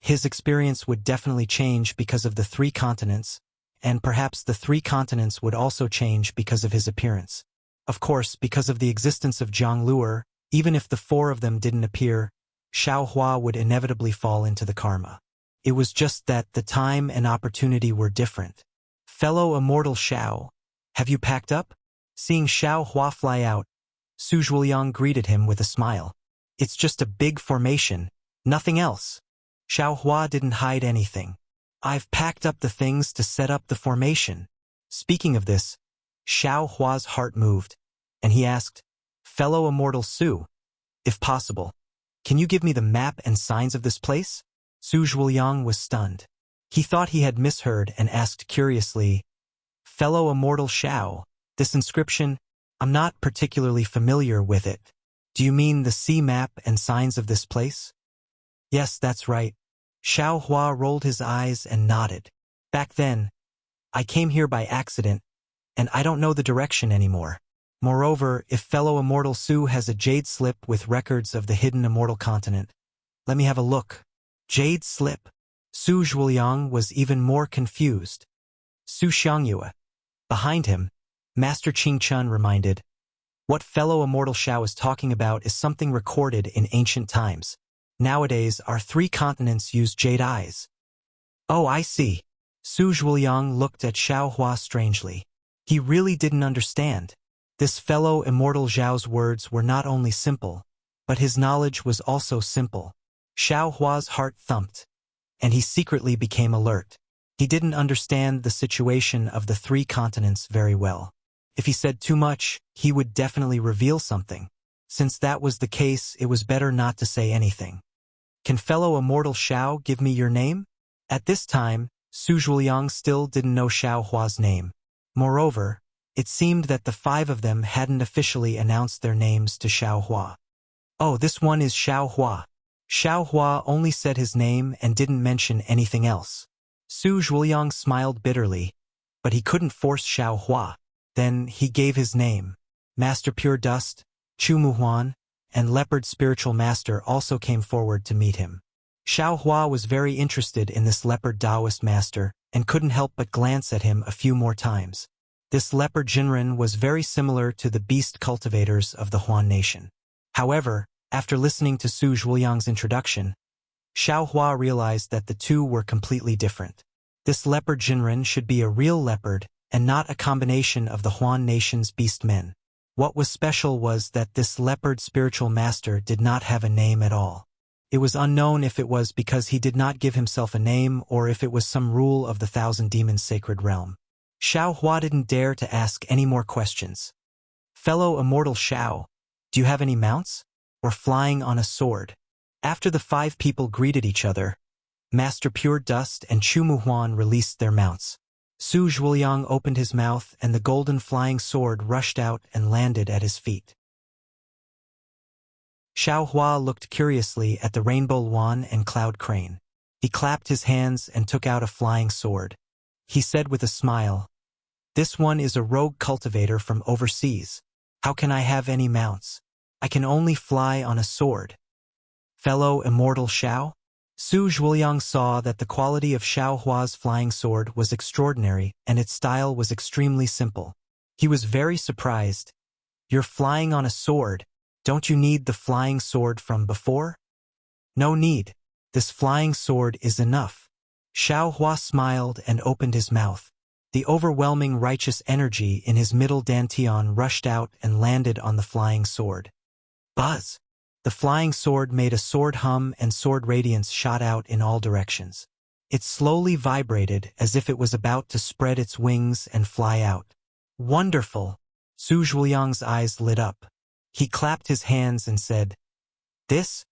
His experience would definitely change because of the three continents, and perhaps the three continents would also change because of his appearance. Of course, because of the existence of Zhang Luer, even if the four of them didn't appear, Xiao Hua would inevitably fall into the karma. It was just that the time and opportunity were different. Fellow immortal Xiao, have you packed up? Seeing Xiao Hua fly out, Su Zhuoliang greeted him with a smile. It's just a big formation, nothing else. Xiao Hua didn't hide anything. I've packed up the things to set up the formation. Speaking of this, Xiao Hua's heart moved, and he asked, Fellow immortal Su, if possible, can you give me the map and signs of this place? Su Zhuoliang was stunned. He thought he had misheard and asked curiously, Fellow immortal Xiao, this inscription, I'm not particularly familiar with it. Do you mean the sea map and signs of this place? Yes, that's right. Xiao Hua rolled his eyes and nodded. Back then, I came here by accident, and I don't know the direction anymore. Moreover, if fellow Immortal Su has a jade slip with records of the hidden immortal continent, let me have a look. Jade slip? Su Zhuoliang was even more confused. Su Xiangyue. Behind him, Master Qing Chun reminded, what fellow Immortal Xiao is talking about is something recorded in ancient times. Nowadays, our 3 continents use jade eyes. Oh, I see. Su Zhuoliang looked at Xiao Hua strangely. He really didn't understand. This fellow Immortal Zhao's words were not only simple, but his knowledge was also simple. Xiao Hua's heart thumped, and he secretly became alert. He didn't understand the situation of the 3 continents very well. If he said too much, he would definitely reveal something. Since that was the case, it was better not to say anything. Can fellow Immortal Xiao give me your name? At this time, Su Zhuoliang still didn't know Xiao Hua's name. Moreover, it seemed that the 5 of them hadn't officially announced their names to Xiao Hua. Oh, this one is Xiao Hua. Xiao Hua only said his name and didn't mention anything else. Su Zhuoliang smiled bitterly, but he couldn't force Xiao Hua. Then he gave his name. Master Pure Dust, Chu Muhuan, and Leopard Spiritual Master also came forward to meet him. Xiao Hua was very interested in this Leopard Taoist Master and couldn't help but glance at him a few more times. This Leopard Jinren was very similar to the beast cultivators of the Huan nation. However, after listening to Su Zhuoliang's introduction, Xiao Hua realized that the 2 were completely different. This Leopard Jinren should be a real leopard and not a combination of the Huan nation's beastmen. What was special was that this Leopard Spiritual Master did not have a name at all. It was unknown if it was because he did not give himself a name or if it was some rule of the 1,000 Demons' sacred realm. Xiao Hua didn't dare to ask any more questions. Fellow Immortal Xiao, do you have any mounts? Or flying on a sword? After the 5 people greeted each other, Master Pure Dust and Chu Muhuan released their mounts. Su Zhuoliang opened his mouth and the golden flying sword rushed out and landed at his feet. Xiao Hua looked curiously at the Rainbow Luan and Cloud Crane. He clapped his hands and took out a flying sword. He said with a smile, "This one is a rogue cultivator from overseas. How can I have any mounts? I can only fly on a sword." Fellow Immortal Xiao? Su Zhuoliang saw that the quality of Xiao Hua's flying sword was extraordinary and its style was extremely simple. He was very surprised. "You're flying on a sword. Don't you need the flying sword from before?" "No need. This flying sword is enough." Xiao Hua smiled and opened his mouth. The overwhelming righteous energy in his middle dantian rushed out and landed on the flying sword. Buzz! The flying sword made a sword hum and sword radiance shot out in all directions. It slowly vibrated as if it was about to spread its wings and fly out. Wonderful! Su Zhuoliang's eyes lit up. He clapped his hands and said, This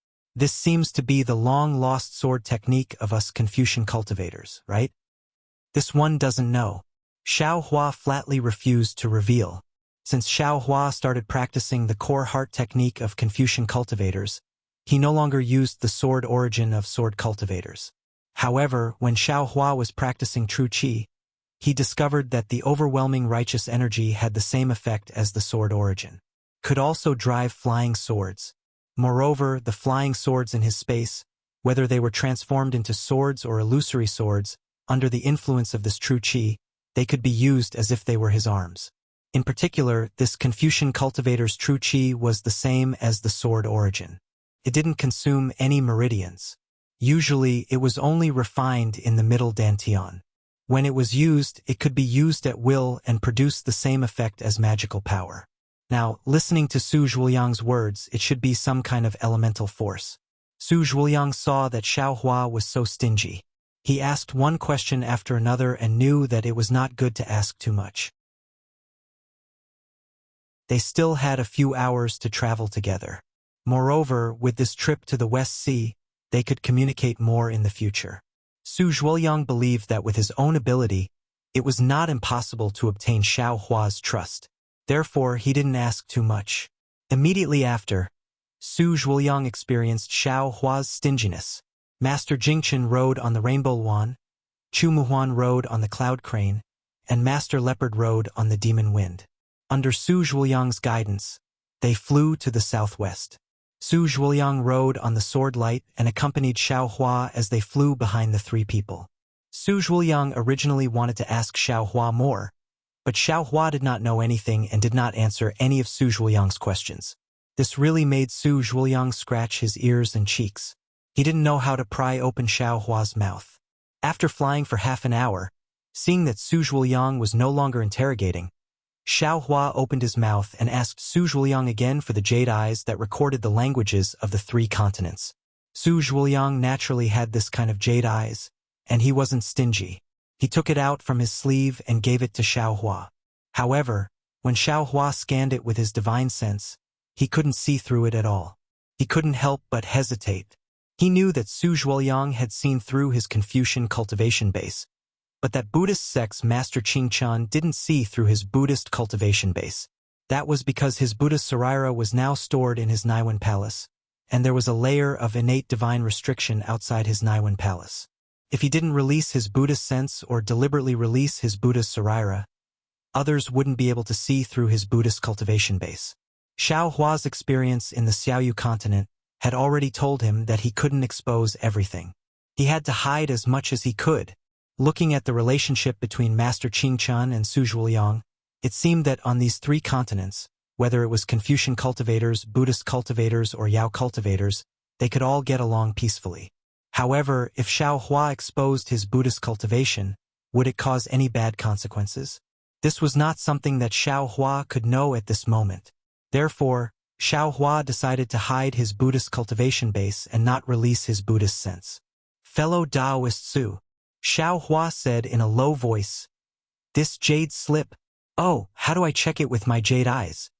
seems to be the long-lost sword technique of us Confucian cultivators, right? This one doesn't know." Xiao Hua flatly refused to reveal. Since Xiao Hua started practicing the core heart technique of Confucian cultivators, he no longer used the sword origin of sword cultivators. However, when Xiao Hua was practicing true qi, he discovered that the overwhelming righteous energy had the same effect as the sword origin. Could also drive flying swords. Moreover, the flying swords in his space, whether they were transformed into swords or illusory swords, under the influence of this true qi, they could be used as if they were his arms. In particular, this Confucian cultivator's true qi was the same as the sword origin. It didn't consume any meridians. Usually, it was only refined in the middle dantian. When it was used, it could be used at will and produce the same effect as magical power. Now, listening to Su Zhuoliang's words, it should be some kind of elemental force. Su Zhuoliang saw that Xiao Hua was so stingy. He asked one question after another and knew that it was not good to ask too much. They still had a few hours to travel together. Moreover, with this trip to the West Sea, they could communicate more in the future. Su Zhuoliang believed that with his own ability, it was not impossible to obtain Xiao Hua's trust. Therefore, he didn't ask too much. Immediately after, Su Zhuoliang experienced Xiao Hua's stinginess. Master Jingchen rode on the Rainbow Wan, Chu Muhuan rode on the Cloud Crane, and Master Leopard rode on the Demon Wind. Under Su Zhuoyang's guidance, they flew to the southwest. Su Zhuoyang rode on the Sword Light and accompanied Xiao Hua as they flew behind the three people. Su Zhuoyang originally wanted to ask Xiao Hua more, but Xiao Hua did not know anything and did not answer any of Su Zhuoyang's questions. This really made Su Zhuoyang scratch his ears and cheeks. He didn't know how to pry open Xiao Hua's mouth. After flying for half an hour, seeing that Su Zhuoyang was no longer interrogating, Xiao Hua opened his mouth and asked Su Zhuoyang again for the jade eyes that recorded the languages of the 3 continents. Su Zhuoyang naturally had this kind of jade eyes, and he wasn't stingy. He took it out from his sleeve and gave it to Xiao Hua. However, when Xiao Hua scanned it with his divine sense, he couldn't see through it at all. He couldn't help but hesitate. He knew that Su Zhuoyang had seen through his Confucian cultivation base, but that Buddhist sect's Master Qingchan didn't see through his Buddhist cultivation base. That was because his Buddhist Sarira was now stored in his Naiwan Palace, and there was a layer of innate divine restriction outside his Naiwan Palace. If he didn't release his Buddhist sense or deliberately release his Buddhist Sarira, others wouldn't be able to see through his Buddhist cultivation base. Xiao Hua's experience in the Xiaoyu continent had already told him that he couldn't expose everything. He had to hide as much as he could. Looking at the relationship between Master Qingchan and Su Zhuoyang, it seemed that on these 3 continents, whether it was Confucian cultivators, Buddhist cultivators, or Yao cultivators, they could all get along peacefully. However, if Xiao Hua exposed his Buddhist cultivation, would it cause any bad consequences? This was not something that Xiao Hua could know at this moment. Therefore, Xiao Hua decided to hide his Buddhist cultivation base and not release his Buddhist sense. Fellow Taoist Su, Xiao Hua said in a low voice, "This jade slip, oh, how do I check it with my jade eyes?"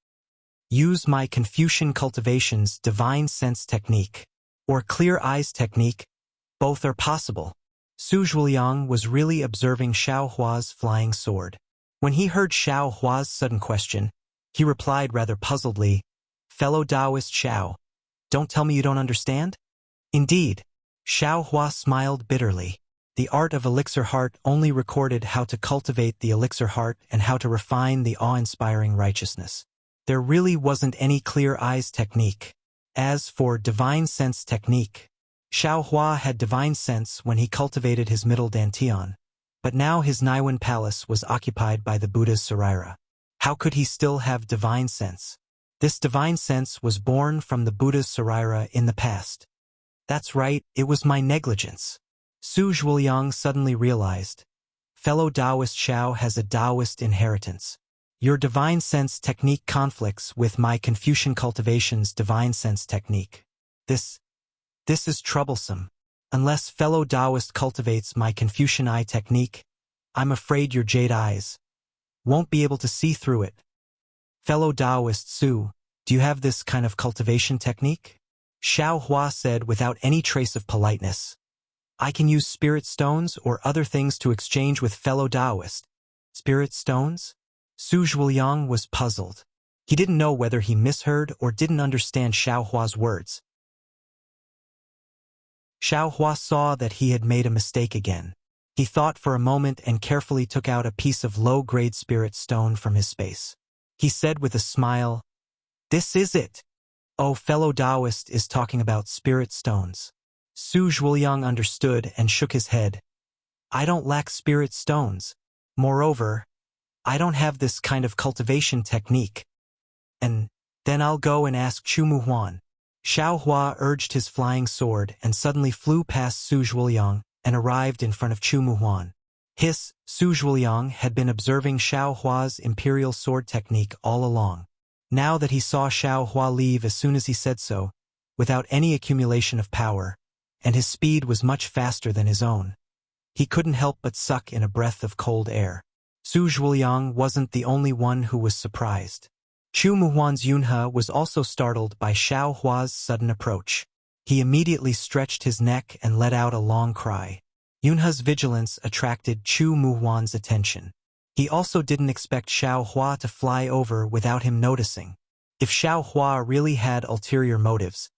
Use my Confucian cultivation's divine sense technique, or clear eyes technique. Both are possible. Su Zhuoyang was really observing Xiao Hua's flying sword. When he heard Xiao Hua's sudden question, he replied rather puzzledly, "Fellow Taoist Xiao, don't tell me you don't understand?" Indeed, Xiao Hua smiled bitterly. The art of Elixir Heart only recorded how to cultivate the Elixir Heart and how to refine the awe-inspiring righteousness. There really wasn't any clear eyes technique. As for divine sense technique, Xiao Hua had divine sense when he cultivated his middle dantian, but now his Naiwan Palace was occupied by the Buddha's Sarira. How could he still have divine sense? This divine sense was born from the Buddha's Sarira in the past. That's right, it was my negligence. Su Zhuoyang suddenly realized. Fellow Taoist Xiao has a Taoist inheritance. Your divine sense technique conflicts with my Confucian cultivation's divine sense technique. This is troublesome. Unless fellow Taoist cultivates my Confucian eye technique, I'm afraid your jade eyes won't be able to see through it. Fellow Taoist Su, do you have this kind of cultivation technique? Xiao Hua said without any trace of politeness. I can use spirit stones or other things to exchange with fellow Taoist. Spirit stones? Su Zhuoyang was puzzled. He didn't know whether he misheard or didn't understand Xiao Hua's words. Xiao Hua saw that he had made a mistake again. He thought for a moment and carefully took out a piece of low-grade spirit stone from his space. He said with a smile, "This is it. Oh, fellow Taoist is talking about spirit stones." Su Zhuoyang understood and shook his head. I don't lack spirit stones. Moreover, I don't have this kind of cultivation technique. And then I'll go and ask Chu Muhuan. Xiao Hua urged his flying sword and suddenly flew past Su Zhuoyang and arrived in front of Chu Muhuan. Su Zhuoyang had been observing Xiao Hua's imperial sword technique all along. Now that he saw Xiao Hua leave as soon as he said so, without any accumulation of power, and his speed was much faster than his own, he couldn't help but suck in a breath of cold air. Su Zhuoyang wasn't the only one who was surprised. Chu Muhuan's Yunhe was also startled by Xiao Hua's sudden approach. He immediately stretched his neck and let out a long cry. Yunhe's vigilance attracted Chu Muhuan's attention. He also didn't expect Xiao Hua to fly over without him noticing. If Xiao Hua really had ulterior motives,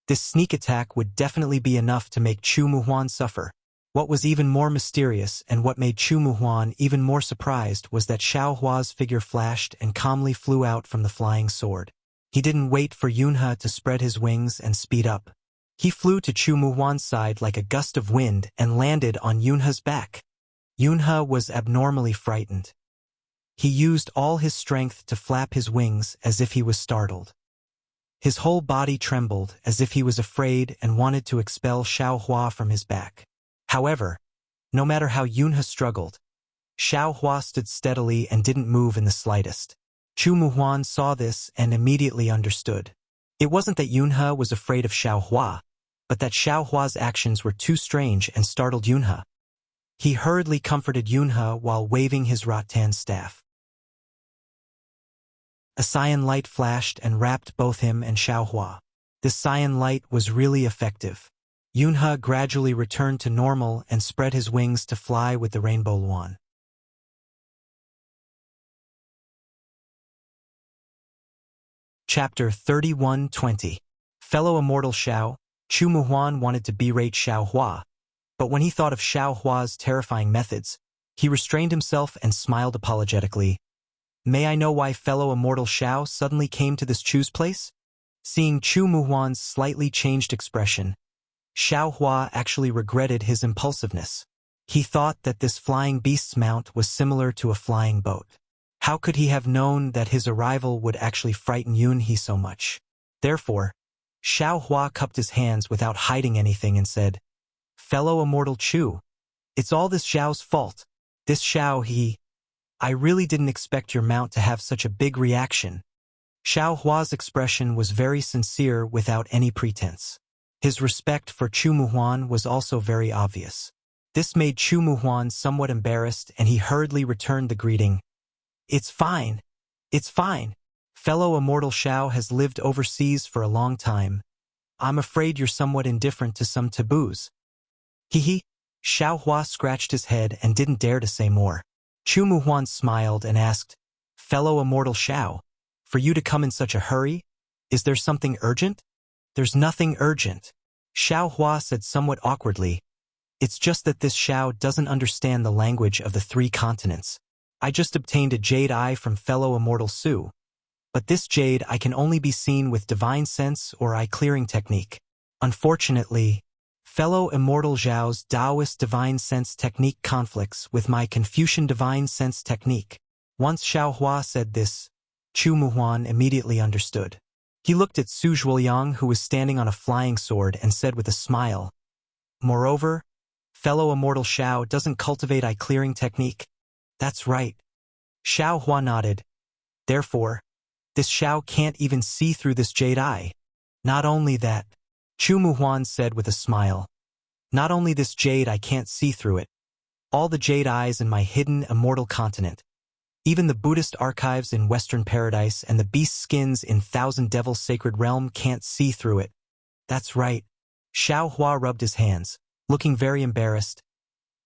This sneak attack would definitely be enough to make Chu Muhuan suffer. What was even more mysterious and what made Chu Muhuan even more surprised was that Xiao Hua's figure flashed and calmly flew out from the flying sword. He didn't wait for Yunhe to spread his wings and speed up. He flew to Chu Muhuan's side like a gust of wind and landed on Yunhe's back. Yunhe was abnormally frightened. He used all his strength to flap his wings as if he was startled. His whole body trembled as if he was afraid and wanted to expel Xiao Hua from his back. However, no matter how Yunhe struggled, Xiao Hua stood steadily and didn't move in the slightest. Chu Muhuan saw this and immediately understood. It wasn't that Yunhe was afraid of Xiao Hua, but that Xiao Hua's actions were too strange and startled Yunhe. He hurriedly comforted Yunhe while waving his rattan staff. A cyan light flashed and wrapped both him and Xiao Hua. This cyan light was really effective. Yunhe gradually returned to normal and spread his wings to fly with the rainbow luan. Chapter 31:20. Fellow immortal Xiao, Chu Muhuan wanted to berate Xiao Hua, but when he thought of Xiao Hua's terrifying methods, he restrained himself and smiled apologetically. May I know why fellow immortal Xiao suddenly came to this Chu's place? Seeing Chu Muhuan's slightly changed expression, Xiao Hua actually regretted his impulsiveness. He thought that this flying beast's mount was similar to a flying boat. How could he have known that his arrival would actually frighten Yunhe so much? Therefore, Xiao Hua cupped his hands without hiding anything and said, "Fellow immortal Chu, it's all this Xiao's fault. This Xiao, I really didn't expect your mount to have such a big reaction." Xiao Hua's expression was very sincere without any pretense. His respect for Chu Muhuan was also very obvious. This made Chu Muhuan somewhat embarrassed and he hurriedly returned the greeting. It's fine. It's fine. Fellow immortal Xiao has lived overseas for a long time. I'm afraid you're somewhat indifferent to some taboos. Hee. Xiao Hua scratched his head and didn't dare to say more. Chu Muhuan smiled and asked, "Fellow immortal Xiao, for you to come in such a hurry? Is there something urgent?" "There's nothing urgent," Xiao Hua said somewhat awkwardly. "It's just that this Xiao doesn't understand the language of the 3 continents. I just obtained a jade eye from fellow immortal Su. But this jade eye can only be seen with divine sense or eye clearing technique. Unfortunately, fellow immortal Zhao's Taoist divine sense technique conflicts with my Confucian divine sense technique." Once Xiao Hua said this, Chu Muhuan immediately understood. He looked at Su Zhuoyang, who was standing on a flying sword, and said with a smile, "Moreover, fellow immortal Xiao doesn't cultivate eye clearing technique." "That's right." Xiao Hua nodded. "Therefore, this Xiao can't even see through this jade eye." "Not only that," Chu Muhuan said with a smile. "Not only this jade I can't see through it. All the jade eyes in my hidden immortal continent, even the Buddhist archives in Western Paradise and the beast skins in Thousand Devils Sacred Realm can't see through it." "That's right." Xiao Hua rubbed his hands, looking very embarrassed.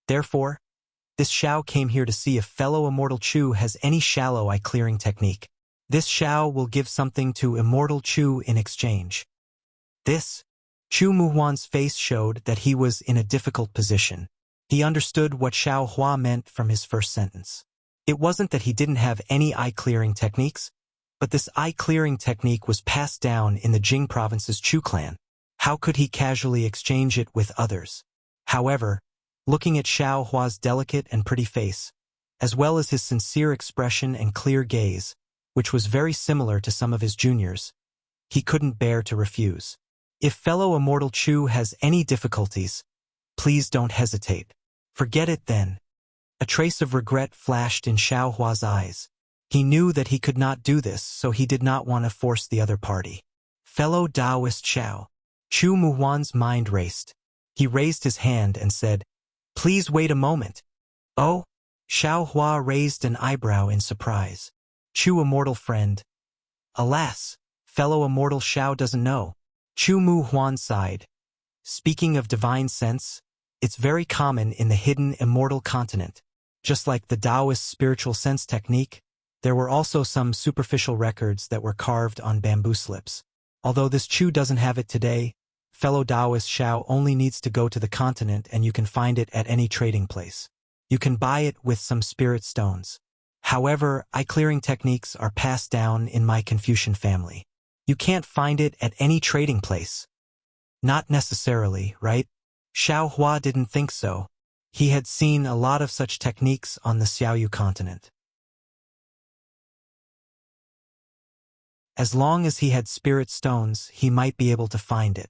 "Therefore, this Xiao came here to see if fellow immortal Chu has any shallow eye clearing technique. This Xiao will give something to immortal Chu in exchange." This, Chu Muhuan's face showed that he was in a difficult position. He understood what Xiao Hua meant from his first sentence. It wasn't that he didn't have any eye-clearing techniques, but this eye-clearing technique was passed down in the Jing province's Chu clan. How could he casually exchange it with others? However, looking at Xiao Hua's delicate and pretty face, as well as his sincere expression and clear gaze, which was very similar to some of his juniors, he couldn't bear to refuse. "If fellow immortal Chu has any difficulties, please don't hesitate." "Forget it then." A trace of regret flashed in Xiao Hua's eyes. He knew that he could not do this, so he did not want to force the other party. "Fellow Taoist Xiao." Chu Muhuan's mind raced. He raised his hand and said, "Please wait a moment." "Oh?" Xiao Hua raised an eyebrow in surprise. "Chu immortal friend." "Alas, fellow immortal Xiao doesn't know." Chu Muhuan sighed. "Speaking of divine sense, it's very common in the hidden immortal continent. Just like the Taoist spiritual sense technique, there were also some superficial records that were carved on bamboo slips. Although this Chu doesn't have it today, fellow Taoist Xiao only needs to go to the continent and you can find it at any trading place. You can buy it with some spirit stones. However, eye-clearing techniques are passed down in my Confucian family. You can't find it at any trading place. Not necessarily, right? Xiao Hua didn't think so. He had seen a lot of such techniques on the Xiaoyu continent. As long as he had spirit stones, he might be able to find it.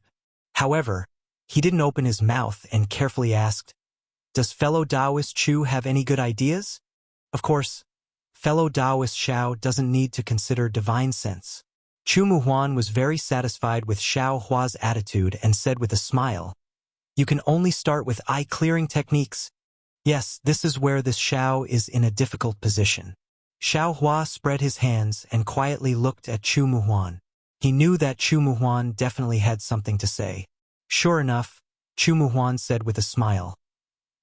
However, he didn't open his mouth and carefully asked, "Does fellow Taoist Chu have any good ideas?" Of course, fellow Taoist Xiao doesn't need to consider divine sense. Chu Muhuan was very satisfied with Xiao Hua's attitude and said with a smile, "You can only start with eye-clearing techniques." Yes, this is where this Xiao is in a difficult position. Xiao Hua spread his hands and quietly looked at Chu Muhuan. He knew that Chu Muhuan definitely had something to say. Sure enough, Chu Muhuan said with a smile,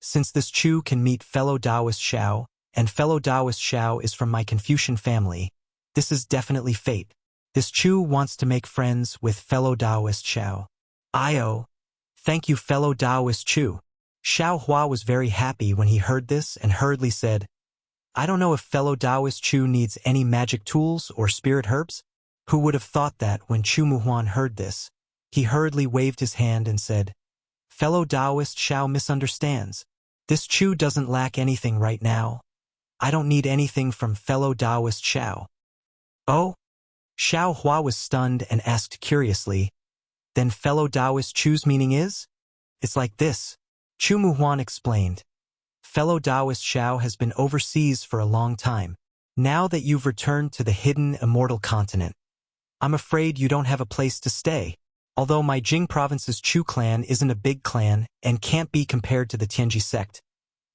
"Since this Chu can meet fellow Taoist Xiao, and fellow Taoist Xiao is from my Confucian family, this is definitely fate. This Chu wants to make friends with fellow Taoist Xiao." "Io, thank you fellow Taoist Chu." Xiao Hua was very happy when he heard this and hurriedly said, "I don't know if fellow Taoist Chu needs any magic tools or spirit herbs." Who would have thought that when Chu Muhuan heard this, he hurriedly waved his hand and said, "Fellow Taoist Xiao misunderstands. This Chu doesn't lack anything right now. I don't need anything from fellow Taoist Xiao." "Oh?" Xiao Hua was stunned and asked curiously, "Then fellow Taoist Chu's meaning is?" "It's like this," Chu Muhuan explained. "Fellow Taoist Xiao has been overseas for a long time. Now that you've returned to the hidden immortal continent, I'm afraid you don't have a place to stay. Although my Jing province's Chu clan isn't a big clan and can't be compared to the Tianji sect,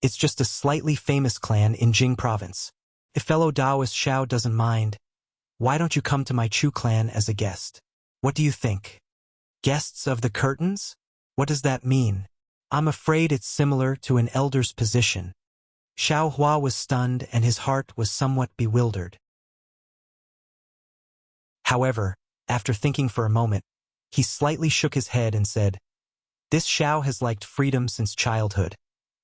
it's just a slightly famous clan in Jing province. If fellow Taoist Xiao doesn't mind, why don't you come to my Chu clan as a guest? What do you think?" "Guests of the curtains? What does that mean?" "I'm afraid it's similar to an elder's position." Xiao Hua was stunned and his heart was somewhat bewildered. However, after thinking for a moment, he slightly shook his head and said, "This Xiao has liked freedom since childhood,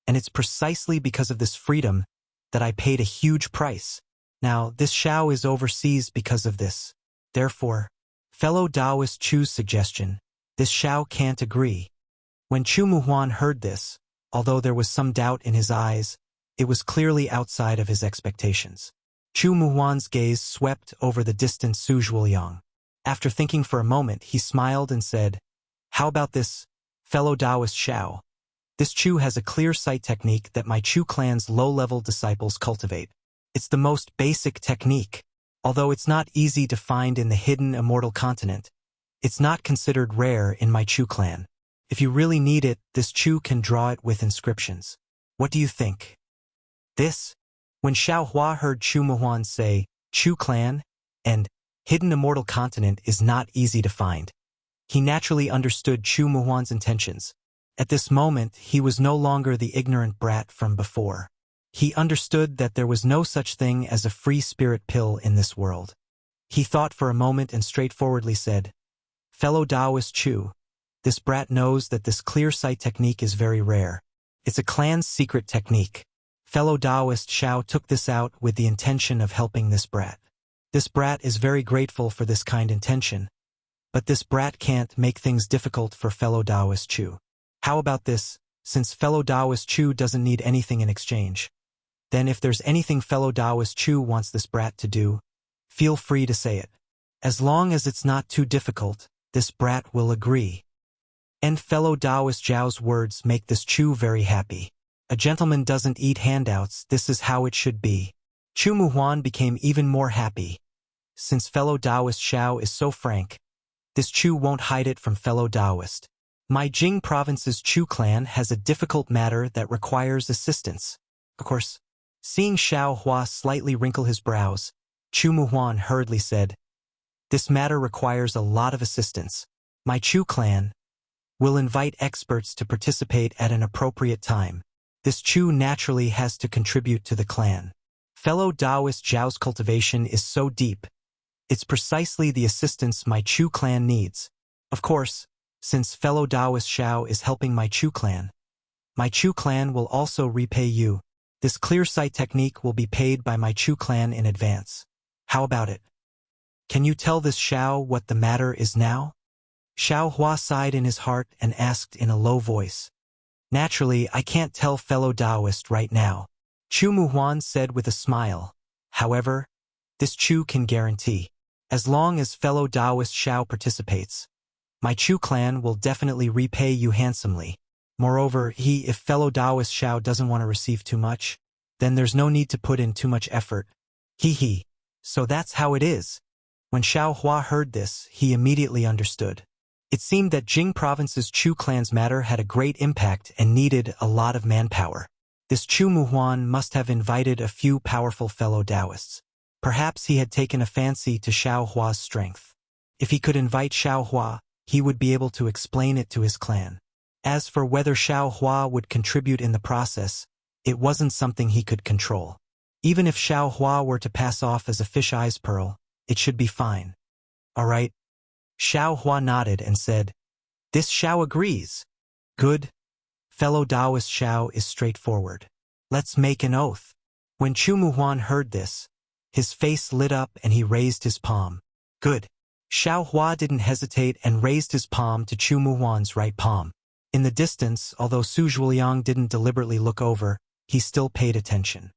and it's precisely because of this freedom that I paid a huge price. Now, this Xiao is overseas because of this. Therefore, fellow Taoist Chu's suggestion, this Xiao can't agree." When Chu Muhuan heard this, although there was some doubt in his eyes, it was clearly outside of his expectations. Chu Muhuan's gaze swept over the distant Suzhuoyang. After thinking for a moment, he smiled and said, "How about this, fellow Taoist Xiao? This Chu has a clear sight technique that my Chu clan's low-level disciples cultivate. It's the most basic technique. Although it's not easy to find in the hidden immortal continent, it's not considered rare in my Chu clan. If you really need it, this Chu can draw it with inscriptions. What do you think?" This, when Xiao Hua heard Chu Muhuan say, "Chu clan," and "hidden immortal continent is not easy to find," he naturally understood Chu Muhuan's intentions. At this moment, he was no longer the ignorant brat from before. He understood that there was no such thing as a free spirit pill in this world. He thought for a moment and straightforwardly said, "Fellow Taoist Chu, this brat knows that this clear sight technique is very rare. It's a clan's secret technique. Fellow Taoist Xiao took this out with the intention of helping this brat. This brat is very grateful for this kind intention, but this brat can't make things difficult for fellow Taoist Chu. How about this, since fellow Taoist Chu doesn't need anything in exchange? Then if there's anything fellow Taoist Chu wants this brat to do, feel free to say it. As long as it's not too difficult, this brat will agree." And fellow Taoist Zhao's words make this Chu very happy. A gentleman doesn't eat handouts, this is how it should be. Chu Muhuan became even more happy. Since fellow Taoist Xiao is so frank, this Chu won't hide it from fellow Taoist. My Jing province's Chu clan has a difficult matter that requires assistance. Of course, seeing Xiao Hua slightly wrinkle his brows, Chu Muhuan hurriedly said, "This matter requires a lot of assistance. My Chu clan will invite experts to participate at an appropriate time. This Chu naturally has to contribute to the clan. Fellow Taoist Zhao's cultivation is so deep. It's precisely the assistance my Chu clan needs. Of course, Since fellow Taoist Xiao is helping my Chu clan, my Chu clan will also repay you. This clear sight technique will be paid by my Chu clan in advance. How about it? Can you tell this Xiao what the matter is now? Xiao Hua sighed in his heart and asked in a low voice. Naturally, I can't tell fellow Taoist right now, Chu Muhuan said with a smile. However, this Chu can guarantee, as long as fellow Taoist Xiao participates, my Chu clan will definitely repay you handsomely. Moreover, if fellow Taoist Xiao doesn't want to receive too much, then there's no need to put in too much effort. So that's how it is. When Xiao Hua heard this, he immediately understood. It seemed that Jing province's Chu clan's matter had a great impact and needed a lot of manpower. This Chu Muhuan must have invited a few powerful fellow Taoists. Perhaps he had taken a fancy to Xiao Hua's strength. If he could invite Xiao Hua, he would be able to explain it to his clan. As for whether Xiao Hua would contribute in the process, it wasn't something he could control. Even if Xiao Hua were to pass off as a fish-eyes pearl, it should be fine. All right. Xiao Hua nodded and said, "This Xiao agrees." Good. Fellow Taoist Xiao is straightforward. Let's make an oath. When Chu Muhuan heard this, his face lit up and he raised his palm. Good. Xiao Hua didn't hesitate and raised his palm to Chu Muhuan's right palm. In the distance, although Su Zhuoliang didn't deliberately look over, he still paid attention.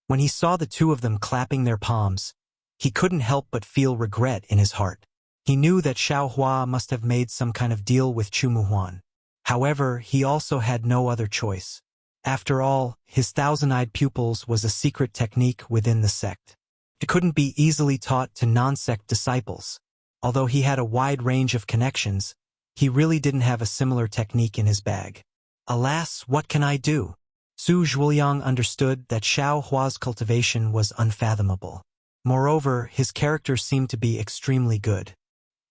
When he saw the two of them clapping their palms, he couldn't help but feel regret in his heart. He knew that Xiao Hua must have made some kind of deal with Chu Muhuan. However, he also had no other choice. After all, his thousand-eyed pupils was a secret technique within the sect. It couldn't be easily taught to non-sect disciples. Although he had a wide range of connections, he really didn't have a similar technique in his bag. Alas, what can I do? Su Zhuoliang understood that Xiao Hua's cultivation was unfathomable. Moreover, his character seemed to be extremely good.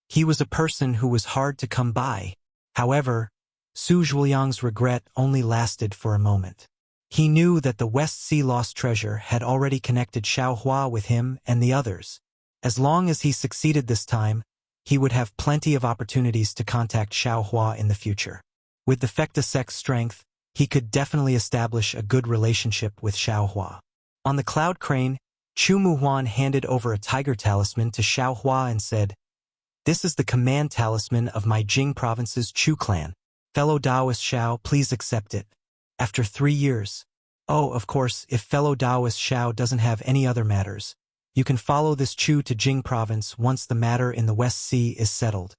He was a person who was hard to come by. However, Su Zhuoliang's regret only lasted for a moment. He knew that the West Sea lost treasure had already connected Xiao Hua with him and the others. As long as he succeeded this time, he would have plenty of opportunities to contact Xiao Hua in the future. With the Fecta sect's strength, he could definitely establish a good relationship with Xiao Hua. On the cloud crane, Chu Muhuan handed over a tiger talisman to Xiao Hua and said, "This is the command talisman of my Jing province's Chu clan. Fellow Taoist Xiao, please accept it. After 3 years. Oh, of course, if fellow Taoist Xiao doesn't have any other matters, you can follow this Chu to Jing province once the matter in the West Sea is settled.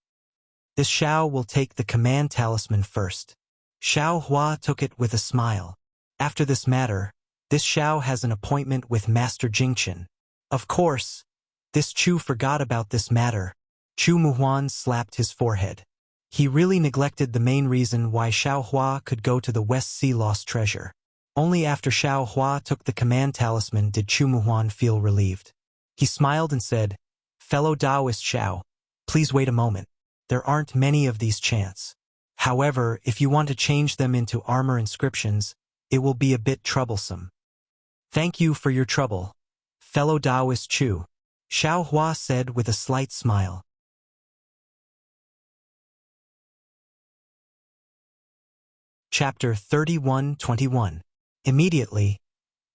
This Xiao will take the command talisman first." Xiao Hua took it with a smile. After this matter, this Xiao has an appointment with Master Jingchen. Of course, this Chu forgot about this matter. Chu Muhuan slapped his forehead. He really neglected the main reason why Xiao Hua could go to the West Sea lost treasure. Only after Xiao Hua took the command talisman did Chu Muhuan feel relieved. He smiled and said, "Fellow Taoist Xiao, please wait a moment. There aren't many of these chants. However, if you want to change them into armor inscriptions, it will be a bit troublesome." "Thank you for your trouble, fellow Taoist Chu," Xiao Hua said with a slight smile. Chapter 31-21. Immediately,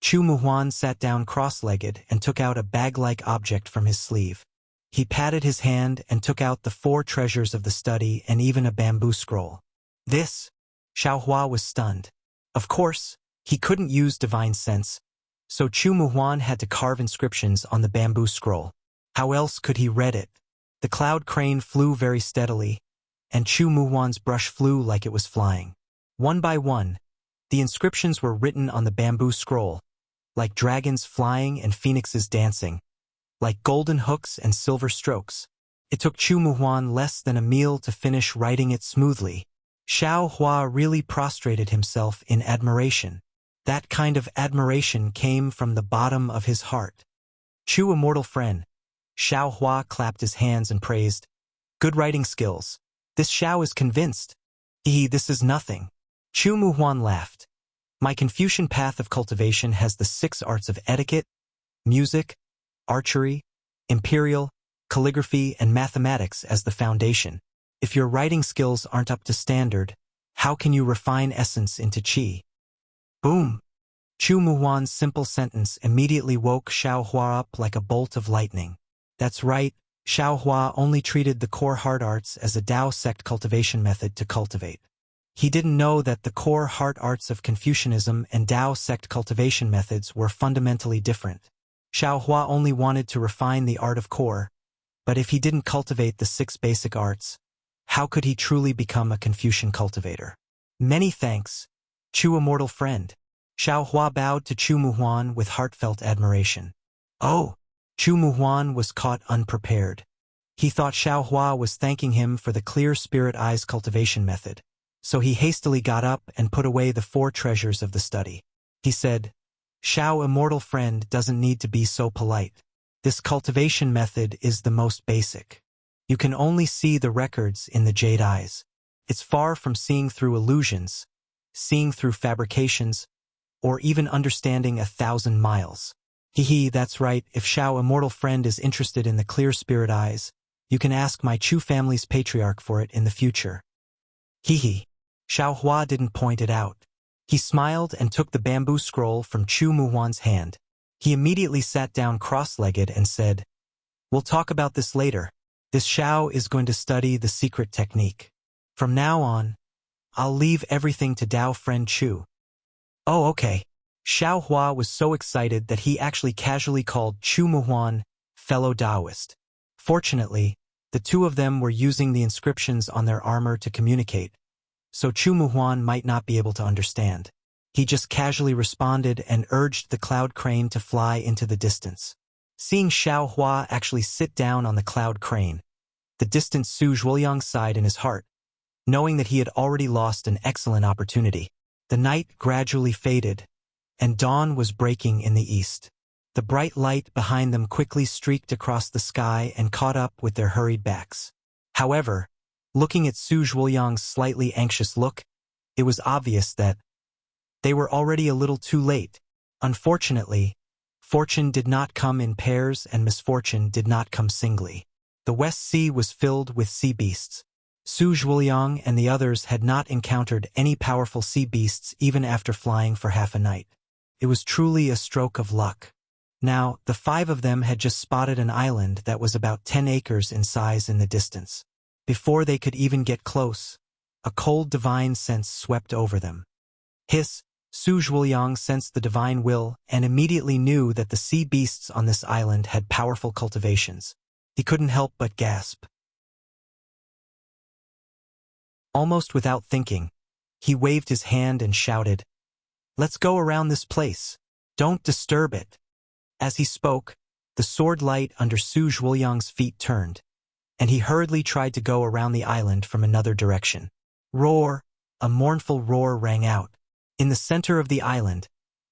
Chu Muhuan sat down cross-legged and took out a bag-like object from his sleeve. He patted his hand and took out the 4 treasures of the study and even a bamboo scroll. This? Xiao Hua was stunned. Of course, he couldn't use divine sense, so Chu Muhuan had to carve inscriptions on the bamboo scroll. How else could he read it? The cloud crane flew very steadily, and Chu Muhuan's brush flew like it was flying. One by one, the inscriptions were written on the bamboo scroll, like dragons flying and phoenixes dancing, like golden hooks and silver strokes. It took Chu Muhuan less than a meal to finish writing it smoothly. Xiao Hua really prostrated himself in admiration. That kind of admiration came from the bottom of his heart. "Chu, immortal friend." Xiao Hua clapped his hands and praised. "Good writing skills. This Xiao is convinced." This is nothing." Chu Muhuan laughed. "My Confucian path of cultivation has the 6 arts of etiquette, music, archery, imperial, calligraphy, and mathematics as the foundation. If your writing skills aren't up to standard, how can you refine essence into qi? Boom! Chu Muhuan's simple sentence immediately woke Xiaohua up like a bolt of lightning. That's right, Xiaohua only treated the core heart arts as a Tao sect cultivation method to cultivate. He didn't know that the core heart arts of Confucianism and Tao sect cultivation methods were fundamentally different. Xiaohua only wanted to refine the art of core, but if he didn't cultivate the 6 basic arts, how could he truly become a Confucian cultivator? Many thanks, Chu immortal friend. Xiaohua bowed to Chu Muhuan with heartfelt admiration. Oh! Chu Muhuan was caught unprepared. He thought Xiaohua was thanking him for the clear spirit eyes cultivation method, so he hastily got up and put away the 4 treasures of the study. He said, Xiao immortal friend doesn't need to be so polite. This cultivation method is the most basic. You can only see the records in the jade eyes. It's far from seeing through illusions, seeing through fabrications, or even understanding 1,000 miles. Hee, that's right, if Xiao immortal friend is interested in the clear spirit eyes, you can ask my Chu family's patriarch for it in the future. Hee. Xiaohua didn't point it out. He smiled and took the bamboo scroll from Chu Muhuan's hand. He immediately sat down cross-legged and said, We'll talk about this later. This Xiao is going to study the secret technique. From now on, I'll leave everything to Tao friend Chu. Oh, okay. Xiaohua was so excited that he actually casually called Chu Muhuan fellow Taoist. Fortunately, the two of them were using the inscriptions on their armor to communicate, so Chu Muhuan might not be able to understand. He just casually responded and urged the cloud crane to fly into the distance. Seeing Xiaohua actually sit down on the cloud crane, the distant Su Zhuoliang sighed in his heart, knowing that he had already lost an excellent opportunity. The night gradually faded, and dawn was breaking in the east. The bright light behind them quickly streaked across the sky and caught up with their hurried backs. However, looking at Su Zhuoliang's slightly anxious look, it was obvious that they were already a little too late. Unfortunately, fortune did not come in pairs and misfortune did not come singly. The West Sea was filled with sea beasts. Su Zhuoliang and the others had not encountered any powerful sea beasts even after flying for half a night. It was truly a stroke of luck. Now, the 5 of them had just spotted an island that was about 10 acres in size in the distance. Before they could even get close, a cold divine sense swept over them. Hiss! Su Zhuoliang sensed the divine will and immediately knew that the sea beasts on this island had powerful cultivations. He couldn't help but gasp. Almost without thinking, he waved his hand and shouted, Let's go around this place. Don't disturb it. As he spoke, the sword light under Su Zhuoliang's feet turned, and he hurriedly tried to go around the island from another direction. Roar! A mournful roar rang out. In the center of the island,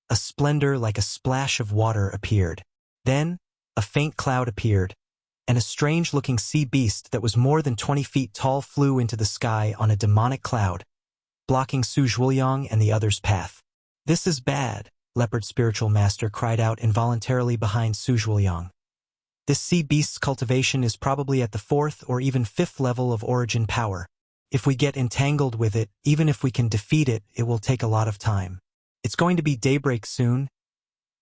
a splendor like a splash of water appeared. Then, a faint cloud appeared, and a strange-looking sea beast that was more than 20 feet tall flew into the sky on a demonic cloud, blocking Su Zhuoliang and the others' path. This is bad, Leopard Spiritual Master cried out involuntarily behind Su Zhuoliang. This sea beast's cultivation is probably at the 4th or even 5th level of origin power. If we get entangled with it, even if we can defeat it, it will take a lot of time. It's going to be daybreak soon.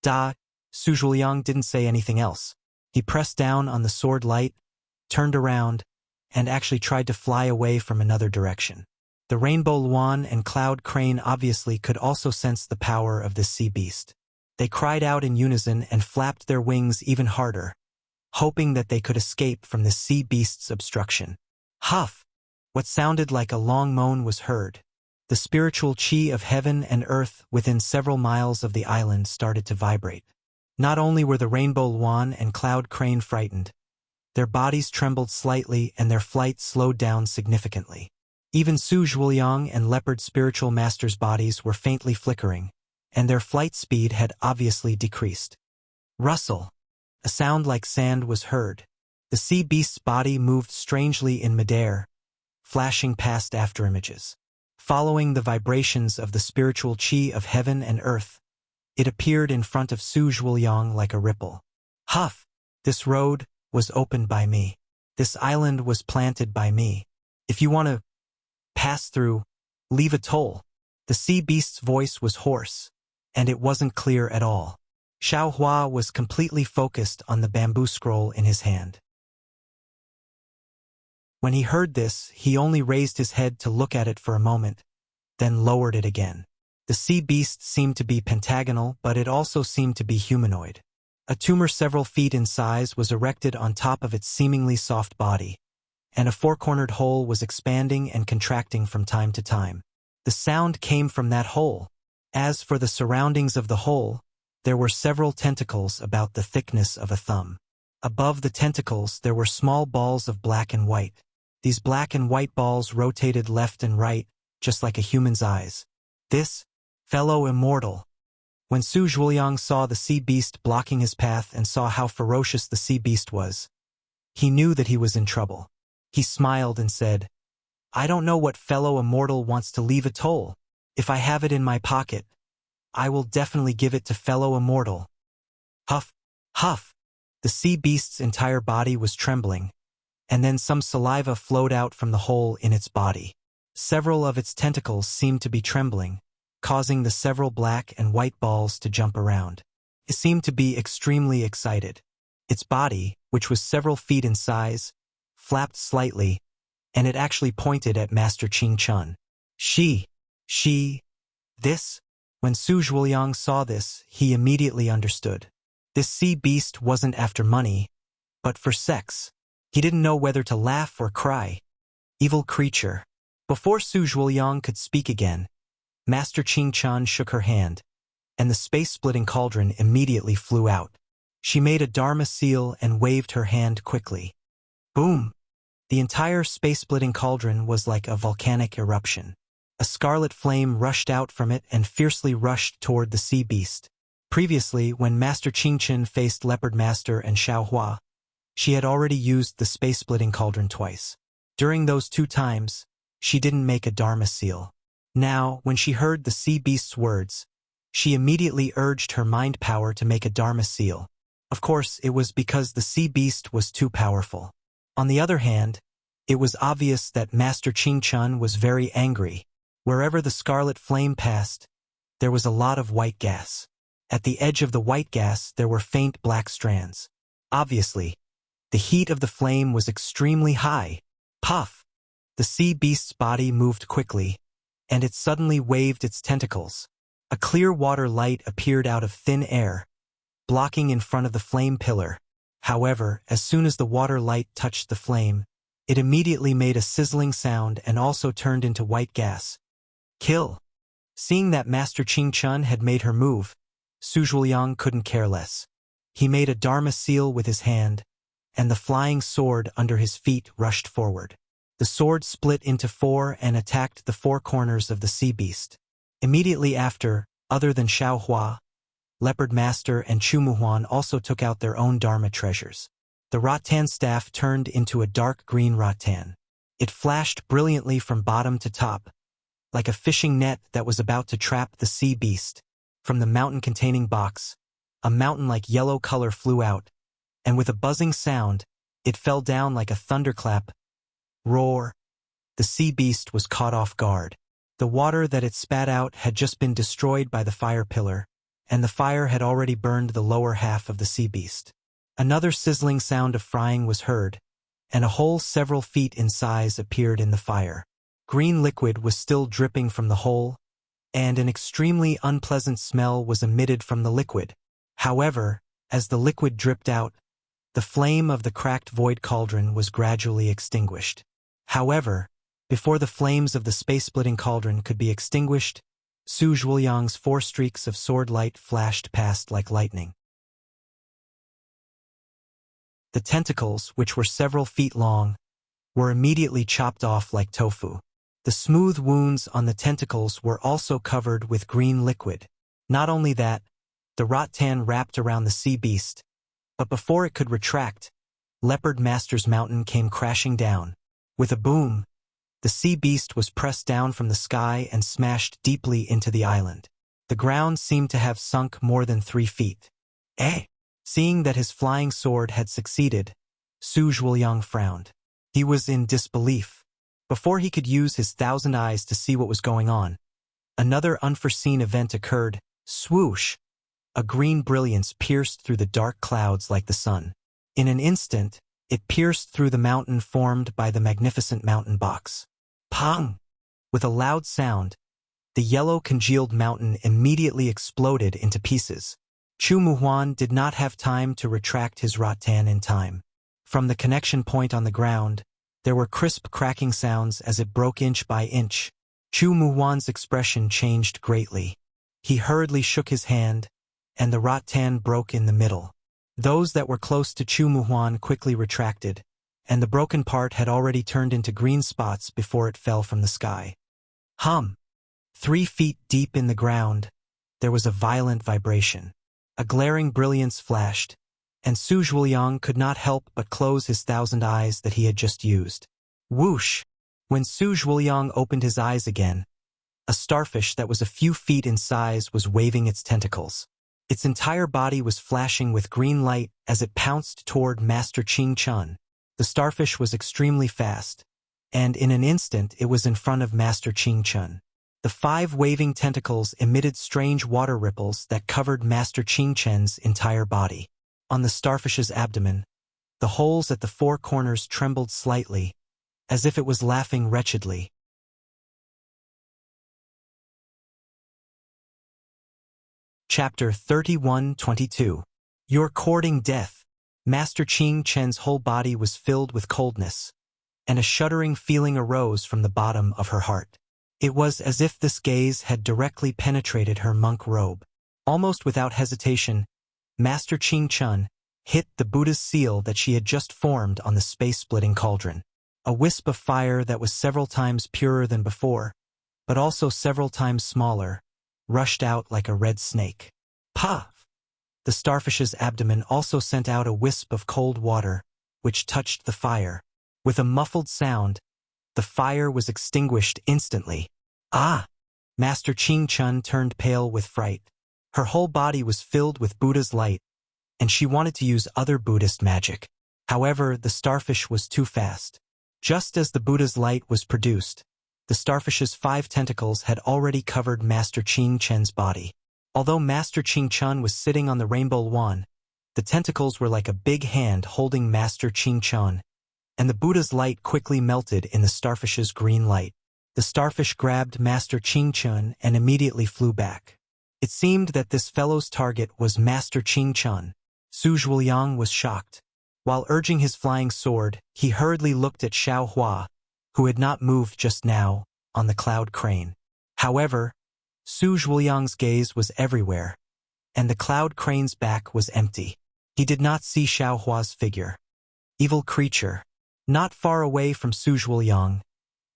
Su Zhuoliang didn't say anything else. He pressed down on the sword light, turned around, and actually tried to fly away from another direction. The Rainbow Luan and Cloud Crane obviously could also sense the power of this sea beast. They cried out in unison and flapped their wings even harder, hoping that they could escape from the sea beast's obstruction. Huff! What sounded like a long moan was heard. The spiritual qi of heaven and earth within several miles of the island started to vibrate. Not only were the Rainbow Luan and Cloud Crane frightened, their bodies trembled slightly and their flight slowed down significantly. Even Su Zhuoliang and Leopard Spiritual Master's bodies were faintly flickering, and their flight speed had obviously decreased. Rustle! A sound like sand was heard. The sea beast's body moved strangely in midair, flashing past afterimages. Following the vibrations of the spiritual qi of heaven and earth, it appeared in front of Su Zhuoliang like a ripple. Huff! This road, was opened by me. This island was planted by me. If you want to pass through, leave a toll. The sea beast's voice was hoarse, and it wasn't clear at all. Xiao Hua was completely focused on the bamboo scroll in his hand. When he heard this, he only raised his head to look at it for a moment, then lowered it again. The sea beast seemed to be pentagonal, but it also seemed to be humanoid. A tumor several feet in size was erected on top of its seemingly soft body, and a four-cornered hole was expanding and contracting from time to time. The sound came from that hole. As for the surroundings of the hole, there were several tentacles about the thickness of a thumb. Above the tentacles there were small balls of black and white. These black and white balls rotated left and right, just like a human's eyes. This, fellow immortal. When Su Zhuoliang saw the sea beast blocking his path and saw how ferocious the sea beast was, he knew that he was in trouble. He smiled and said, "I don't know what fellow immortal wants to leave a toll. If I have it in my pocket, I will definitely give it to fellow immortal." Huff, huff. The sea beast's entire body was trembling, and then some saliva flowed out from the hole in its body. Several of its tentacles seemed to be trembling, causing the several black and white balls to jump around. It seemed to be extremely excited. Its body, which was several feet in size, flapped slightly, and it actually pointed at Master Ching Chun. This? When Su Zhuoliang saw this, he immediately understood. This sea beast wasn't after money, but for sex. He didn't know whether to laugh or cry. Evil creature. Before Su Zhuoliang could speak again, Master Ching Chun shook her hand, and the space-splitting cauldron immediately flew out. She made a Dharma seal and waved her hand quickly. Boom! The entire space-splitting cauldron was like a volcanic eruption. A scarlet flame rushed out from it and fiercely rushed toward the sea beast. Previously, when Master Ching Chun faced Leopard Master and Xiao Hua, she had already used the space-splitting cauldron twice. During those 2 times, she didn't make a Dharma seal. Now, when she heard the sea beast's words, she immediately urged her mind power to make a Dharma seal. Of course, it was because the sea beast was too powerful. On the other hand, it was obvious that Master Ching Chun was very angry. Wherever the scarlet flame passed, there was a lot of white gas. At the edge of the white gas, there were faint black strands. Obviously, the heat of the flame was extremely high. Puff! The sea beast's body moved quickly, and it suddenly waved its tentacles. A clear water light appeared out of thin air, blocking in front of the flame pillar. However, as soon as the water light touched the flame, it immediately made a sizzling sound and also turned into white gas. Kill! Seeing that Master Ching Chun had made her move, Su Zhuoliang couldn't care less. He made a Dharma seal with his hand, and the flying sword under his feet rushed forward. The sword split into 4 and attacked the 4 corners of the sea beast. Immediately after, other than Xiao Hua, Leopard Master and Chu Muhuan also took out their own Dharma treasures. The rattan staff turned into a dark green rattan. It flashed brilliantly from bottom to top, like a fishing net that was about to trap the sea beast. From the mountain-containing box, a mountain-like yellow color flew out, and with a buzzing sound, it fell down like a thunderclap. Roar! The sea beast was caught off guard. The water that it spat out had just been destroyed by the fire pillar, and the fire had already burned the lower half of the sea beast. Another sizzling sound of frying was heard, and a hole several feet in size appeared in the fire. Green liquid was still dripping from the hole, and an extremely unpleasant smell was emitted from the liquid. However, as the liquid dripped out, the flame of the cracked void cauldron was gradually extinguished. However, before the flames of the space-splitting cauldron could be extinguished, Su Zhuoliang's 4 streaks of sword light flashed past like lightning. The tentacles, which were several feet long, were immediately chopped off like tofu. The smooth wounds on the tentacles were also covered with green liquid. Not only that, the rattan wrapped around the sea beast, but before it could retract, Leopard Master's mountain came crashing down. With a boom, the sea beast was pressed down from the sky and smashed deeply into the island. The ground seemed to have sunk more than 3 feet. Seeing that his flying sword had succeeded, Su Zhuoyang frowned. He was in disbelief. Before he could use his 1,000 eyes to see what was going on, another unforeseen event occurred. Swoosh! A green brilliance pierced through the dark clouds like the sun. In an instant, it pierced through the mountain formed by the magnificent mountain box. Pong! With a loud sound, the yellow congealed mountain immediately exploded into pieces. Chu Muhuan did not have time to retract his rattan in time. From the connection point on the ground, there were crisp cracking sounds as it broke inch by inch. Chu Muhuan's expression changed greatly. He hurriedly shook his hand, and the rattan broke in the middle. Those that were close to Chu Muhuan quickly retracted, and the broken part had already turned into green spots before it fell from the sky. 3 feet deep in the ground, there was a violent vibration. A glaring brilliance flashed, and Su Zhuoyang could not help but close his 1,000 eyes that he had just used. Whoosh! When Su Zhuoyang opened his eyes again, a starfish that was a few feet in size was waving its tentacles. Its entire body was flashing with green light as it pounced toward Master Qing Chun. The starfish was extremely fast, and in an instant it was in front of Master Qing Chun. The 5 waving tentacles emitted strange water ripples that covered Master Qing Chun's entire body. On the starfish's abdomen, the holes at the 4 corners trembled slightly, as if it was laughing wretchedly. Chapter 31-22. You're courting death. Master Qing Chen's whole body was filled with coldness, and a shuddering feeling arose from the bottom of her heart. It was as if this gaze had directly penetrated her monk robe. Almost without hesitation, Master Qing Chun hit the Buddha's seal that she had just formed on the space-splitting cauldron. A wisp of fire that was several times purer than before, but also several times smaller, rushed out like a red snake. Puff! The starfish's abdomen also sent out a wisp of cold water, which touched the fire. With a muffled sound, the fire was extinguished instantly. Ah! Master Qing Chun turned pale with fright. Her whole body was filled with Buddha's light, and she wanted to use other Buddhist magic. However, the starfish was too fast. Just as the Buddha's light was produced, the starfish's 5 tentacles had already covered Master Qing Chen's body. Although Master Qing Chun was sitting on the rainbow wand, the tentacles were like a big hand holding Master Qing Chun, and the Buddha's light quickly melted in the starfish's green light. The starfish grabbed Master Qing Chun and immediately flew back. It seemed that this fellow's target was Master Qing Chun. Su Zhuoyang was shocked. While urging his flying sword, he hurriedly looked at Xiao Hua, who had not moved just now, on the cloud crane. However, Su Zhuoyang's gaze was everywhere, and the cloud crane's back was empty. He did not see Xiao Hua's figure. Evil creature. Not far away from Su Zhuoyang,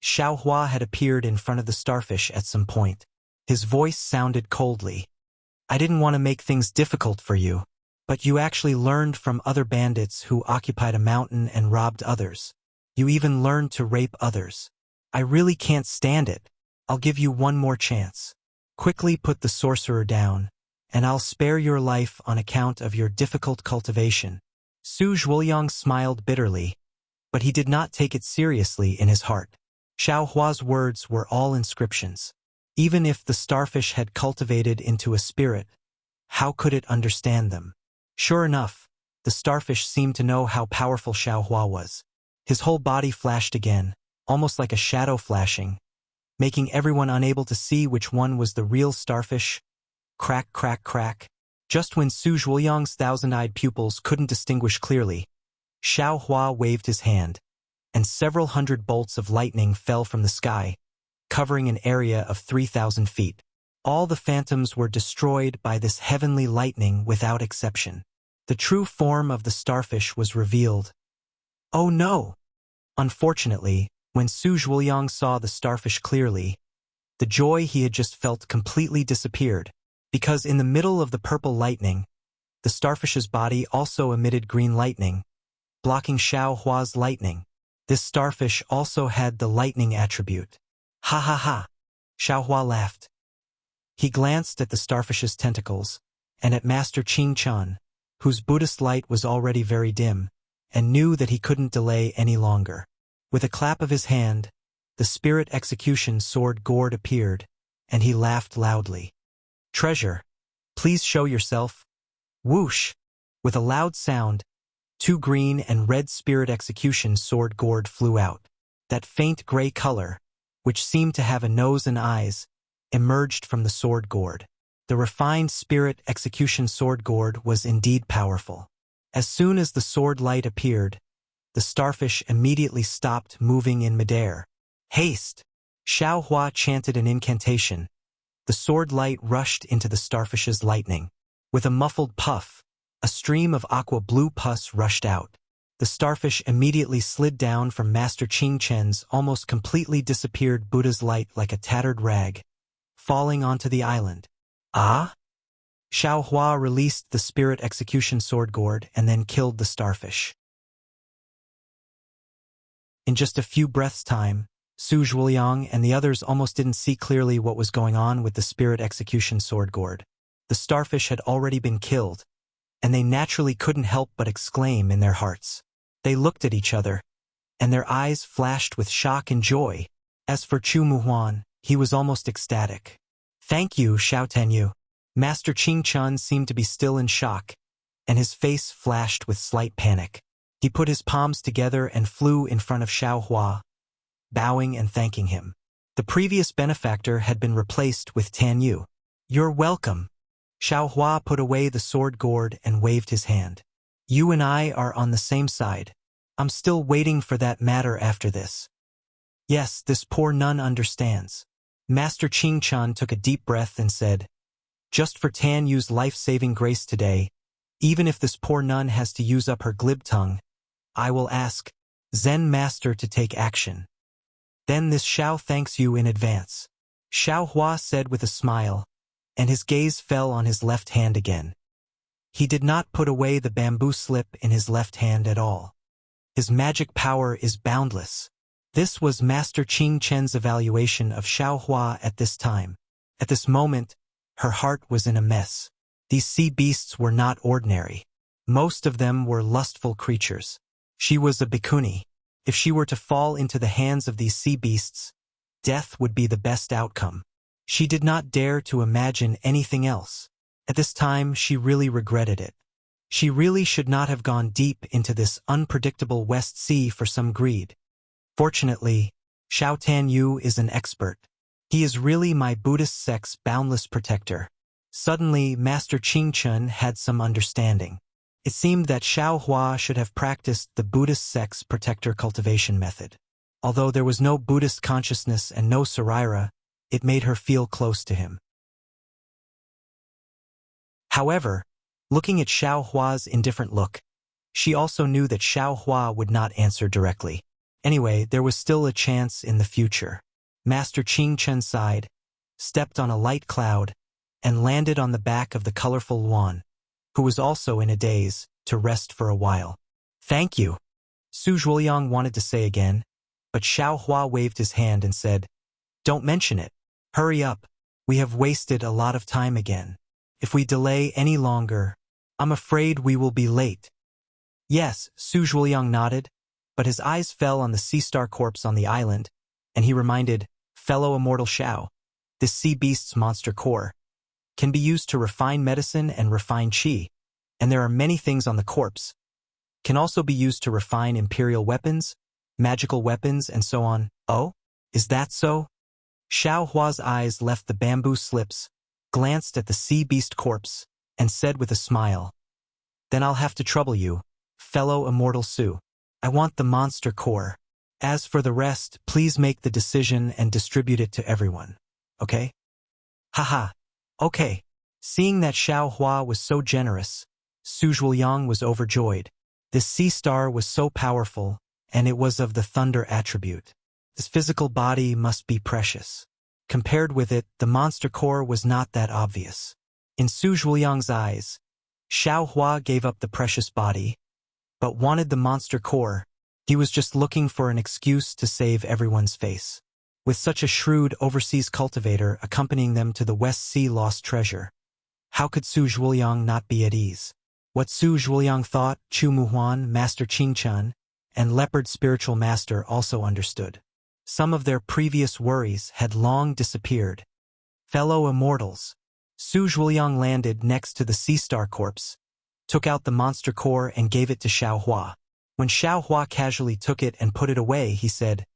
Xiao Hua had appeared in front of the starfish at some point. His voice sounded coldly. I didn't want to make things difficult for you, but you actually learned from other bandits who occupied a mountain and robbed others. You even learned to rape others. I really can't stand it. I'll give you one more chance. Quickly put the sorcerer down, and I'll spare your life on account of your difficult cultivation. Su Zhuoyang smiled bitterly, but he did not take it seriously in his heart. Xiao Hua's words were all inscriptions. Even if the starfish had cultivated into a spirit, how could it understand them? Sure enough, the starfish seemed to know how powerful Xiao Hua was. His whole body flashed again, almost like a shadow flashing, making everyone unable to see which one was the real starfish. Crack, crack, crack. Just when Su Zhuoyang's 1,000-eyed pupils couldn't distinguish clearly, Xiao Hua waved his hand, and several hundred bolts of lightning fell from the sky, covering an area of 3,000 feet. All the phantoms were destroyed by this heavenly lightning without exception. The true form of the starfish was revealed. Oh no! Unfortunately, when Su Zhuoyang saw the starfish clearly, the joy he had just felt completely disappeared, because in the middle of the purple lightning, the starfish's body also emitted green lightning, blocking Xiao Hua's lightning. This starfish also had the lightning attribute. Ha ha ha! Xiao Hua laughed. He glanced at the starfish's tentacles, and at Master Qing Chun, whose Buddhist light was already very dim. and knew that he couldn't delay any longer. With a clap of his hand, the spirit execution sword gourd appeared, and he laughed loudly. "Treasure, please show yourself." Whoosh! With a loud sound, 2 green and red spirit execution sword gourd flew out. That faint gray color, which seemed to have a nose and eyes, emerged from the sword gourd. The refined spirit execution sword gourd was indeed powerful. As soon as the sword light appeared, the starfish immediately stopped moving in midair. "Haste!" Xiao Hua chanted an incantation. The sword light rushed into the starfish's lightning. With a muffled puff, a stream of aqua blue pus rushed out. The starfish immediately slid down from Master Qing Chen's almost completely disappeared Buddha's light like a tattered rag, falling onto the island. "Ah?" Xiao Hua released the spirit execution sword gourd and then killed the starfish. In just a few breaths' time, Su Zhuoliang and the others almost didn't see clearly what was going on with the spirit execution sword gourd. The starfish had already been killed, and they naturally couldn't help but exclaim in their hearts. They looked at each other, and their eyes flashed with shock and joy. As for Chu Muhuan, he was almost ecstatic. "Thank you, Xiao Tenyu." Master Qing Chun seemed to be still in shock, and his face flashed with slight panic. He put his palms together and flew in front of Xiao Hua, bowing and thanking him. The previous benefactor had been replaced with Tan Yu. "You're welcome." Xiao Hua put away the sword gourd and waved his hand. "You and I are on the same side. I'm still waiting for that matter after this." "Yes, this poor nun understands." Master Qing Chun took a deep breath and said, "Just for Tan Yu's life-saving grace today, even if this poor nun has to use up her glib tongue, I will ask Zen Master to take action. Then this Xiao thanks you in advance." Xiao Hua said with a smile, and his gaze fell on his left hand again. He did not put away the bamboo slip in his left hand at all. His magic power is boundless. This was Master Qing Chen's evaluation of Xiao Hua at this time. At this moment, her heart was in a mess. These sea beasts were not ordinary. Most of them were lustful creatures. She was a bhikkhuni. If she were to fall into the hands of these sea beasts, death would be the best outcome. She did not dare to imagine anything else. At this time, she really regretted it. She really should not have gone deep into this unpredictable West Sea for some greed. Fortunately, Xiao Tan Yu is an expert. He is really my Buddhist sect's boundless protector. Suddenly, Master Qing Chun had some understanding. It seemed that Xiao Hua should have practiced the Buddhist sect's protector cultivation method. Although there was no Buddhist consciousness and no Saraira, it made her feel close to him. However, looking at Xiao Hua's indifferent look, she also knew that Xiao Hua would not answer directly. Anyway, there was still a chance in the future. Master Qing Chen sighed, stepped on a light cloud, and landed on the back of the colorful Luan, who was also in a daze, to rest for a while. "Thank you," Su Zhuoliang wanted to say again, but Xiao Hua waved his hand and said, "Don't mention it. Hurry up. We have wasted a lot of time again. If we delay any longer, I'm afraid we will be late." "Yes," Su Zhuoliang nodded, but his eyes fell on the sea star corpse on the island, and he reminded, "Fellow immortal Xiao, this sea beast's monster core can be used to refine medicine and refine qi, and there are many things on the corpse. Can also be used to refine imperial weapons, magical weapons, and so on." "Oh? Is that so?" Xiao Hua's eyes left the bamboo slips, glanced at the sea beast corpse, and said with a smile, "Then I'll have to trouble you, fellow immortal Su. I want the monster core. As for the rest, please make the decision and distribute it to everyone. Okay?" "Haha. Okay." Seeing that Xiao Hua was so generous, Su Zhuoliang was overjoyed. This sea star was so powerful, and it was of the thunder attribute. This physical body must be precious. Compared with it, the monster core was not that obvious. In Su Zhuoliang's eyes, Xiao Hua gave up the precious body, but wanted the monster core. He was just looking for an excuse to save everyone's face. With such a shrewd overseas cultivator accompanying them to the West Sea lost treasure, how could Su Zhuoliang not be at ease? What Su Zhuoliang thought, Chu Muhuan, Master Qingchen, and Leopard Spiritual Master also understood. Some of their previous worries had long disappeared. Fellow immortals, Su Zhuoliang landed next to the sea star corpse, took out the monster core and gave it to Xiaohua. When Xiaohua casually took it and put it away, he said,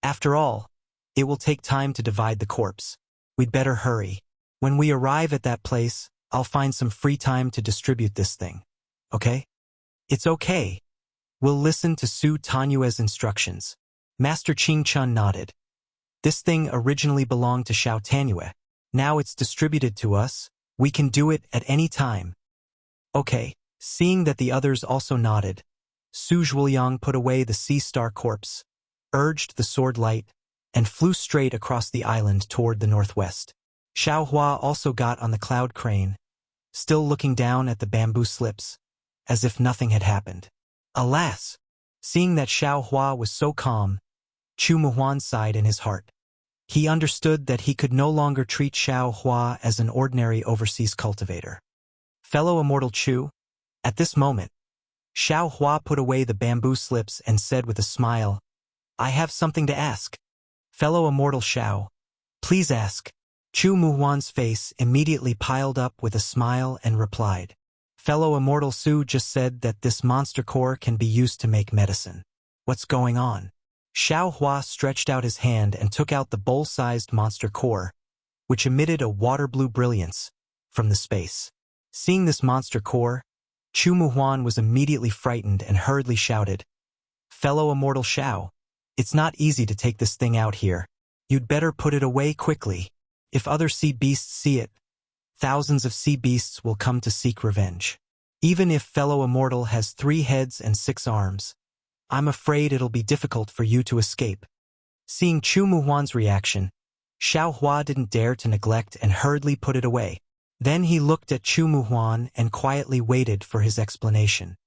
"After all, it will take time to divide the corpse. We'd better hurry. When we arrive at that place, I'll find some free time to distribute this thing. Okay?" "It's okay. We'll listen to Su Tanyue's instructions." Master Qingchen nodded. "This thing originally belonged to Xiao Tanyue. Now it's distributed to us. We can do it at any time." "Okay." Seeing that the others also nodded, Su Zhuoliang put away the sea star corpse, urged the sword light, and flew straight across the island toward the northwest. Xiaohua also got on the cloud crane, still looking down at the bamboo slips, as if nothing had happened. Alas! Seeing that Xiaohua was so calm, Chu Muhuan sighed in his heart. He understood that he could no longer treat Xiaohua as an ordinary overseas cultivator. "Fellow immortal Chu," at this moment, Xiaohua put away the bamboo slips and said with a smile, "I have something to ask." "Fellow immortal Xiao, please ask." Chu Muhuan's face immediately piled up with a smile and replied, "Fellow immortal Su just said that this monster core can be used to make medicine. What's going on?" Xiaohua stretched out his hand and took out the bowl-sized monster core, which emitted a water-blue brilliance from the space. Seeing this monster core, Chu Muhuan was immediately frightened and hurriedly shouted, "Fellow immortal Xiao, it's not easy to take this thing out here. You'd better put it away quickly. If other sea beasts see it, thousands of sea beasts will come to seek revenge. Even if fellow immortal has 3 heads and 6 arms, I'm afraid it'll be difficult for you to escape." Seeing Chu Muhuan's reaction, Xiaohua didn't dare to neglect and hurriedly put it away. Then he looked at Chu Muhuan and quietly waited for his explanation.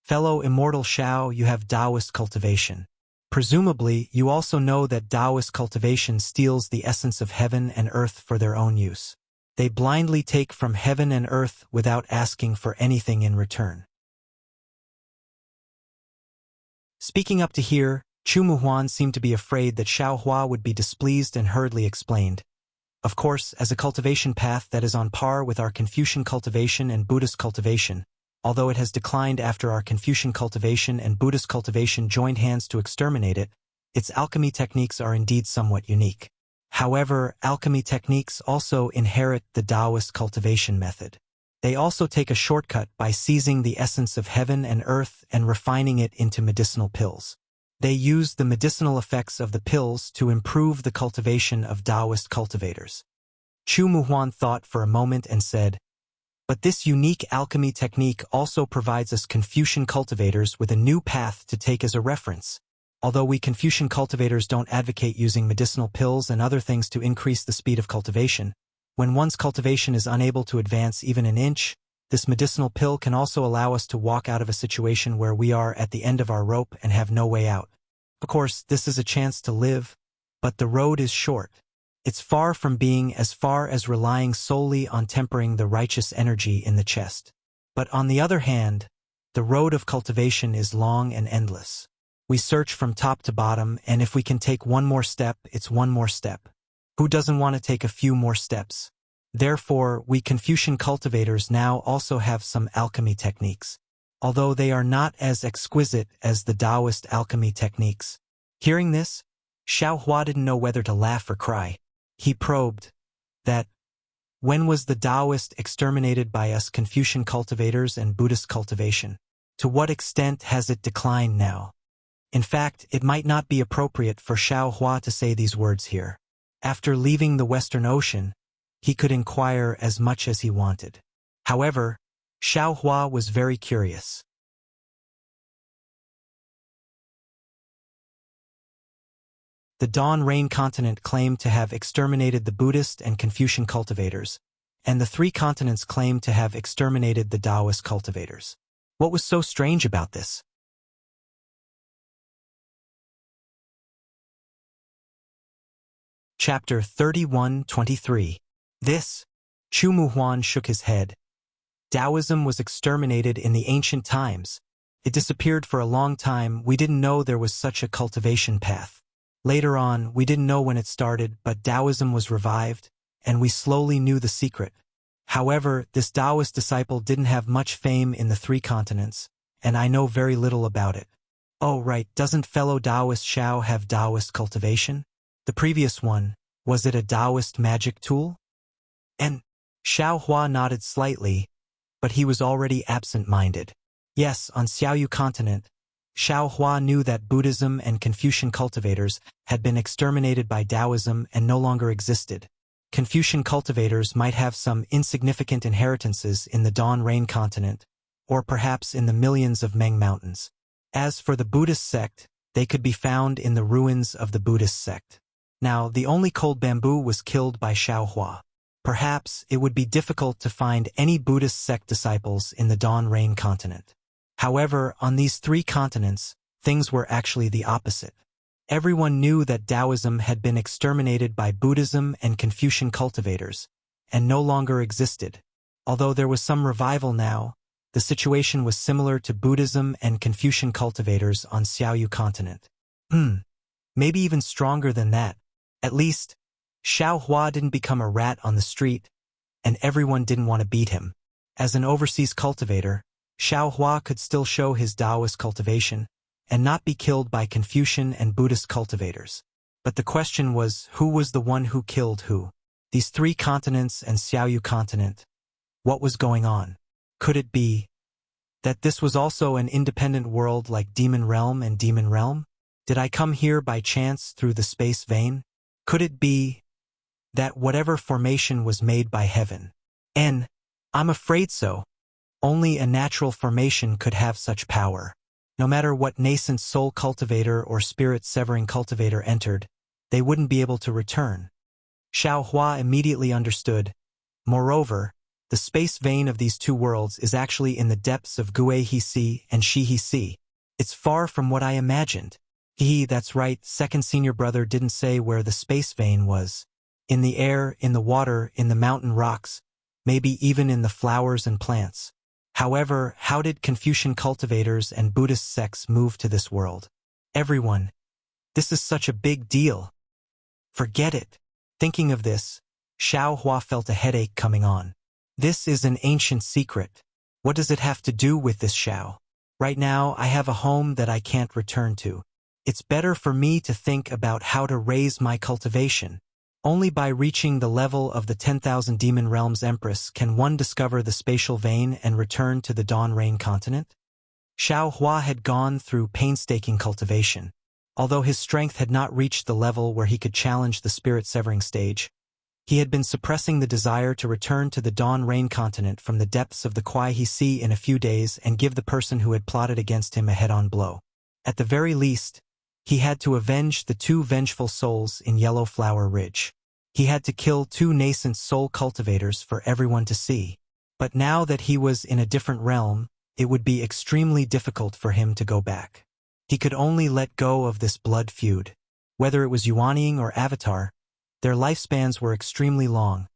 "Fellow immortal Xiao, you have Taoist cultivation. Presumably, you also know that Taoist cultivation steals the essence of heaven and earth for their own use. They blindly take from heaven and earth without asking for anything in return." Speaking up to here, Chu Muhuan seemed to be afraid that Xiaohua would be displeased and hurriedly explained, "Of course, as a cultivation path that is on par with our Confucian cultivation and Buddhist cultivation, although it has declined after our Confucian cultivation and Buddhist cultivation joined hands to exterminate it, its alchemy techniques are indeed somewhat unique. However, alchemy techniques also inherit the Taoist cultivation method. They also take a shortcut by seizing the essence of heaven and earth and refining it into medicinal pills. They use the medicinal effects of the pills to improve the cultivation of Taoist cultivators." Chu Muhuan thought for a moment and said, "But this unique alchemy technique also provides us Confucian cultivators with a new path to take as a reference. Although we Confucian cultivators don't advocate using medicinal pills and other things to increase the speed of cultivation, when one's cultivation is unable to advance even an inch, this medicinal pill can also allow us to walk out of a situation where we are at the end of our rope and have no way out. Of course, this is a chance to live, but the road is short. It's far from being as far as relying solely on tempering the righteous energy in the chest. But on the other hand, the road of cultivation is long and endless. We search from top to bottom, and if we can take one more step, it's one more step. Who doesn't want to take a few more steps? Therefore, we Confucian cultivators now also have some alchemy techniques, although they are not as exquisite as the Taoist alchemy techniques." Hearing this, Xiaohua didn't know whether to laugh or cry. He probed that, when was the Taoist exterminated by us Confucian cultivators and Buddhist cultivation? To what extent has it declined now? In fact, it might not be appropriate for Xiaohua to say these words here. After leaving the Western Ocean, he could inquire as much as he wanted. However, Xiaohua was very curious. The Dawn Rain continent claimed to have exterminated the Buddhist and Confucian cultivators, and the 3 continents claimed to have exterminated the Taoist cultivators. What was so strange about this? Chapter 31-23. This, Chu Muhuan shook his head. Taoism was exterminated in the ancient times. It disappeared for a long time. We didn't know there was such a cultivation path. Later on, we didn't know when it started, but Taoism was revived, and we slowly knew the secret. However, this Taoist disciple didn't have much fame in the 3 continents, and I know very little about it. Oh right, doesn't fellow Taoist Xiao have Taoist cultivation? The previous one, was it a Taoist magic tool? And Xiao Hua nodded slightly, but he was already absent-minded. Yes, on Xiaoyu continent, Xiao Hua knew that Buddhism and Confucian cultivators had been exterminated by Taoism and no longer existed. Confucian cultivators might have some insignificant inheritances in the Dawn Rain continent, or perhaps in the millions of Meng Mountains. As for the Buddhist sect, they could be found in the ruins of the Buddhist sect. Now, the only cold bamboo was killed by Xiao Hua. Perhaps it would be difficult to find any Buddhist sect disciples in the Dawn Rain continent. However, on these 3 continents, things were actually the opposite. Everyone knew that Taoism had been exterminated by Buddhism and Confucian cultivators, and no longer existed. Although there was some revival now, the situation was similar to Buddhism and Confucian cultivators on Xiaoyu continent. Maybe even stronger than that. At least, Xiao Hua didn't become a rat on the street, and everyone didn't want to beat him. As an overseas cultivator, Xiao Hua could still show his Taoist cultivation, and not be killed by Confucian and Buddhist cultivators. But the question was, who was the one who killed who? These 3 continents and Xiaoyu continent. What was going on? Could it be that this was also an independent world like Demon Realm and Demon Realm? Did I come here by chance through the space vein? Could it be that whatever formation was made by heaven? I'm afraid so. Only a natural formation could have such power. No matter what nascent soul cultivator or spirit-severing cultivator entered, they wouldn't be able to return. Xiao Hua immediately understood. Moreover, the space vein of these 2 worlds is actually in the depths of Gui He Si and Shi He Si. It's far from what I imagined. That's right, second senior brother didn't say where the space vein was. In the air, in the water, in the mountain rocks, maybe even in the flowers and plants. However, how did Confucian cultivators and Buddhist sects move to this world? Everyone. This is such a big deal. Forget it. Thinking of this, Xiao Hua felt a headache coming on. This is an ancient secret. What does it have to do with this Xiao? Right now, I have a home that I can't return to. It's better for me to think about how to raise my cultivation. Only by reaching the level of the 10,000 Demon Realms Empress can one discover the spatial vein and return to the Dawn Rain continent. Xiao Hua had gone through painstaking cultivation. Although his strength had not reached the level where he could challenge the spirit-severing stage, he had been suppressing the desire to return to the Dawn Rain continent from the depths of the Kuai He Si in a few days and give the person who had plotted against him a head-on blow. At the very least, he had to avenge the 2 vengeful souls in Yellow Flower Ridge. He had to kill 2 nascent soul cultivators for everyone to see. But now that he was in a different realm, it would be extremely difficult for him to go back. He could only let go of this blood feud. Whether it was Yuanying or Avatar, their lifespans were extremely long,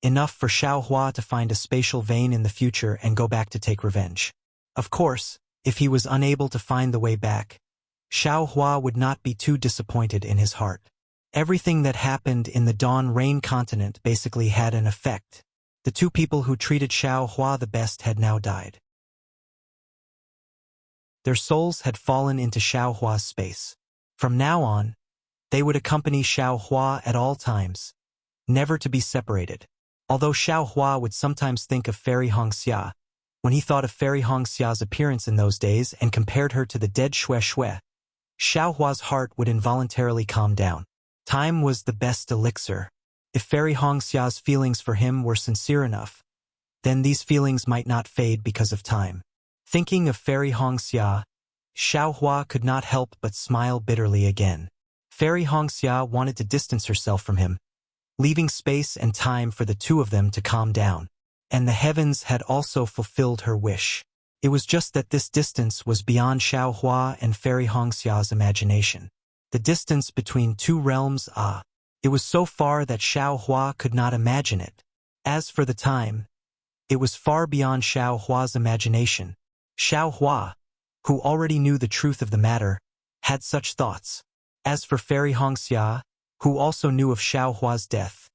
enough for Xiao Hua to find a spatial vein in the future and go back to take revenge. Of course, if he was unable to find the way back, Xiao Hua would not be too disappointed in his heart. Everything that happened in the Dawn Rain continent basically had an effect. The 2 people who treated Xiao Hua the best had now died. Their souls had fallen into Xiao Hua's space. From now on, they would accompany Xiao Hua at all times, never to be separated. Although Xiao Hua would sometimes think of Fairy Hongxia, when he thought of Fairy Hongxia's appearance in those days and compared her to the dead Xue Xue, Xiao Hua's heart would involuntarily calm down. Time was the best elixir. If Fairy Hongxia's feelings for him were sincere enough, then these feelings might not fade because of time. Thinking of Fairy Hongxia, Xiao Hua could not help but smile bitterly again. Fairy Hongxia wanted to distance herself from him, leaving space and time for the 2 of them to calm down. And the heavens had also fulfilled her wish. It was just that this distance was beyond Xiao Hua and Fairy Hongxia's imagination. The distance between 2 realms, it was so far that Xiao Hua could not imagine it. As for the time, It was far beyond Xiao Hua's imagination. Xiao Hua, who already knew the truth of the matter, had such thoughts. As for Fairy Hongxia, who also knew of Xiao Hua's death,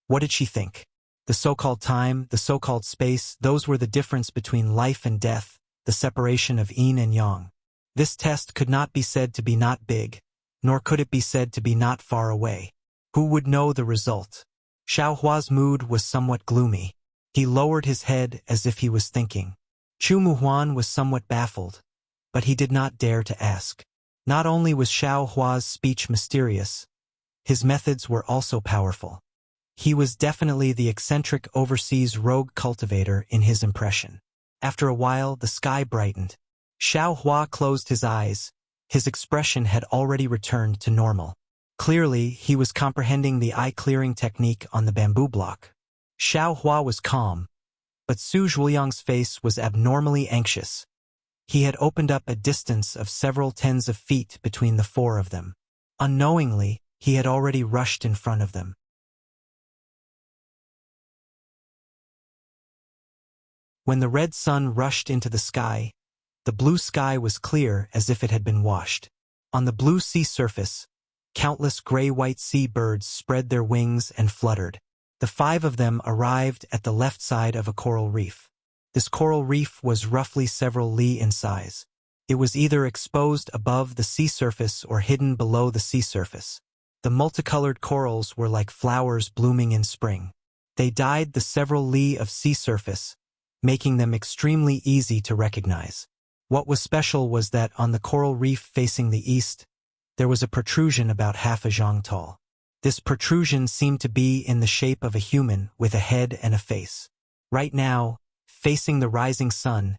what did she think? The so-called time, the so-called space, those were the difference between life and death, the separation of yin and yang. This test could not be said to be not big, nor could it be said to be not far away. Who would know the result? Xiao Hua's mood was somewhat gloomy. He lowered his head as if he was thinking. Chu Muhuan was somewhat baffled, but he did not dare to ask. Not only was Xiao Hua's speech mysterious, his methods were also powerful. He was definitely the eccentric overseas rogue cultivator in his impression. After a while, the sky brightened. Xiao Hua closed his eyes. His expression had already returned to normal. Clearly, he was comprehending the eye-clearing technique on the bamboo block. Xiao Hua was calm, but Su Zhuliang's face was abnormally anxious. He had opened up a distance of several tens of feet between the four of them. Unknowingly, he had already rushed in front of them. When the red sun rushed into the sky, the blue sky was clear as if it had been washed. On the blue sea surface, countless gray-white sea birds spread their wings and fluttered. The five of them arrived at the left side of a coral reef. This coral reef was roughly several li in size. It was either exposed above the sea surface or hidden below the sea surface. The multicolored corals were like flowers blooming in spring. They dyed the several li of sea surface, making them extremely easy to recognize. What was special was that on the coral reef facing the east, there was a protrusion about half a zhang tall. This protrusion seemed to be in the shape of a human with a head and a face. Right now, facing the rising sun,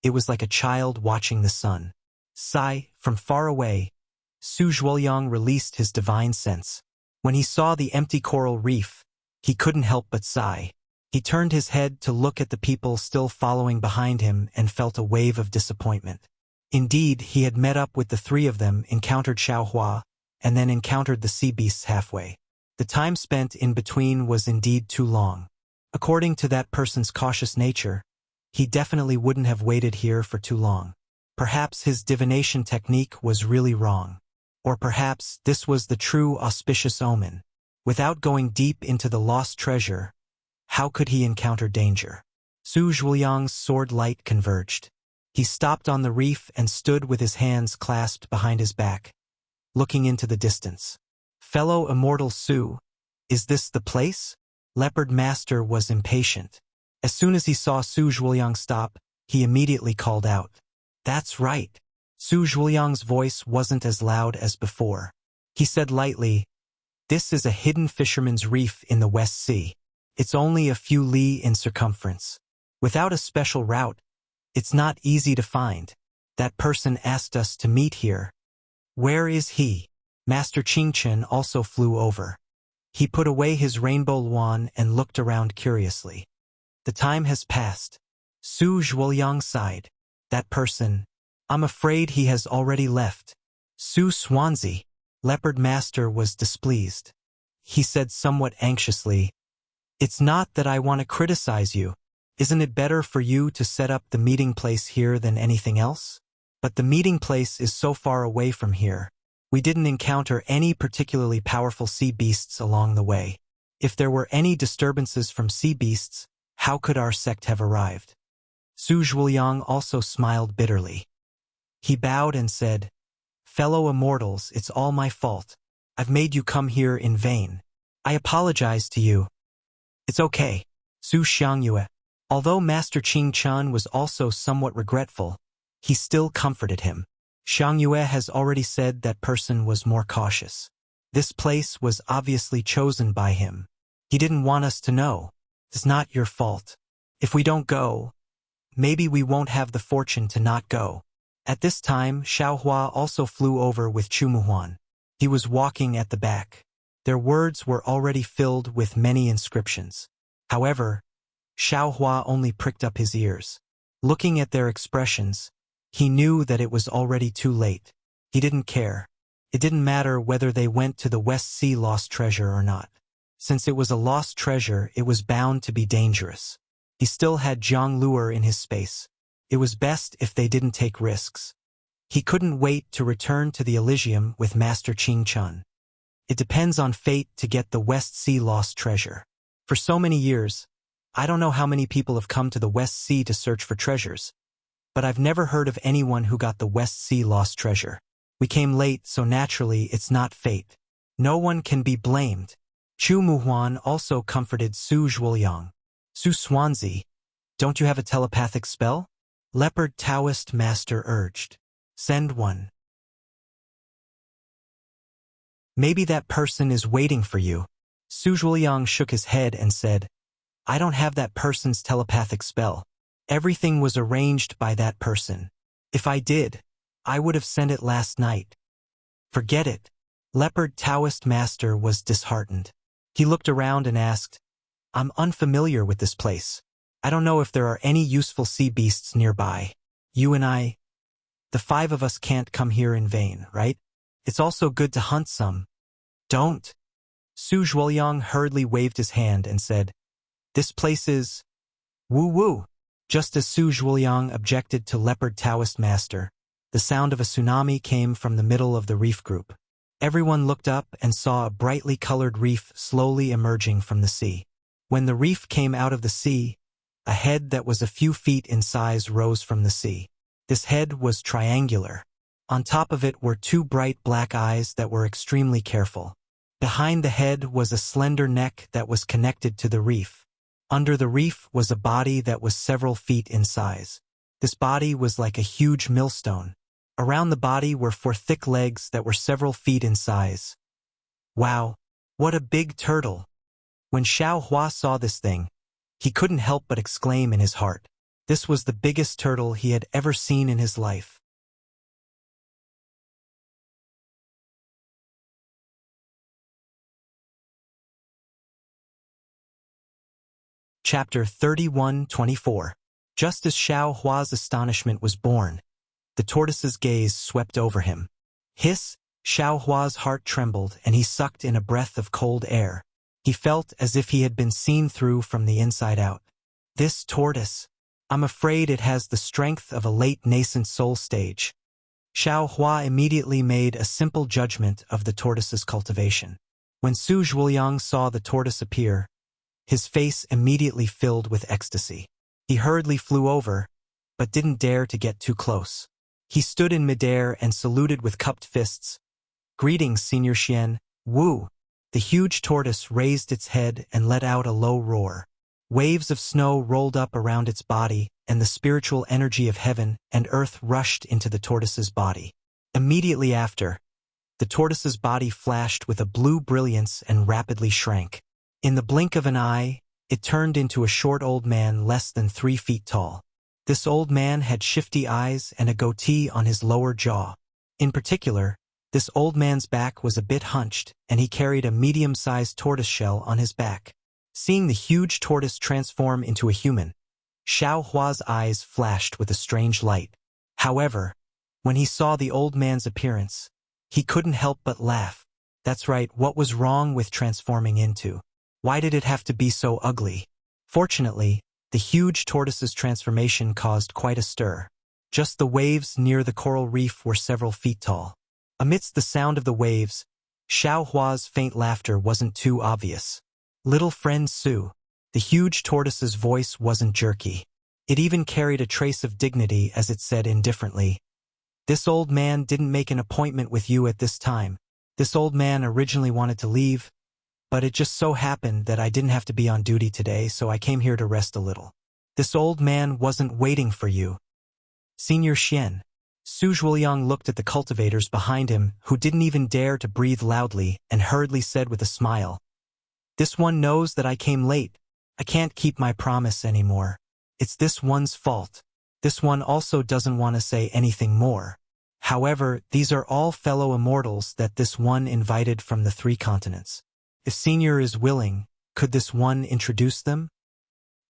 it was like a child watching the sun. Sigh, from far away, Su Zhuoliang released his divine sense. When he saw the empty coral reef, he couldn't help but sigh. He turned his head to look at the people still following behind him and felt a wave of disappointment. Indeed, he had met up with the three of them, encountered Xiao Hua, and then encountered the sea beasts halfway. The time spent in between was indeed too long. According to that person's cautious nature, he definitely wouldn't have waited here for too long. Perhaps his divination technique was really wrong. Or perhaps this was the true auspicious omen. Without going deep into the lost treasure, how could he encounter danger? Su Zhuoliang's sword light converged. He stopped on the reef and stood with his hands clasped behind his back, looking into the distance. Fellow immortal Su, is this the place? Leopard Master was impatient. As soon as he saw Su Zhuoliang stop, he immediately called out. That's right. Su Zhuoliang's voice wasn't as loud as before. He said lightly, this is a hidden fisherman's reef in the West Sea. It's only a few li in circumference. Without a special route, it's not easy to find. That person asked us to meet here. Where is he? Master Qingchen also flew over. He put away his rainbow luan and looked around curiously. The time has passed. Su Zhuoliang sighed. That person, I'm afraid he has already left. Su Swansea. Leopard Master was displeased. He said somewhat anxiously, it's not that I want to criticize you. Isn't it better for you to set up the meeting place here than anything else? But the meeting place is so far away from here. We didn't encounter any particularly powerful sea beasts along the way. If there were any disturbances from sea beasts, how could our sect have arrived? Su Zhuoliang also smiled bitterly. He bowed and said, fellow immortals, it's all my fault. I've made you come here in vain. I apologize to you. It's okay. Su Xiangyue. Although Master Qing Chun was also somewhat regretful, he still comforted him. Xiangyue has already said that person was more cautious. This place was obviously chosen by him. He didn't want us to know. It's not your fault. If we don't go, maybe we won't have the fortune to not go. At this time, Xiao Hua also flew over with Chu Muhuan. He was walking at the back. Their words were already filled with many inscriptions. However, Xiao Hua only pricked up his ears. Looking at their expressions, he knew that it was already too late. He didn't care. It didn't matter whether they went to the West Sea lost treasure or not. Since it was a lost treasure, it was bound to be dangerous. He still had Zhang Luer in his space. It was best if they didn't take risks. He couldn't wait to return to the Elysium with Master Qing Chun. It depends on fate to get the West Sea lost treasure. For so many years, I don't know how many people have come to the West Sea to search for treasures, but I've never heard of anyone who got the West Sea lost treasure. We came late, so naturally it's not fate. No one can be blamed. Chu Muhuan also comforted Su Zhuoyang. Su Swansea, don't you have a telepathic spell? Leopard Taoist Master urged. Send one. Maybe that person is waiting for you. Su Zhuoyang shook his head and said, I don't have that person's telepathic spell. Everything was arranged by that person. If I did, I would have sent it last night. Forget it. Leopard Taoist Master was disheartened. He looked around and asked, I'm unfamiliar with this place. I don't know if there are any useful sea beasts nearby. You and I, the 5 of us can't come here in vain, right? It's also good to hunt some. Don't. Su Zhuoyang hurriedly waved his hand and said, This place is woo-woo. Just as Su Zhuoyang objected to Leopard Taoist Master, the sound of a tsunami came from the middle of the reef group. Everyone looked up and saw a brightly colored reef slowly emerging from the sea. When the reef came out of the sea, a head that was a few feet in size rose from the sea. This head was triangular. On top of it were 2 bright black eyes that were extremely careful. Behind the head was a slender neck that was connected to the reef. Under the reef was a body that was several feet in size. This body was like a huge millstone. Around the body were 4 thick legs that were several feet in size. Wow, what a big turtle! When Xiao Hua saw this thing, he couldn't help but exclaim in his heart. This was the biggest turtle he had ever seen in his life. Chapter 31-24. Just as Xiao Hua's astonishment was born, the tortoise's gaze swept over him. Hiss! Xiao Hua's heart trembled and he sucked in a breath of cold air. He felt as if he had been seen through from the inside out. This tortoise, I'm afraid it has the strength of a late nascent soul stage. Xiao Hua immediately made a simple judgment of the tortoise's cultivation. When Su Zhuoyang saw the tortoise appear, his face immediately filled with ecstasy. He hurriedly flew over, but didn't dare to get too close. He stood in midair and saluted with cupped fists. Greetings, Senior Xian. Woo! The huge tortoise raised its head and let out a low roar. Waves of snow rolled up around its body, and the spiritual energy of heaven and earth rushed into the tortoise's body. Immediately after, the tortoise's body flashed with a blue brilliance and rapidly shrank. In the blink of an eye, it turned into a short old man less than 3 feet tall. This old man had shifty eyes and a goatee on his lower jaw. In particular, this old man's back was a bit hunched, and he carried a medium-sized tortoiseshell on his back. Seeing the huge tortoise transform into a human, Xiao Hua's eyes flashed with a strange light. However, when he saw the old man's appearance, he couldn't help but laugh. That's right, what was wrong with transforming into? Why did it have to be so ugly? Fortunately, the huge tortoise's transformation caused quite a stir. Just the waves near the coral reef were several feet tall. Amidst the sound of the waves, Xiao Hua's faint laughter wasn't too obvious. Little friend Su. The huge tortoise's voice wasn't jerky. It even carried a trace of dignity as it said indifferently, This old man didn't make an appointment with you at this time. This old man originally wanted to leave, but it just so happened that I didn't have to be on duty today, so I came here to rest a little. This old man wasn't waiting for you. Senior Xian. Su Zhuoyang looked at the cultivators behind him, who didn't even dare to breathe loudly, and hurriedly said with a smile, This one knows that I came late. I can't keep my promise anymore. It's this one's fault. This one also doesn't want to say anything more. However, these are all fellow immortals that this one invited from the 3 continents. If Senior is willing, could this one introduce them?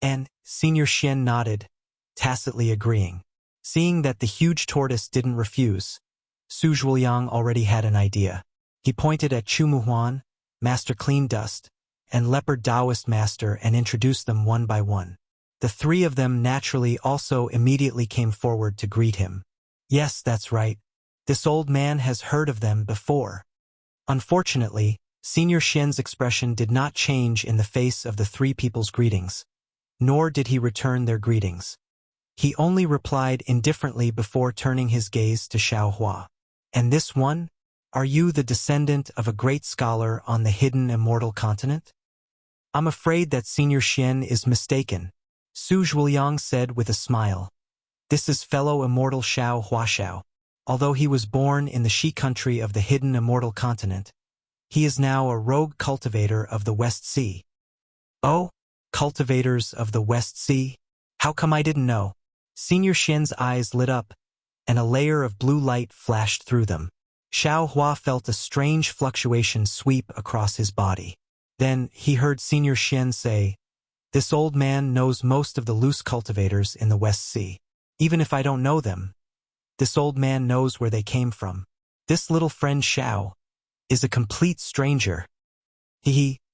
And Senior Xian nodded, tacitly agreeing. Seeing that the huge tortoise didn't refuse, Su Zhuoyang already had an idea. He pointed at Chu Muhuan, Master Clean Dust, and Leopard Taoist Master and introduced them one by one. The three of them naturally also immediately came forward to greet him. Yes, that's right. This old man has heard of them before. Unfortunately, Senior Xian's expression did not change in the face of the three people's greetings, nor did he return their greetings. He only replied indifferently before turning his gaze to Xiaohua. And this one? Are you the descendant of a great scholar on the hidden immortal continent? I'm afraid that Senior Xian is mistaken, Su Zhuoliang said with a smile. This is fellow immortal Xiao Huaxiao. Although he was born in the Shi country of the hidden immortal continent, he is now a rogue cultivator of the West Sea. Oh, cultivators of the West Sea? How come I didn't know? Senior Xian's eyes lit up, and a layer of blue light flashed through them. Xiao Hua felt a strange fluctuation sweep across his body. Then he heard Senior Xian say, "This old man knows most of the loose cultivators in the West Sea. Even if I don't know them, this old man knows where they came from. This little friend Xiao is a complete stranger."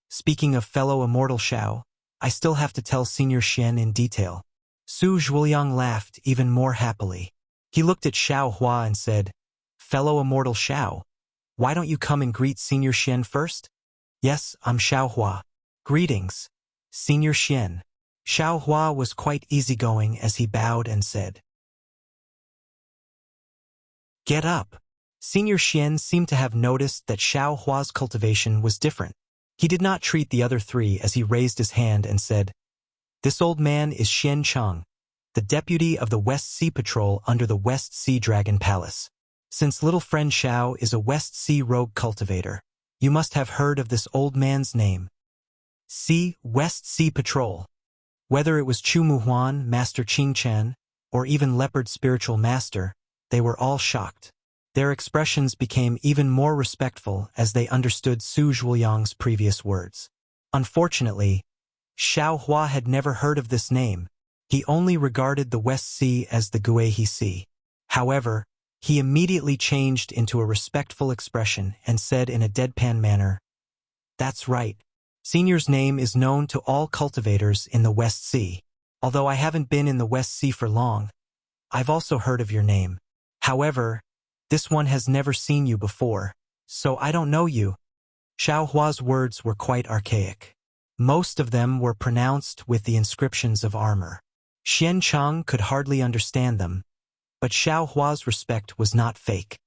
Speaking of fellow immortal Xiao, I still have to tell Senior Xian in detail. Su Zhuoliang laughed even more happily. He looked at Xiao Hua and said, "Fellow immortal Xiao, why don't you come and greet Senior Xian first?" "Yes, I'm Xiao Hua. Greetings, Senior Xian." Xiao Hua was quite easygoing as he bowed and said, "Get up." Senior Xian seemed to have noticed that Xiao Hua's cultivation was different. He did not treat the other three as he raised his hand and said, "This old man is Xian Cheng, the deputy of the West Sea Patrol under the West Sea Dragon Palace. Since little friend Xiao is a West Sea rogue cultivator, you must have heard of this old man's name. West Sea Patrol." Whether it was Chu Muhuan, Master Qing Chen, or even Leopard's spiritual master, they were all shocked. Their expressions became even more respectful as they understood Su Zhuoliang's previous words. Unfortunately, Xiao Hua had never heard of this name. He only regarded the West Sea as the Guihe Sea. However, he immediately changed into a respectful expression and said in a deadpan manner, "That's right. Senior's name is known to all cultivators in the West Sea. Although I haven't been in the West Sea for long, I've also heard of your name. However, this one has never seen you before, so I don't know you." Xiao Hua's words were quite archaic. Most of them were pronounced with the inscriptions of armor. Xian Cheng could hardly understand them, but Xiao Hua's respect was not fake.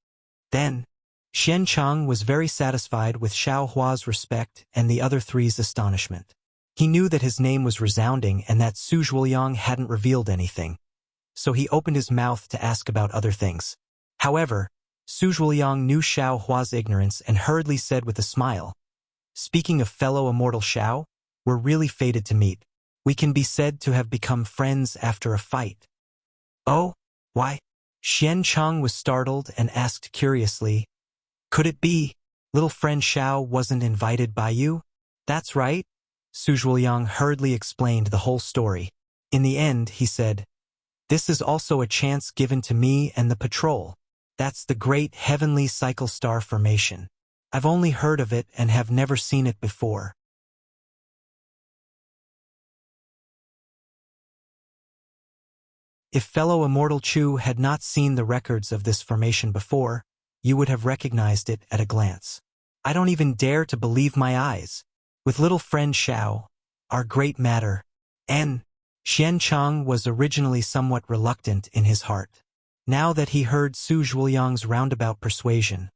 Then, Xian Cheng was very satisfied with Xiao Hua's respect and the other three's astonishment. He knew that his name was resounding and that Su Zhuoliang hadn't revealed anything, so he opened his mouth to ask about other things. However, Su Zhuoliang knew Xiao Hua's ignorance and hurriedly said with a smile, "Speaking of fellow immortal Xiao, we're really fated to meet. We can be said to have become friends after a fight." "Oh, why?" Xian Cheng was startled and asked curiously, "Could it be little friend Xiao wasn't invited by you?" "That's right." Su Zhuoliang hurriedly explained the whole story. In the end, he said, "This is also a chance given to me and the patrol. That's the great heavenly cycle star formation. I've only heard of it and have never seen it before." If fellow immortal Chu had not seen the records of this formation before, you would have recognized it at a glance. "I don't even dare to believe my eyes. With little friend Xiao, our great matter." And Xian Cheng was originally somewhat reluctant in his heart. Now that he heard Su Zhuoliang's roundabout persuasion,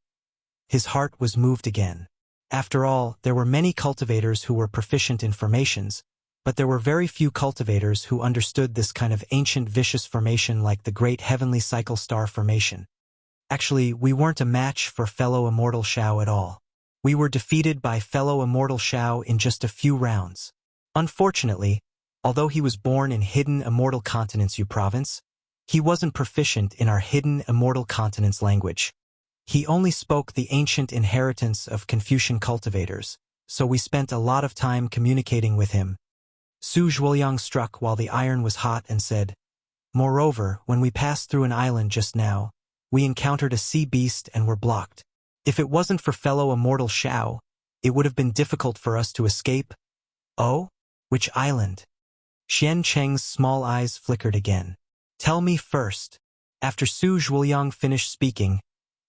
his heart was moved again. After all, there were many cultivators who were proficient in formations, but there were very few cultivators who understood this kind of ancient vicious formation like the great heavenly cycle star formation. Actually, we weren't a match for fellow immortal Xiao at all. We were defeated by fellow immortal Xiao in just a few rounds. Unfortunately, although he was born in hidden immortal continents U province, he wasn't proficient in our hidden immortal continents language. He only spoke the ancient inheritance of Confucian cultivators, so we spent a lot of time communicating with him. Su Zhuoliang struck while the iron was hot and said, "Moreover, when we passed through an island just now, we encountered a sea beast and were blocked. If it wasn't for fellow immortal Xiao, it would have been difficult for us to escape." "Oh? Which island?" Xian Cheng's small eyes flickered again. Tell me first. After Su Zhuoliang finished speaking,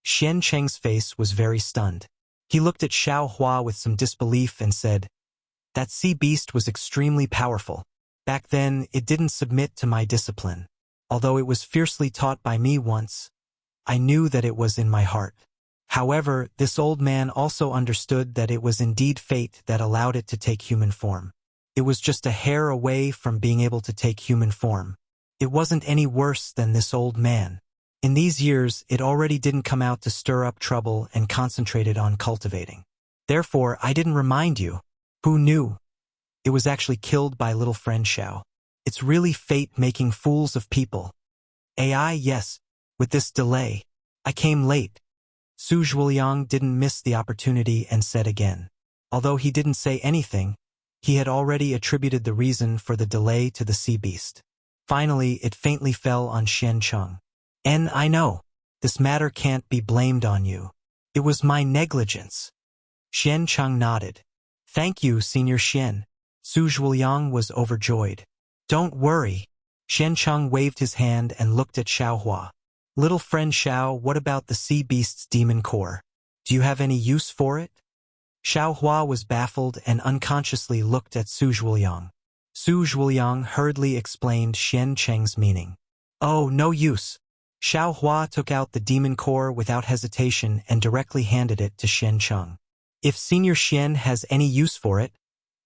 Xian Cheng's face was very stunned. He looked at Xiao Hua with some disbelief and said, "That sea beast was extremely powerful. Back then, it didn't submit to my discipline. Although it was fiercely taught by me once, I knew that it was in my heart." However, this old man also understood that it was indeed fate that allowed it to take human form. It was just a hair away from being able to take human form. It wasn't any worse than this old man. In these years, it already didn't come out to stir up trouble and concentrated on cultivating. Therefore, I didn't remind you. Who knew? It was actually killed by little friend Xiao. It's really fate making fools of people. AI, yes. With this delay, I came late. Su Zhuoliang didn't miss the opportunity and said again. Although he didn't say anything, he had already attributed the reason for the delay to the sea beast. Finally, it faintly fell on Xian Cheng. I know. This matter can't be blamed on you. It was my negligence. Xian Cheng nodded. Thank you, Senior Xian. Su Zhuoliang was overjoyed. Don't worry. Xian Cheng waved his hand and looked at Xiao Hua. Little friend Xiao, what about the sea beast's demon core? Do you have any use for it? Xiao Hua was baffled and unconsciously looked at Su Zhuoliang. Su Zhuoliang hurriedly explained Xian Cheng's meaning. Oh, no use. Xiao Hua took out the demon core without hesitation and directly handed it to Xian Cheng. If Senior Xian has any use for it,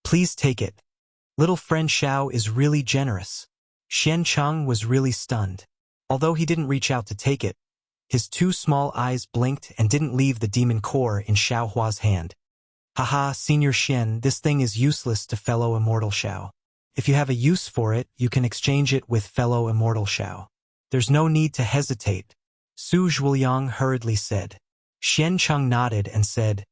please take it. Little friend Xiao is really generous. Xian Cheng was really stunned. Although he didn't reach out to take it, his two small eyes blinked and didn't leave the demon core in Xiao Hua's hand. Haha, Senior Xian, this thing is useless to fellow immortal Xiao. If you have a use for it, you can exchange it with fellow immortal Xiao. There's no need to hesitate, Su Zhuoliang hurriedly said. Xian Cheng nodded and said,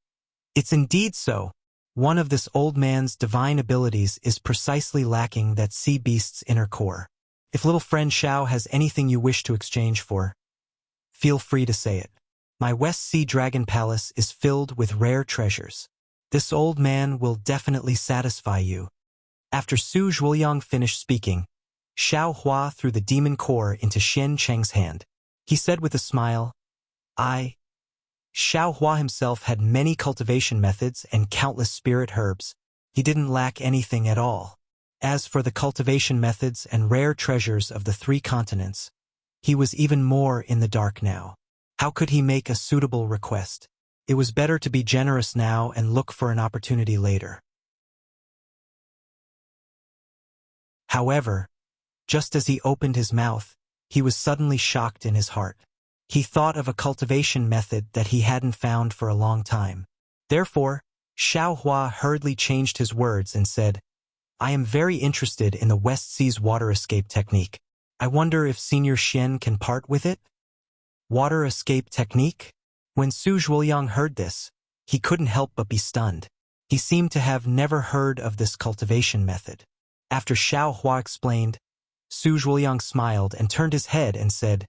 It's indeed so. One of this old man's divine abilities is precisely lacking that sea beast's inner core. If little friend Xiao has anything you wish to exchange for, feel free to say it. My West Sea Dragon Palace is filled with rare treasures. This old man will definitely satisfy you. After Su Zhuoliang finished speaking, Xiao Hua threw the demon core into Xian Cheng's hand. He said with a smile, Xiao Hua himself had many cultivation methods and countless spirit herbs. He didn't lack anything at all. As for the cultivation methods and rare treasures of the 3 continents, he was even more in the dark now. How could he make a suitable request? It was better to be generous now and look for an opportunity later. However, just as he opened his mouth, he was suddenly shocked in his heart. He thought of a cultivation method that he hadn't found for a long time. Therefore, Xiao Hua hurriedly changed his words and said, I am very interested in the West Sea's water escape technique. I wonder if Senior Xian can part with it? Water escape technique? When Su Zhuoliang heard this, he couldn't help but be stunned. He seemed to have never heard of this cultivation method. After Xiao Hua explained, Su Zhuoliang smiled and turned his head and said,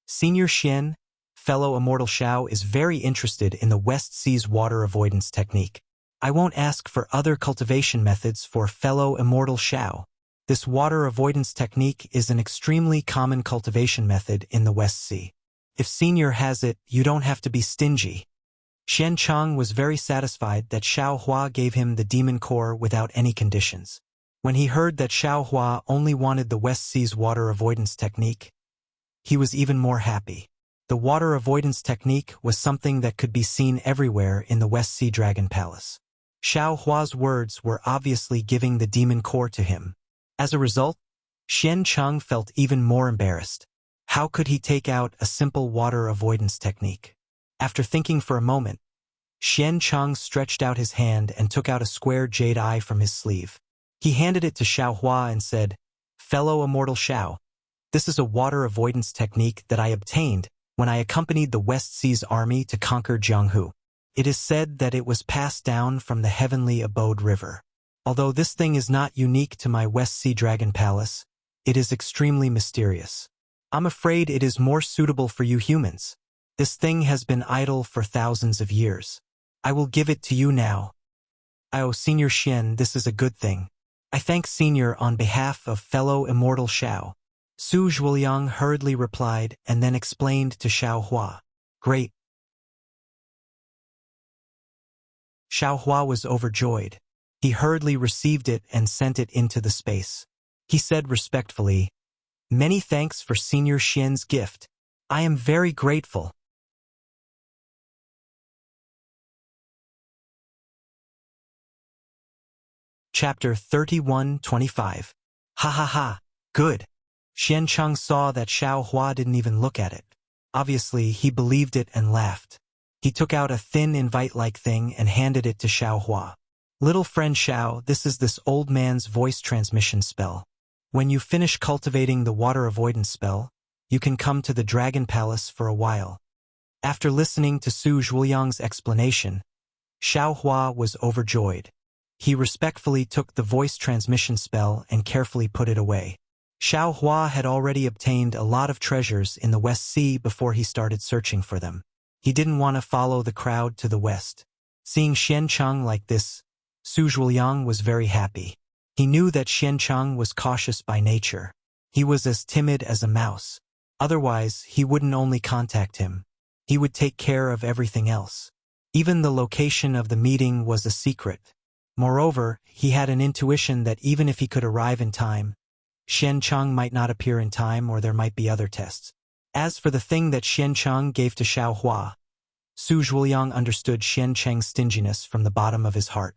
Senior Xian, fellow immortal Xiao is very interested in the West Sea's water avoidance technique. I won't ask for other cultivation methods for fellow immortal Xiao. This water avoidance technique is an extremely common cultivation method in the West Sea. If Senior has it, you don't have to be stingy. Xian Cheng was very satisfied that Xiao Hua gave him the demon core without any conditions. When he heard that Xiao Hua only wanted the West Sea's water avoidance technique, he was even more happy. The water avoidance technique was something that could be seen everywhere in the West Sea Dragon Palace. Xiao Hua's words were obviously giving the demon core to him. As a result, Xian Cheng felt even more embarrassed. How could he take out a simple water avoidance technique? After thinking for a moment, Xian Cheng stretched out his hand and took out a square jade eye from his sleeve. He handed it to Xiao Hua and said, Fellow immortal Xiao, this is a water avoidance technique that I obtained when I accompanied the West Sea's army to conquer Jianghu. It is said that it was passed down from the Heavenly Abode River. Although this thing is not unique to my West Sea Dragon Palace, it is extremely mysterious. I'm afraid it is more suitable for you humans. This thing has been idle for thousands of years. I will give it to you now. Oh, Senior Xian, this is a good thing. I thank Senior on behalf of fellow immortal Xiao. Su Zhuoliang hurriedly replied and then explained to Xiao Hua. Great. Xiao Hua was overjoyed. He hurriedly received it and sent it into the space. He said respectfully, Many thanks for Senior Xian's gift. I am very grateful. Chapter 31:25. Ha ha ha. Good. Xian Cheng saw that Xiao Hua didn't even look at it. Obviously, he believed it and laughed. He took out a thin invite-like thing and handed it to Xiao Hua. Little friend Xiao, this is this old man's voice transmission spell. When you finish cultivating the water avoidance spell, you can come to the Dragon Palace for a while. After listening to Su Zhuoliang's explanation, Xiao Hua was overjoyed. He respectfully took the voice transmission spell and carefully put it away. Xiao Hua had already obtained a lot of treasures in the West Sea before he started searching for them. He didn't want to follow the crowd to the west. Seeing Xian Cheng like this, Su Zhuoliang was very happy. He knew that Xian Cheng was cautious by nature. He was as timid as a mouse. Otherwise, he wouldn't only contact him. He would take care of everything else. Even the location of the meeting was a secret. Moreover, he had an intuition that even if he could arrive in time, Xian Cheng might not appear in time or there might be other tests. As for the thing that Xian Cheng gave to Xiao Hua, Su Zhuoliang understood Xian Cheng's stinginess from the bottom of his heart.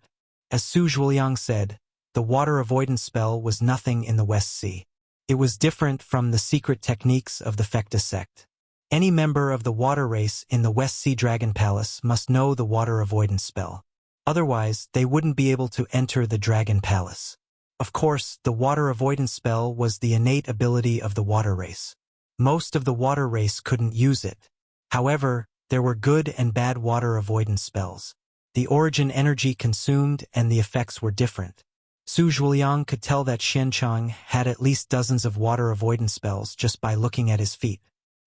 As Su Zhuoliang said, the water avoidance spell was nothing in the West Sea. It was different from the secret techniques of the Fecta sect. Any member of the water race in the West Sea Dragon Palace must know the water avoidance spell. Otherwise, they wouldn't be able to enter the Dragon Palace. Of course, the water avoidance spell was the innate ability of the water race. Most of the water race couldn't use it. However, there were good and bad water avoidance spells. The origin energy consumed and the effects were different. Su Zhuoliang could tell that Xian Cheng had at least dozens of water avoidance spells just by looking at his feet.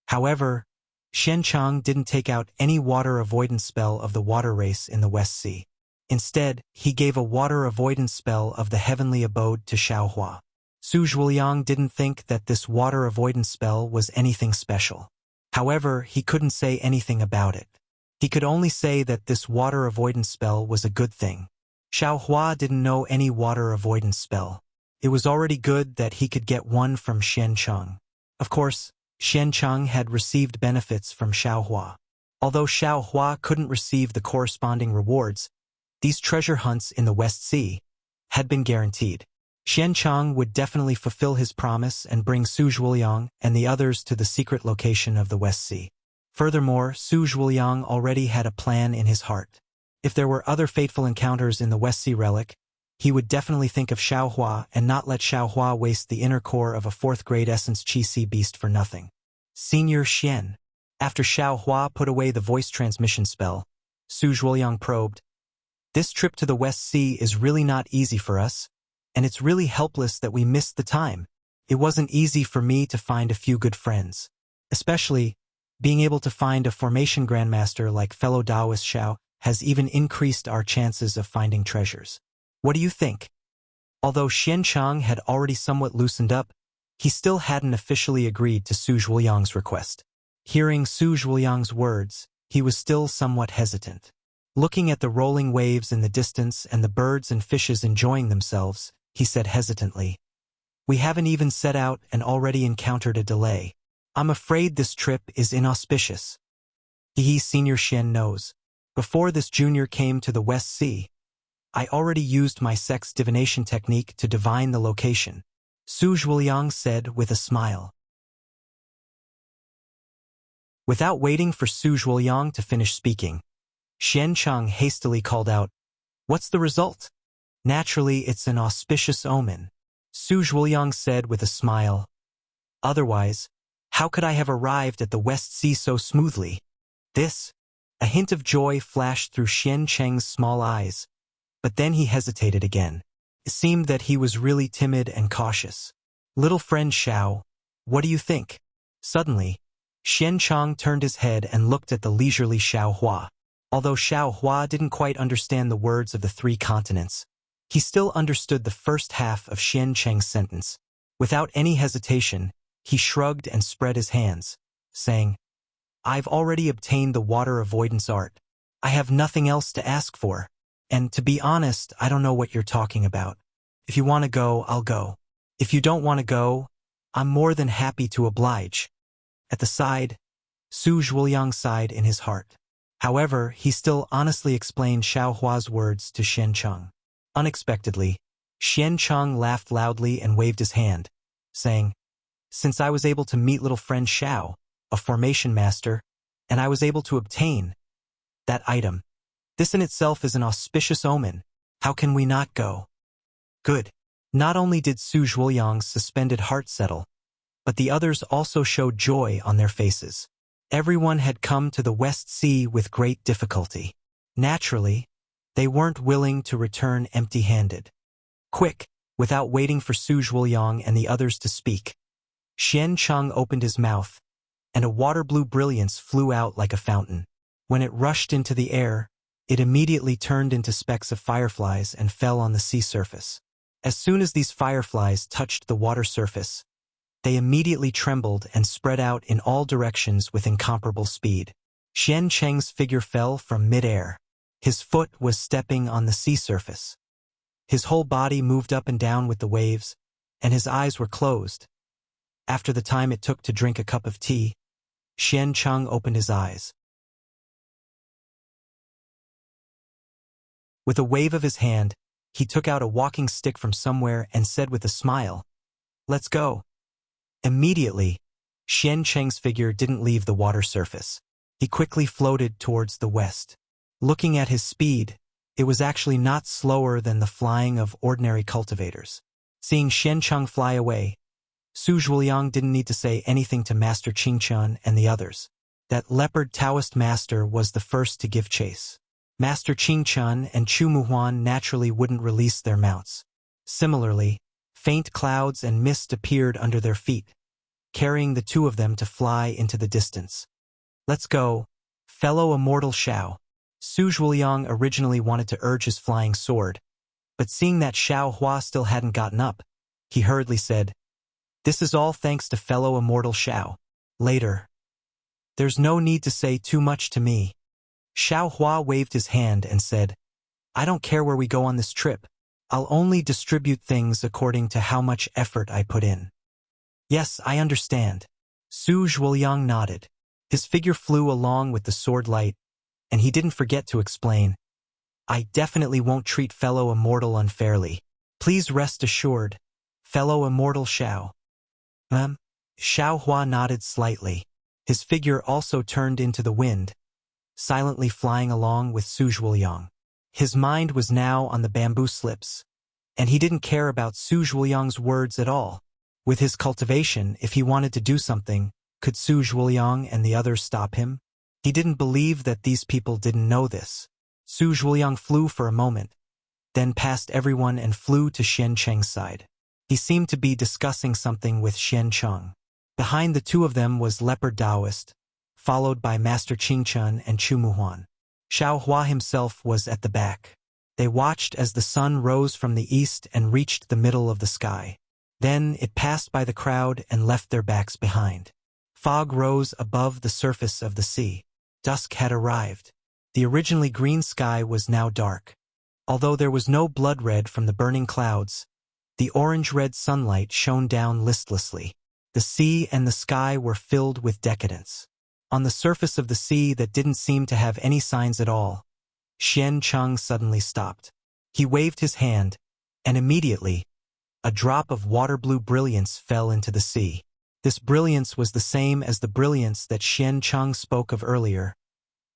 However, Xian Cheng didn't take out any water avoidance spell of the water race in the West Sea. Instead, he gave a water avoidance spell of the heavenly abode to Xiao Hua. Su Zhuoliang didn't think that this water avoidance spell was anything special. However, he couldn't say anything about it. He could only say that this water avoidance spell was a good thing. Xiao Hua didn't know any water avoidance spell. It was already good that he could get one from Xian Cheng. Of course, Xian Cheng had received benefits from Xiao Hua. Although Xiao Hua couldn't receive the corresponding rewards, these treasure hunts in the West Sea had been guaranteed. Xian Cheng would definitely fulfill his promise and bring Su Zhuoliang and the others to the secret location of the West Sea. Furthermore, Su Zhuoliang already had a plan in his heart. If there were other fateful encounters in the West Sea relic, he would definitely think of Xiao Hua and not let Xiao Hua waste the inner core of a 4th grade essence Qi Sea beast for nothing. Senior Xian. After Xiao Hua put away the voice transmission spell, Su Zhuoliang probed, This trip to the West Sea is really not easy for us, and it's really helpless that we missed the time. It wasn't easy for me to find a few good friends. Especially, being able to find a formation grandmaster like fellow Taoist Xiao has even increased our chances of finding treasures. What do you think? Although Xian Cheng had already somewhat loosened up, he still hadn't officially agreed to Su Zhuoliang's request. Hearing Su Zhuoliang's words, he was still somewhat hesitant. Looking at the rolling waves in the distance and the birds and fishes enjoying themselves, he said hesitantly, We haven't even set out and already encountered a delay. I'm afraid this trip is inauspicious. Senior Xian knows. Before this junior came to the West Sea, I already used my sex divination technique to divine the location, Su Zhuoliang said with a smile. Without waiting for Su Zhuoliang to finish speaking, Xian Cheng hastily called out, What's the result? Naturally, it's an auspicious omen, Su Zhuoliang said with a smile. Otherwise, how could I have arrived at the West Sea so smoothly? A hint of joy flashed through Xian Cheng's small eyes, but then he hesitated again. It seemed that he was really timid and cautious. Little friend Xiao, what do you think? Suddenly, Xian Cheng turned his head and looked at the leisurely Xiao Hua. Although Xiao Hua didn't quite understand the words of the 3 continents, He still understood the first half of Xian Cheng's sentence. Without any hesitation, he shrugged and spread his hands, saying, "I've already obtained the water avoidance art. I have nothing else to ask for. And to be honest, I don't know what you're talking about. If you want to go, I'll go. If you don't want to go, I'm more than happy to oblige." At the side, Su Zhuoliang sighed in his heart. However, he still honestly explained Xiao Hua's words to Xian Cheng. Unexpectedly, Xian Cheng laughed loudly and waved his hand, saying, "Since I was able to meet little friend Xiao, a formation master, and I was able to obtain that item, this in itself is an auspicious omen. How can we not go?" Good. Not only did Su Zhuoliang's suspended heart settle, but the others also showed joy on their faces. Everyone had come to the West Sea with great difficulty. Naturally, they weren't willing to return empty-handed. Quick, without waiting for Su Zhuoliang and the others to speak, Xian Cheng opened his mouth, and a water-blue brilliance flew out like a fountain. When it rushed into the air, it immediately turned into specks of fireflies and fell on the sea surface. As soon as these fireflies touched the water surface, they immediately trembled and spread out in all directions with incomparable speed. Xian Cheng's figure fell from mid-air. His foot was stepping on the sea surface. His whole body moved up and down with the waves, and his eyes were closed. After the time it took to drink a cup of tea, Xian Cheng opened his eyes. With a wave of his hand, he took out a walking stick from somewhere and said with a smile, "Let's go." Immediately, Xian Cheng's figure didn't leave the water surface. He quickly floated towards the west. Looking at his speed, it was actually not slower than the flying of ordinary cultivators. Seeing Xian Cheng fly away, Su Zhuoliang didn't need to say anything to Master Qingquan and the others. That leopard Taoist master was the first to give chase. Master Qingquan and Chu Muhuan naturally wouldn't release their mounts. Similarly, faint clouds and mist appeared under their feet, carrying the two of them to fly into the distance. "Let's go, fellow immortal Xiao." Su Zhuoliang originally wanted to urge his flying sword, but seeing that Xiao Hua still hadn't gotten up, he hurriedly said, "This is all thanks to fellow immortal Xiao." Later, "There's no need to say too much to me." Xiao Hua waved his hand and said, "I don't care where we go on this trip. I'll only distribute things according to how much effort I put in." "Yes, I understand." Su Zhuoliang nodded. His figure flew along with the sword light, and he didn't forget to explain, "I definitely won't treat fellow immortal unfairly. Please rest assured, fellow immortal Xiao." Xiao Hua nodded slightly. His figure also turned into the wind, silently flying along with Su Zhuoliang. His mind was now on the bamboo slips, and he didn't care about Su Zhuoliang's words at all. With his cultivation, if he wanted to do something, could Su Zhuoliang and the others stop him? He didn't believe that these people didn't know this. Su Zhuoliang flew for a moment, then passed everyone and flew to Xian Cheng's side. He seemed to be discussing something with Xian Cheng. Behind the two of them was Leopard Taoist, followed by Master Qingquan and Chu Muhuan. Xiao Hua himself was at the back. They watched as the sun rose from the east and reached the middle of the sky. Then it passed by the crowd and left their backs behind. Fog rose above the surface of the sea. Dusk had arrived. The originally green sky was now dark. Although there was no blood red from the burning clouds, the orange-red sunlight shone down listlessly. The sea and the sky were filled with decadence. On the surface of the sea that didn't seem to have any signs at all, Xian Cheng suddenly stopped. He waved his hand, and immediately, a drop of water-blue brilliance fell into the sea. This brilliance was the same as the brilliance that Xian Cheng spoke of earlier,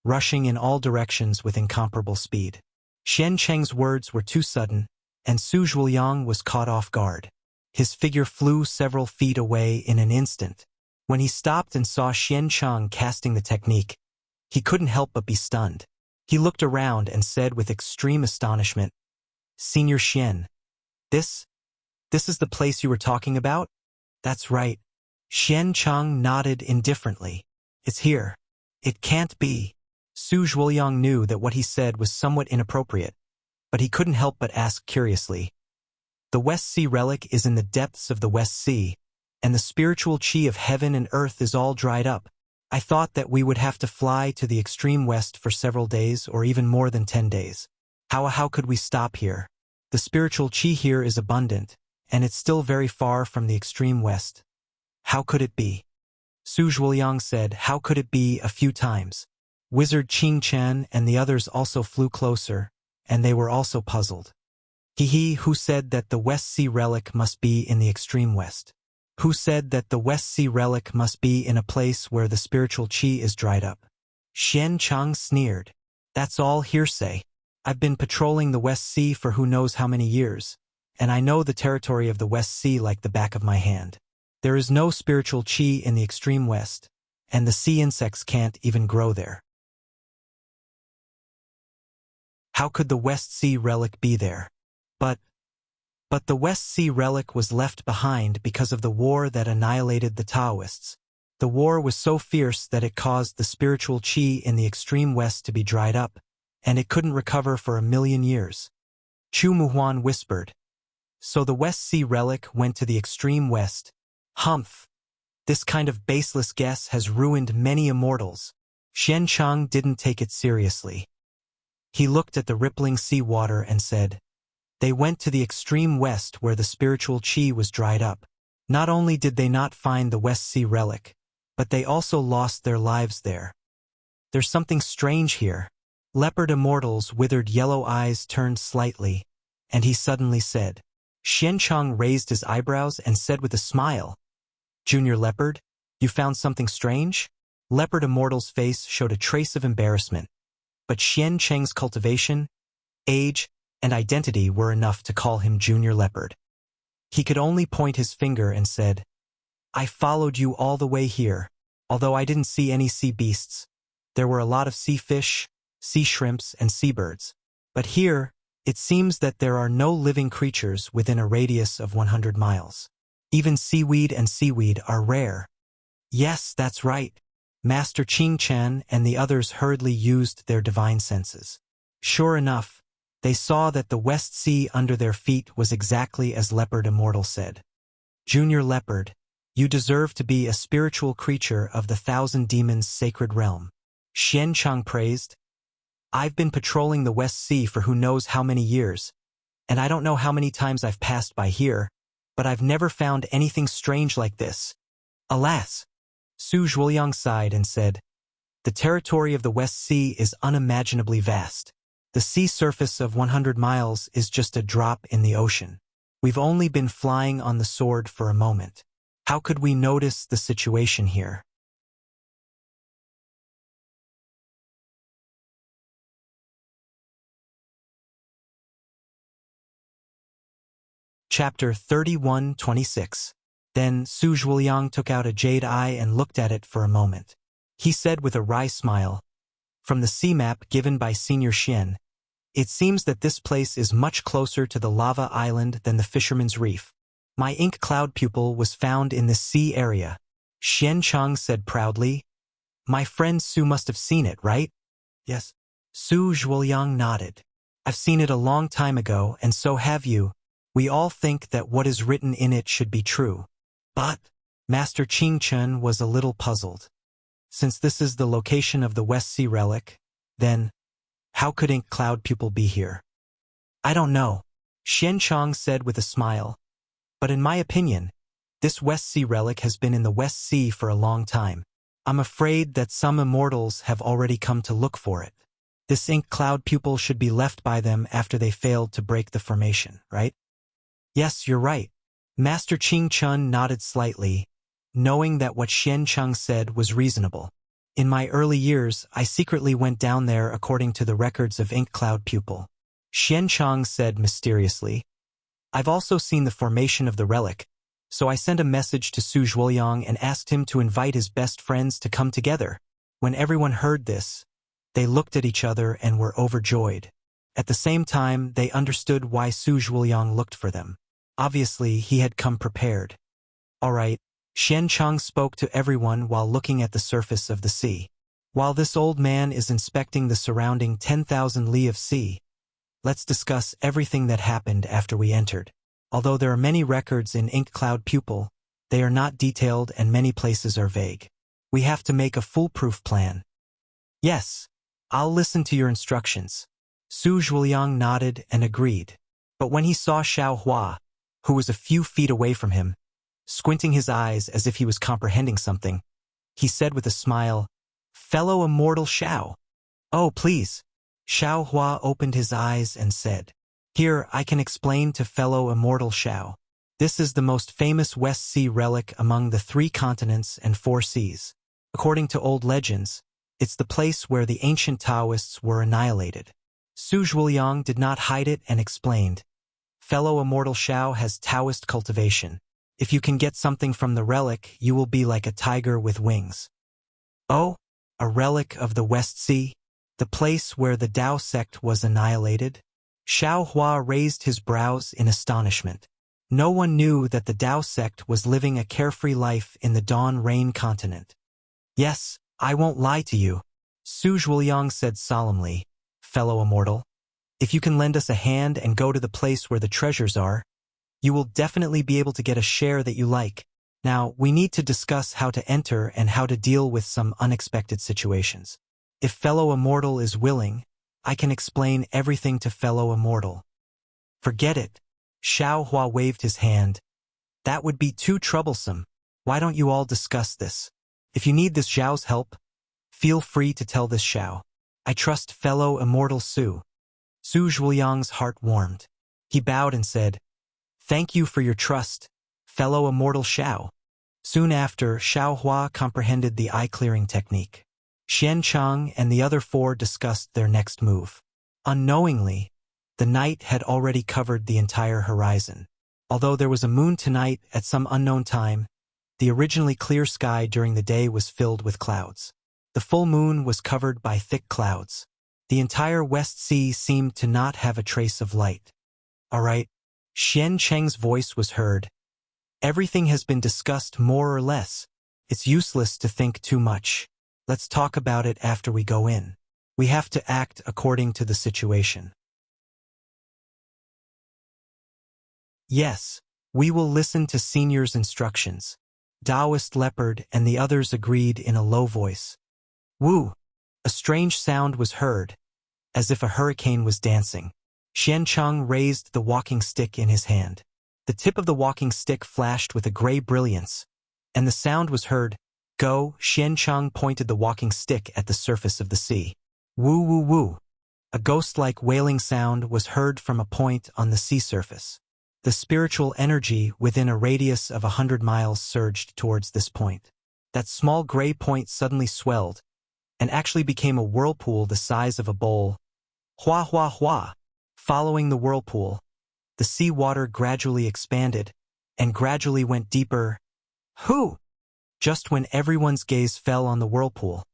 rushing in all directions with incomparable speed. Xian Cheng's words were too sudden, and Su Zhuoliang was caught off guard. His figure flew several feet away in an instant. When he stopped and saw Xian Cheng casting the technique, he couldn't help but be stunned. He looked around and said with extreme astonishment, "Senior Xian, this is the place you were talking about?" "That's right." Xian Cheng nodded indifferently. "It's here. It can't be." Su Zhuoliang knew that what he said was somewhat inappropriate, but he couldn't help but ask curiously. The West Sea relic is in the depths of the West Sea, and the spiritual chi of heaven and earth is all dried up. I thought that we would have to fly to the extreme west for several days or even more than 10 days. How could we stop here? The spiritual chi here is abundant, and it's still very far from the extreme west. How could it be? Su Zhuoliang said, how could it be, a few times. Wizard Qing Chen and the others also flew closer, and they were also puzzled. Who said that the West Sea relic must be in the extreme west? Who said that the West Sea relic must be in a place where the spiritual chi is dried up? Xian Chang sneered. That's all hearsay. I've been patrolling the West Sea for who knows how many years, and I know the territory of the West Sea like the back of my hand. There is no spiritual chi in the extreme west, and the sea insects can't even grow there. How could the West Sea relic be there? But the West Sea relic was left behind because of the war that annihilated the Taoists. The war was so fierce that it caused the spiritual chi in the extreme west to be dried up, and it couldn't recover for 1,000,000 years. Chu Muhuan whispered. So the West Sea relic went to the extreme west. Humph! This kind of baseless guess has ruined many immortals. Xian Chang didn't take it seriously. He looked at the rippling sea water and said, they went to the extreme west where the spiritual chi was dried up. Not only did they not find the West Sea relic, but they also lost their lives there. There's something strange here. Leopard Immortal's withered yellow eyes turned slightly, and he suddenly said. Xian Chang raised his eyebrows and said with a smile, Junior Leopard, you found something strange? Leopard Immortal's face showed a trace of embarrassment, but Xian Cheng's cultivation, age, and identity were enough to call him Junior Leopard. He could only point his finger and said, I followed you all the way here, although I didn't see any sea beasts. There were a lot of sea fish, sea shrimps, and seabirds. But here, it seems that there are no living creatures within a radius of 100 miles. Even seaweed and seaweed are rare. Yes, that's right. Master Qing Chen and the others hurriedly used their divine senses. Sure enough, they saw that the West Sea under their feet was exactly as Leopard Immortal said. Junior Leopard, you deserve to be a spiritual creature of the 1,000 Demons' sacred realm. Xian Chang praised. I've been patrolling the West Sea for who knows how many years, and I don't know how many times I've passed by here, but I've never found anything strange like this. Alas! Su Zhuoliang sighed and said, the territory of the West Sea is unimaginably vast. The sea surface of 100 miles is just a drop in the ocean. We've only been flying on the sword for a moment. How could we notice the situation here? Chapter 31:26. Then Su Zhuoliang took out a jade eye and looked at it for a moment. He said with a wry smile, from the sea map given by Senior Xian, it seems that this place is much closer to the lava island than the Fisherman's Reef. My ink cloud pupil was found in this sea area. Xian Chang said proudly. My friend Su must have seen it, right? Yes. Su Zhuoliang nodded. I've seen it a long time ago, and so have you. We all think that what is written in it should be true. But Master Qing Chen was a little puzzled. Since this is the location of the West Sea relic, then how could ink cloud pupil be here? I don't know, Xian Chang said with a smile. But in my opinion, this West Sea relic has been in the West Sea for a long time. I'm afraid that some immortals have already come to look for it. This ink cloud pupil should be left by them after they failed to break the formation, right? Yes, you're right. Master Qing Chen nodded slightly, knowing that what Xian Chang said was reasonable. In my early years, I secretly went down there according to the records of ink cloud pupil. Xian Chang said mysteriously. I've also seen the formation of the relic, so I sent a message to Su Zhuoliang and asked him to invite his best friends to come together. When everyone heard this, they looked at each other and were overjoyed. At the same time, they understood why Su Zhuoliang looked for them. Obviously, he had come prepared. All right, Xian Chang spoke to everyone while looking at the surface of the sea. While this old man is inspecting the surrounding 10,000 li of sea, let's discuss everything that happened after we entered. Although there are many records in Ink Cloud Pupil, they are not detailed and many places are vague. We have to make a foolproof plan. Yes, I'll listen to your instructions. Su Zhuoliang nodded and agreed. But when he saw Xiao Hua, who was a few feet away from him, squinting his eyes as if he was comprehending something, he said with a smile, "Fellow immortal Xiao." "Oh, please." Xiao Hua opened his eyes and said, "Here, I can explain to fellow immortal Xiao. This is the most famous West Sea relic among the 3 continents and 4 seas. According to old legends, it's the place where the ancient Taoists were annihilated." Su Zhuoliang did not hide it and explained, "Fellow immortal Xiao has Taoist cultivation. If you can get something from the relic, you will be like a tiger with wings." "Oh, a relic of the West Sea? The place where the Tao sect was annihilated?" Xiao Hua raised his brows in astonishment. No one knew that the Tao sect was living a carefree life in the Dawn Rain continent. "Yes, I won't lie to you," Su Zhuoliang said solemnly, "fellow immortal. If you can lend us a hand and go to the place where the treasures are, you will definitely be able to get a share that you like. Now, we need to discuss how to enter and how to deal with some unexpected situations. If fellow immortal is willing, I can explain everything to fellow immortal." "Forget it." Xiao Hua waved his hand. "That would be too troublesome. Why don't you all discuss this? If you need this Xiao's help, feel free to tell this Xiao. I trust fellow immortal Su." Su Zhuoliang's heart warmed. He bowed and said, "Thank you for your trust, fellow immortal Xiao." Soon after, Xiao Hua comprehended the eye-clearing technique. Xian Chang and the other 4 discussed their next move. Unknowingly, the night had already covered the entire horizon. Although there was a moon tonight at some unknown time, the originally clear sky during the day was filled with clouds. The full moon was covered by thick clouds. The entire West Sea seemed to not have a trace of light. "All right," Xian Cheng's voice was heard. "Everything has been discussed more or less. It's useless to think too much. Let's talk about it after we go in. We have to act according to the situation." "Yes, we will listen to Senior's instructions." Taoist Leopard and the others agreed in a low voice. "Woo!" A strange sound was heard, as if a hurricane was dancing. Xian Chang raised the walking stick in his hand. The tip of the walking stick flashed with a gray brilliance, and the sound was heard, "Go." Xian Chang pointed the walking stick at the surface of the sea. "Woo woo woo." A ghost-like wailing sound was heard from a point on the sea surface. The spiritual energy within a radius of 100 miles surged towards this point. That small gray point suddenly swelled, and actually became a whirlpool the size of a bowl. Hua hua hua. Following the whirlpool, the sea water gradually expanded, and gradually went deeper. Hoo! Just when everyone's gaze fell on the whirlpool,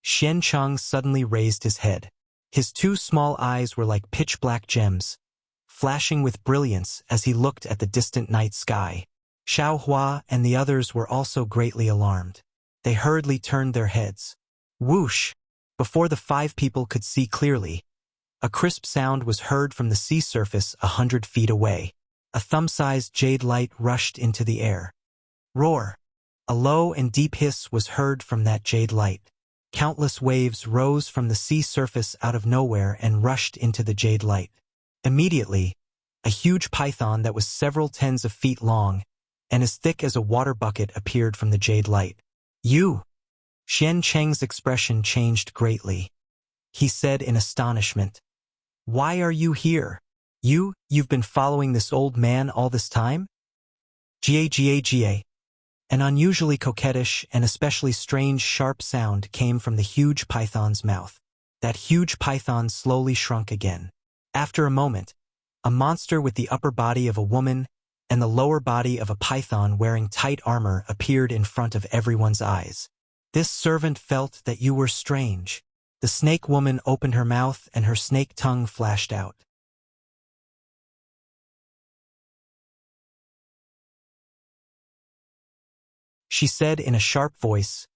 Xian Chang suddenly raised his head. His 2 small eyes were like pitch-black gems, flashing with brilliance as he looked at the distant night sky. Xiao Hua and the others were also greatly alarmed. They hurriedly turned their heads. Whoosh! Before the 5 people could see clearly, a crisp sound was heard from the sea surface 100 feet away. A thumb-sized jade light rushed into the air. Roar! A low and deep hiss was heard from that jade light. Countless waves rose from the sea surface out of nowhere and rushed into the jade light. Immediately, a huge python that was several tens of feet long and as thick as a water bucket appeared from the jade light. "You!" Xian Cheng's expression changed greatly. He said in astonishment, "Why are you here? You've been following this old man all this time?" Ga. An unusually coquettish and especially strange sharp sound came from the huge python's mouth. That huge python slowly shrunk again. After a moment, a monster with the upper body of a woman and the lower body of a python wearing tight armor appeared in front of everyone's eyes. "This servant felt that you were strange." The snake woman opened her mouth and her snake tongue flashed out. She said in a sharp voice,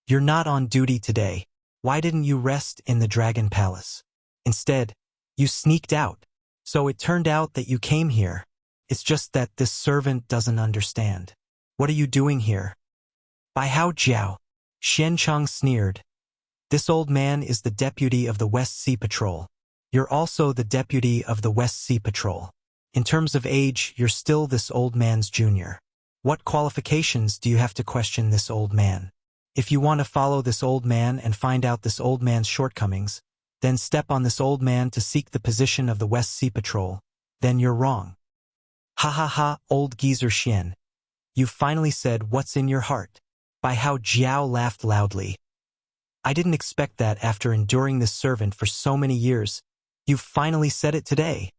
"You're not on duty today. Why didn't you rest in the Dragon Palace? Instead, you sneaked out." So it turned out that you came here. It's just that this servant doesn't understand. What are you doing here? Bai Hao Jiao. Xian Chang sneered. This old man is the deputy of the West Sea Patrol. You're also the deputy of the West Sea Patrol. In terms of age, you're still this old man's junior. What qualifications do you have to question this old man? If you want to follow this old man and find out this old man's shortcomings, then step on this old man to seek the position of the West Sea Patrol, then you're wrong. Ha ha ha, old geezer Xian. You finally said what's in your heart. Bai Hao Jiao laughed loudly. I didn't expect that after enduring this servant for so many years. You've finally said it today.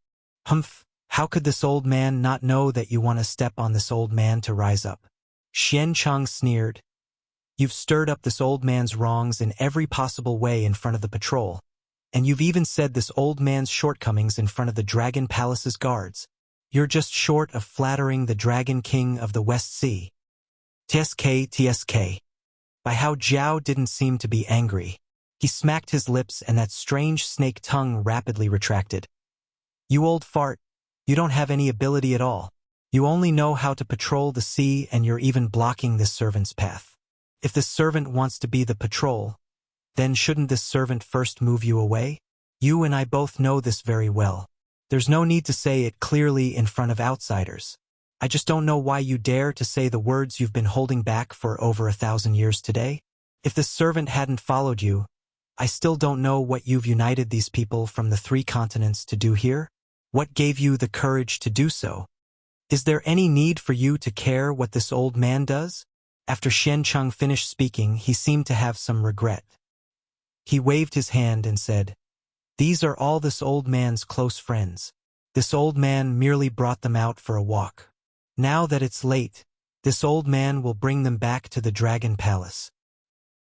Humph, how could this old man not know that you want to step on this old man to rise up? Xian Chang sneered. You've stirred up this old man's wrongs in every possible way in front of the patrol, and you've even said this old man's shortcomings in front of the Dragon Palace's guards. You're just short of flattering the Dragon King of the West Sea. TSK. Bai Hao Jiao didn't seem to be angry. He smacked his lips and that strange snake tongue rapidly retracted. You old fart. You don't have any ability at all. You only know how to patrol the sea and you're even blocking this servant's path. If this servant wants to be the patrol, then shouldn't this servant first move you away? You and I both know this very well. There's no need to say it clearly in front of outsiders. I just don't know why you dare to say the words you've been holding back for over 1,000 years today. If this servant hadn't followed you, I still don't know what you've united these people from the 3 continents to do here. What gave you the courage to do so? Is there any need for you to care what this old man does? After Xian Chang finished speaking, he seemed to have some regret. He waved his hand and said, These are all this old man's close friends. This old man merely brought them out for a walk. Now that it's late, this old man will bring them back to the Dragon Palace.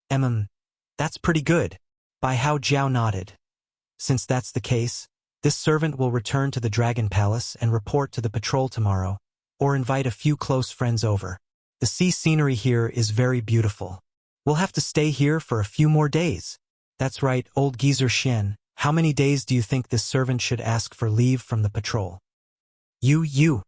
That's pretty good. Bai Hao Jiao nodded. Since that's the case, this servant will return to the Dragon Palace and report to the patrol tomorrow, or invite a few close friends over. The sea scenery here is very beautiful. We'll have to stay here for a few more days. That's right, old geezer Xian. How many days do you think this servant should ask for leave from the patrol? You.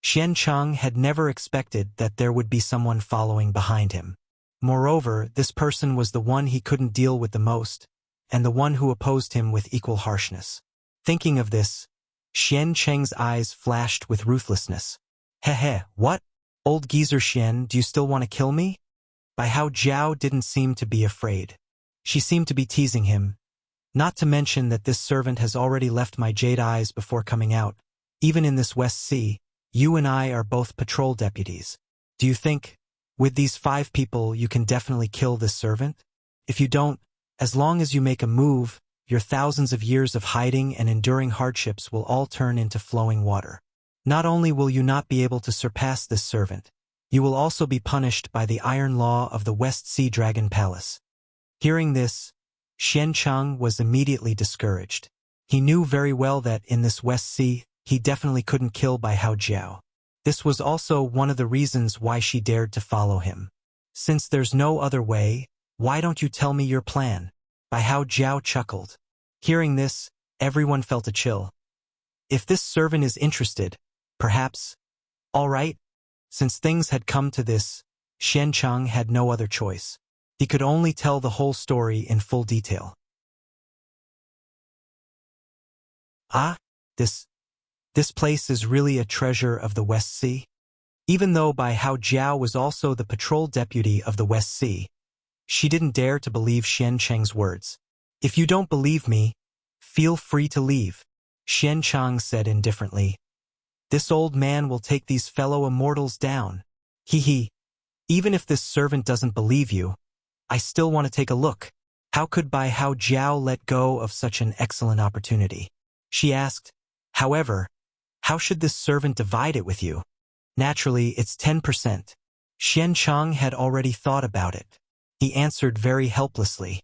Xian Chang had never expected that there would be someone following behind him. Moreover, this person was the one he couldn't deal with the most, and the one who opposed him with equal harshness. Thinking of this, Xian Cheng's eyes flashed with ruthlessness. What? Old geezer Xian, do you still want to kill me? Bai Hao Jiao didn't seem to be afraid. She seemed to be teasing him. Not to mention that this servant has already left my jade eyes before coming out. Even in this West Sea, you and I are both patrol deputies. Do you think, with these 5 people, you can definitely kill this servant? If you don't, as long as you make a move, your thousands of years of hiding and enduring hardships will all turn into flowing water. Not only will you not be able to surpass this servant, you will also be punished by the iron law of the West Sea Dragon Palace. Hearing this, Xian Chang was immediately discouraged. He knew very well that in this West Sea, he definitely couldn't kill Bai Hao Jiao. This was also one of the reasons why she dared to follow him. Since there's no other way, why don't you tell me your plan? Bai Hao Jiao chuckled. Hearing this, everyone felt a chill. If this servant is interested, perhaps. All right. Since things had come to this, Xian Chang had no other choice. He could only tell the whole story in full detail. This place is really a treasure of the West Sea. Even though Bai Hao Jiao was also the patrol deputy of the West Sea, she didn't dare to believe Xian Cheng's words. If you don't believe me, feel free to leave, Xian Chang said indifferently. This old man will take these fellow immortals down. Even if this servant doesn't believe you, I still want to take a look. How could Bai Hao Jiao let go of such an excellent opportunity? She asked. However, how should this servant divide it with you? Naturally, it's 10%. Xian Chang had already thought about it. He answered very helplessly.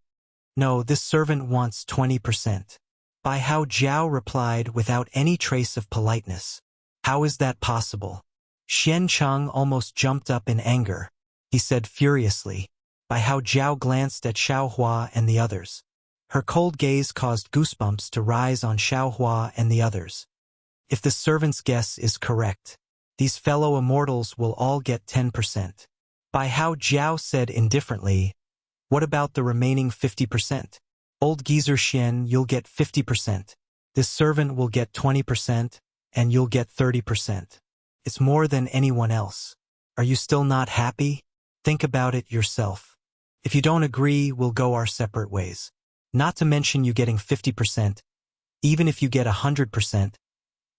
No, this servant wants 20%. Bai Hao Jiao replied without any trace of politeness. How is that possible? Xian Chang almost jumped up in anger. He said furiously. Bai Hao Jiao glanced at Xiaohua and the others. Her cold gaze caused goosebumps to rise on Xiaohua and the others. If the servant's guess is correct, these fellow immortals will all get 10%. Bai Hao Jiao said indifferently, what about the remaining 50%? Old geezer Xian, you'll get 50%. This servant will get 20%, and you'll get 30%. It's more than anyone else. Are you still not happy? Think about it yourself. If you don't agree, we'll go our separate ways. Not to mention you getting 50%. Even if you get 100%,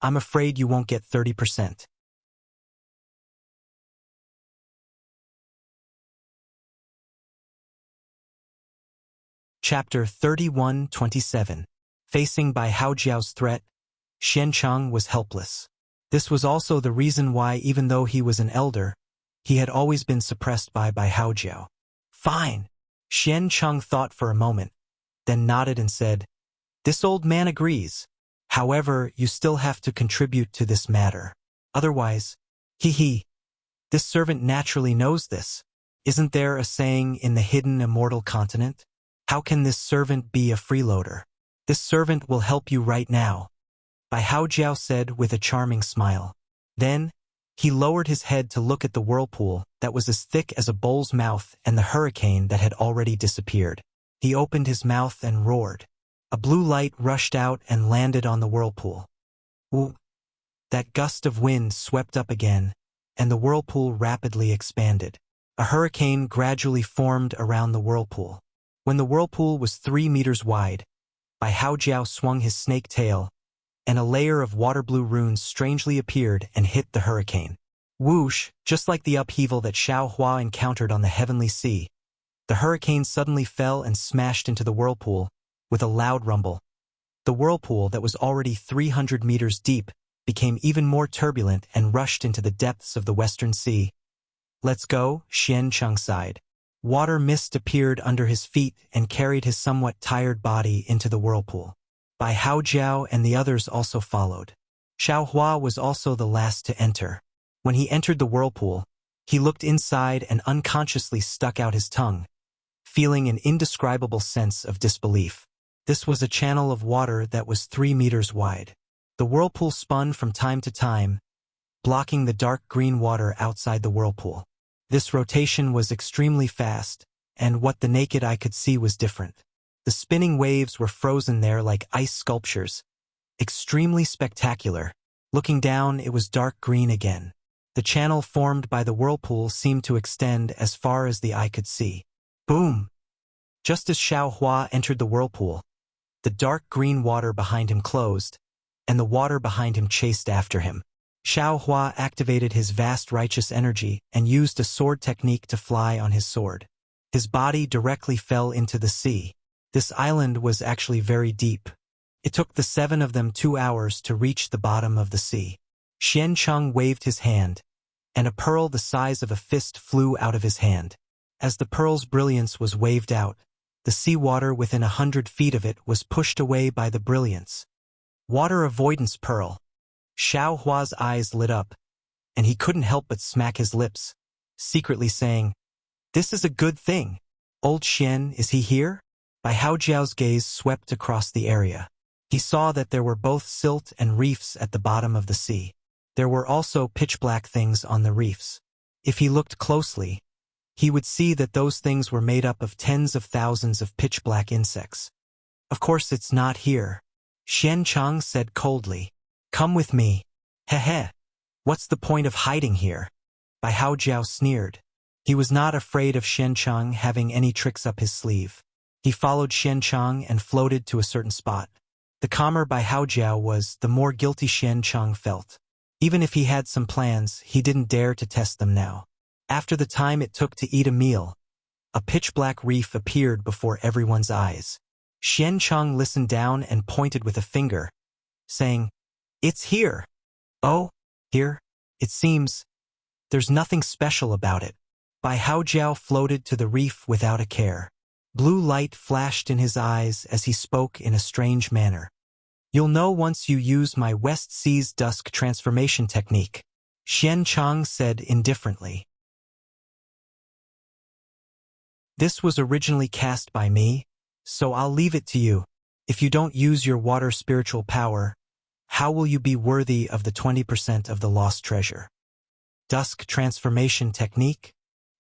I'm afraid you won't get 30%. Chapter 31:27. Facing Bai Haojiao's threat, Xiancheng was helpless. This was also the reason why, even though he was an elder, he had always been suppressed by Bai Haojiao. Fine. Xiancheng thought for a moment, then nodded and said, this old man agrees. However, you still have to contribute to this matter. Otherwise, this servant naturally knows this. Isn't there a saying in the hidden immortal continent? How can this servant be a freeloader? This servant will help you right now, Bai Haojiao said with a charming smile. Then, he lowered his head to look at the whirlpool that was as thick as a bull's mouth and the hurricane that had already disappeared. He opened his mouth and roared. A blue light rushed out and landed on the whirlpool. Woo! That gust of wind swept up again, and the whirlpool rapidly expanded. A hurricane gradually formed around the whirlpool. When the whirlpool was 3 meters wide, Bai Haojiao swung his snake tail, and a layer of water-blue runes strangely appeared and hit the hurricane. Whoosh, just like the upheaval that Xiao Hua encountered on the heavenly sea. The hurricane suddenly fell and smashed into the whirlpool, with a loud rumble. The whirlpool that was already 300 meters deep became even more turbulent and rushed into the depths of the Western Sea. Let's go, Xiancheng sighed. Water mist appeared under his feet and carried his somewhat tired body into the whirlpool. Bai Haojiao and the others also followed. Xiao Hua was also the last to enter. When he entered the whirlpool, he looked inside and unconsciously stuck out his tongue, feeling an indescribable sense of disbelief. This was a channel of water that was 3 meters wide. The whirlpool spun from time to time, blocking the dark green water outside the whirlpool. This rotation was extremely fast, and what the naked eye could see was different. The spinning waves were frozen there like ice sculptures. Extremely spectacular. Looking down, it was dark green again. The channel formed by the whirlpool seemed to extend as far as the eye could see. Boom! Just as Xiao Hua entered the whirlpool, the dark green water behind him closed, and the water behind him chased after him. Xiao Hua activated his vast righteous energy and used a sword technique to fly on his sword. His body directly fell into the sea. This island was actually very deep. It took the 7 of them 2 hours to reach the bottom of the sea. Xiancheng waved his hand, and a pearl the size of a fist flew out of his hand. As the pearl's brilliance was waved out, the seawater within 100 feet of it was pushed away by the brilliance. Water avoidance pearl. Xiao Hua's eyes lit up, and he couldn't help but smack his lips, secretly saying, this is a good thing. Old Xian, is he here? Bai Haojiao's gaze swept across the area. He saw that there were both silt and reefs at the bottom of the sea. There were also pitch-black things on the reefs. If he looked closely, he would see that those things were made up of tens of thousands of pitch-black insects. Of course it's not here, Xiancheng said coldly. Come with me. Heh. What's the point of hiding here? Bai Haojiao sneered. He was not afraid of Xiancheng having any tricks up his sleeve. He followed Xiancheng and floated to a certain spot. The calmer Bai Haojiao was, the more guilty Xiancheng felt. Even if he had some plans, he didn't dare to test them now. After the time it took to eat a meal, a pitch-black reef appeared before everyone's eyes. Xiancheng listened down and pointed with a finger, saying, it's here. Oh, here? It seems. There's nothing special about it. Bai Haojiao floated to the reef without a care. Blue light flashed in his eyes as he spoke in a strange manner. You'll know once you use my West Seas Dusk transformation technique, Xiancheng said indifferently. This was originally cast by me, so I'll leave it to you. If you don't use your water spiritual power, How will you be worthy of the 20% of the lost treasure? Dusk transformation technique?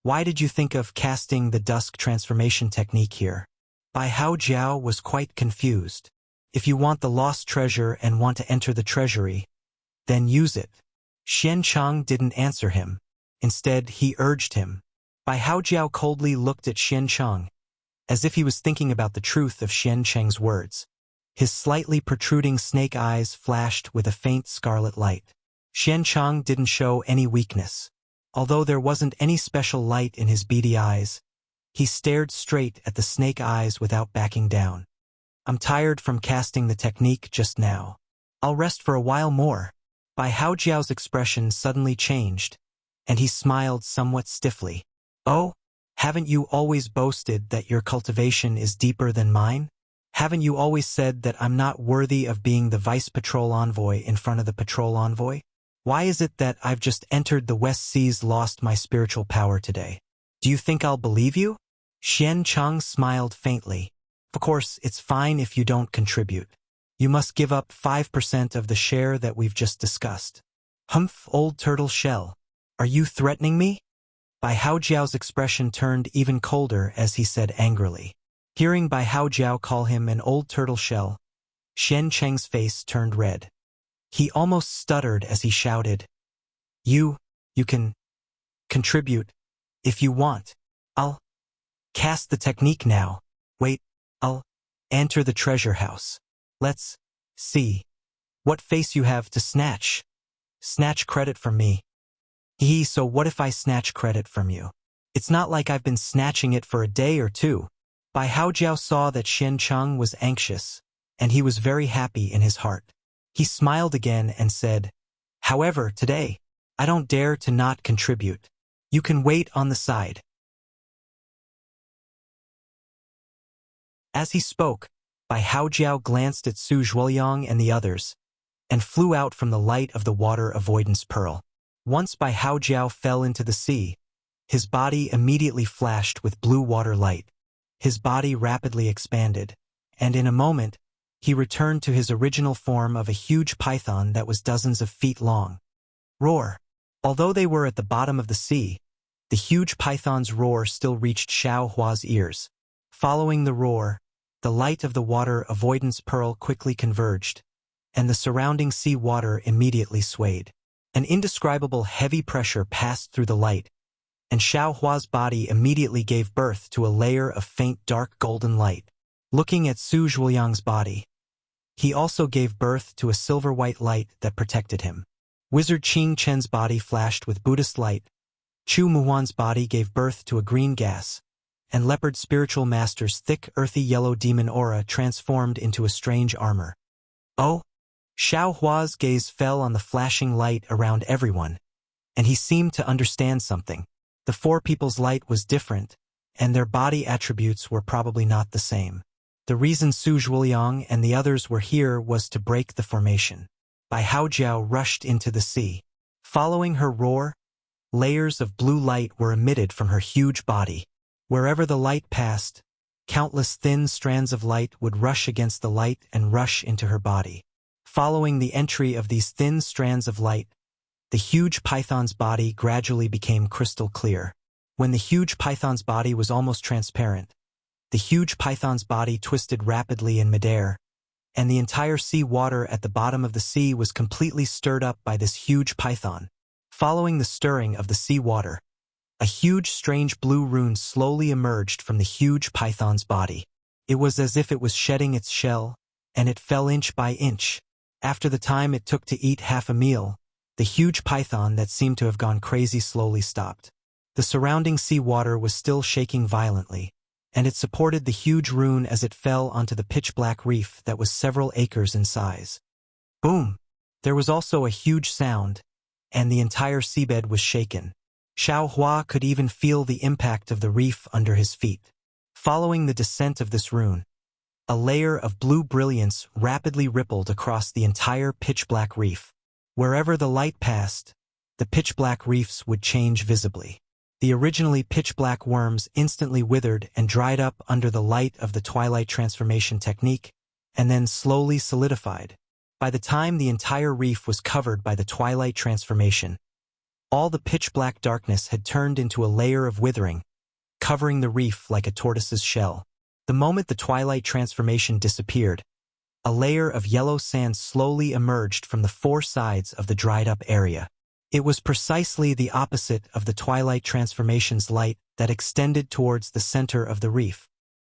Why did you think of casting the dusk transformation technique here? Bai Hao Jiao was quite confused. If you want the lost treasure and want to enter the treasury, then use it. Xian Chang didn't answer him. Instead, he urged him. Bai Hao Jiao coldly looked at Xian Chang, as if he was thinking about the truth of Xian Chang's words. His slightly protruding snake eyes flashed with a faint scarlet light. Xian Chang didn't show any weakness. Although there wasn't any special light in his beady eyes, he stared straight at the snake eyes without backing down. I'm tired from casting the technique just now. I'll rest for a while more. Bai Hao Jiao's expression suddenly changed, and he smiled somewhat stiffly. Oh, haven't you always boasted that your cultivation is deeper than mine? Haven't you always said that I'm not worthy of being the vice patrol envoy in front of the patrol envoy? Why is it that I've just entered the West Seas lost my spiritual power today? Do you think I'll believe you? Xian Chang smiled faintly. Of course, it's fine if you don't contribute. You must give up 5% of the share that we've just discussed. Humph, old turtle shell. Are you threatening me? Bai Hao Jiao's expression turned even colder as he said angrily. Hearing Bai Hao Jiao call him an old turtle shell, Xian Cheng's face turned red. He almost stuttered as he shouted, You can contribute if you want. I'll cast the technique now. Wait, I'll enter the treasure house. Let's see what face you have to snatch. Snatch credit from me. So what if I snatch credit from you? It's not like I've been snatching it for a day or two. Bai Hao Jiao saw that Xian Chang was anxious, and he was very happy in his heart. He smiled again and said, However, today, I don't dare to not contribute. You can wait on the side. As he spoke, Bai Hao Jiao glanced at Su Zhuoyang and the others, and flew out from the light of the water avoidance pearl. Once Bai Hao Jiao fell into the sea, his body immediately flashed with blue water light. His body rapidly expanded, and in a moment, he returned to his original form of a huge python that was dozens of feet long. Roar! Although they were at the bottom of the sea, the huge python's roar still reached Xiao Hua's ears. Following the roar, the light of the water avoidance pearl quickly converged, and the surrounding sea water immediately swayed. An indescribable heavy pressure passed through the light, and Xiao Hua's body immediately gave birth to a layer of faint dark golden light. Looking at Su Zhuoyang's body, he also gave birth to a silver-white light that protected him. Wizard Qing Chen's body flashed with Buddhist light, Chu Muhuan's body gave birth to a green gas, and Leopard Spiritual Master's thick earthy yellow demon aura transformed into a strange armor. Oh! Xiao Hua's gaze fell on the flashing light around everyone, and he seemed to understand something. The four people's light was different, and their body attributes were probably not the same. The reason Su Zhuoyang and the others were here was to break the formation. Bai Hao Jiao rushed into the sea. Following her roar, layers of blue light were emitted from her huge body. Wherever the light passed, countless thin strands of light would rush against the light and rush into her body. Following the entry of these thin strands of light, the huge python's body gradually became crystal clear. When the huge python's body was almost transparent, the huge python's body twisted rapidly in midair, and the entire sea water at the bottom of the sea was completely stirred up by this huge python. Following the stirring of the sea water, a huge strange blue rune slowly emerged from the huge python's body. It was as if it was shedding its shell, and it fell inch by inch. After the time it took to eat half a meal, the huge python that seemed to have gone crazy slowly stopped. The surrounding sea water was still shaking violently, and it supported the huge rune as it fell onto the pitch-black reef that was several acres in size. Boom! There was also a huge sound, and the entire seabed was shaken. Xiao Hua could even feel the impact of the reef under his feet. Following the descent of this rune, a layer of blue brilliance rapidly rippled across the entire pitch-black reef. Wherever the light passed, the pitch-black reefs would change visibly. The originally pitch-black worms instantly withered and dried up under the light of the twilight transformation technique, and then slowly solidified. By the time the entire reef was covered by the twilight transformation, all the pitch-black darkness had turned into a layer of withering, covering the reef like a tortoise's shell. The moment the twilight transformation disappeared, a layer of yellow sand slowly emerged from the four sides of the dried-up area. It was precisely the opposite of the twilight transformation's light that extended towards the center of the reef.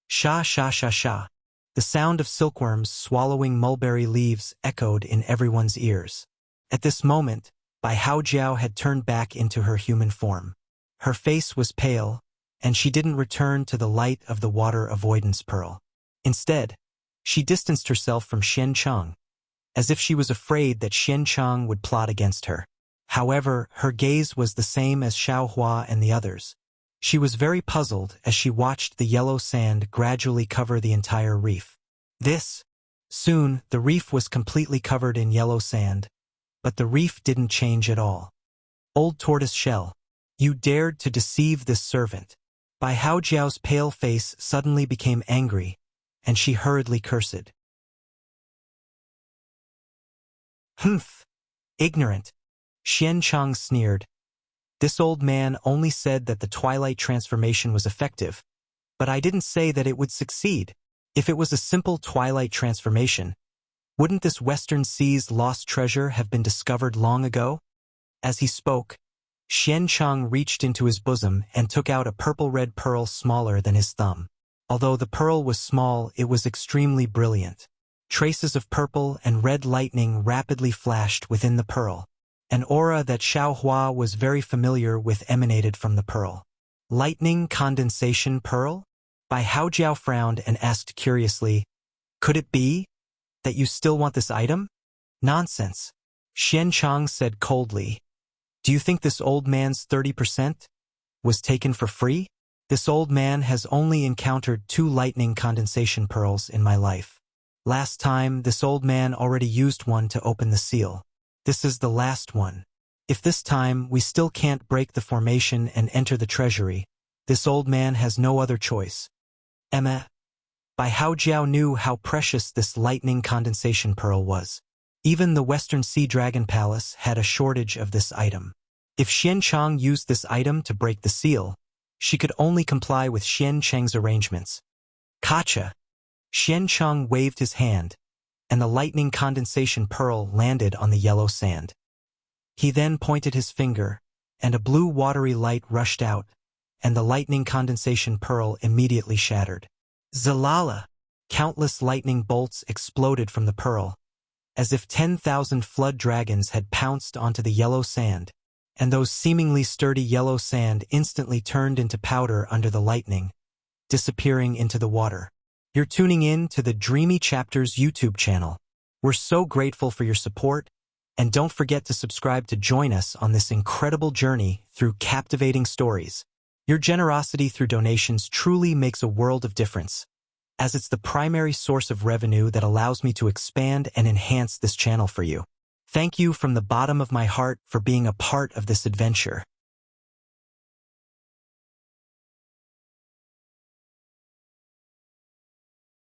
Sha sha sha sha. The sound of silkworms swallowing mulberry leaves echoed in everyone's ears. At this moment, Bai Haojiao had turned back into her human form. Her face was pale, and she didn't return to the light of the water avoidance pearl. Instead, she distanced herself from Xian Chang, as if she was afraid that Xian Chang would plot against her. However, her gaze was the same as Xiao Hua and the others. She was very puzzled as she watched the yellow sand gradually cover the entire reef. Soon, the reef was completely covered in yellow sand, but the reef didn't change at all. Old tortoise shell, you dared to deceive this servant. Bai Haojiao's pale face suddenly became angry, and she hurriedly cursed. Humph! Ignorant! Xian Chang sneered. This old man only said that the twilight transformation was effective, but I didn't say that it would succeed. If it was a simple twilight transformation, wouldn't this Western Sea's lost treasure have been discovered long ago? As he spoke, Xian Chang reached into his bosom and took out a purple-red pearl smaller than his thumb. Although the pearl was small, it was extremely brilliant. Traces of purple and red lightning rapidly flashed within the pearl. An aura that Xiao Hua was very familiar with emanated from the pearl. Lightning condensation pearl? Bai Haojiao frowned and asked curiously, could it be that you still want this item? Nonsense. Xian Chang said coldly. Do you think this old man's 30% was taken for free? This old man has only encountered 2 lightning condensation pearls in my life. Last time, this old man already used one to open the seal. This is the last one. If this time we still can't break the formation and enter the treasury, this old man has no other choice. Bai Haojiao knew how precious this lightning condensation pearl was. Even the Western Sea Dragon Palace had a shortage of this item. If Xian Chang used this item to break the seal, she could only comply with Xian Cheng's arrangements. Gotcha! Xian Chang waved his hand, and the lightning condensation pearl landed on the yellow sand. He then pointed his finger, and a blue watery light rushed out, and the lightning condensation pearl immediately shattered. Zalala! Countless lightning bolts exploded from the pearl, as if 10,000 flood dragons had pounced onto the yellow sand, and those seemingly sturdy yellow sand instantly turned into powder under the lightning, disappearing into the water. You're tuning in to the Dreamy Chapters YouTube channel. We're so grateful for your support, and don't forget to subscribe to join us on this incredible journey through captivating stories. Your generosity through donations truly makes a world of difference, as it's the primary source of revenue that allows me to expand and enhance this channel for you. Thank you from the bottom of my heart for being a part of this adventure.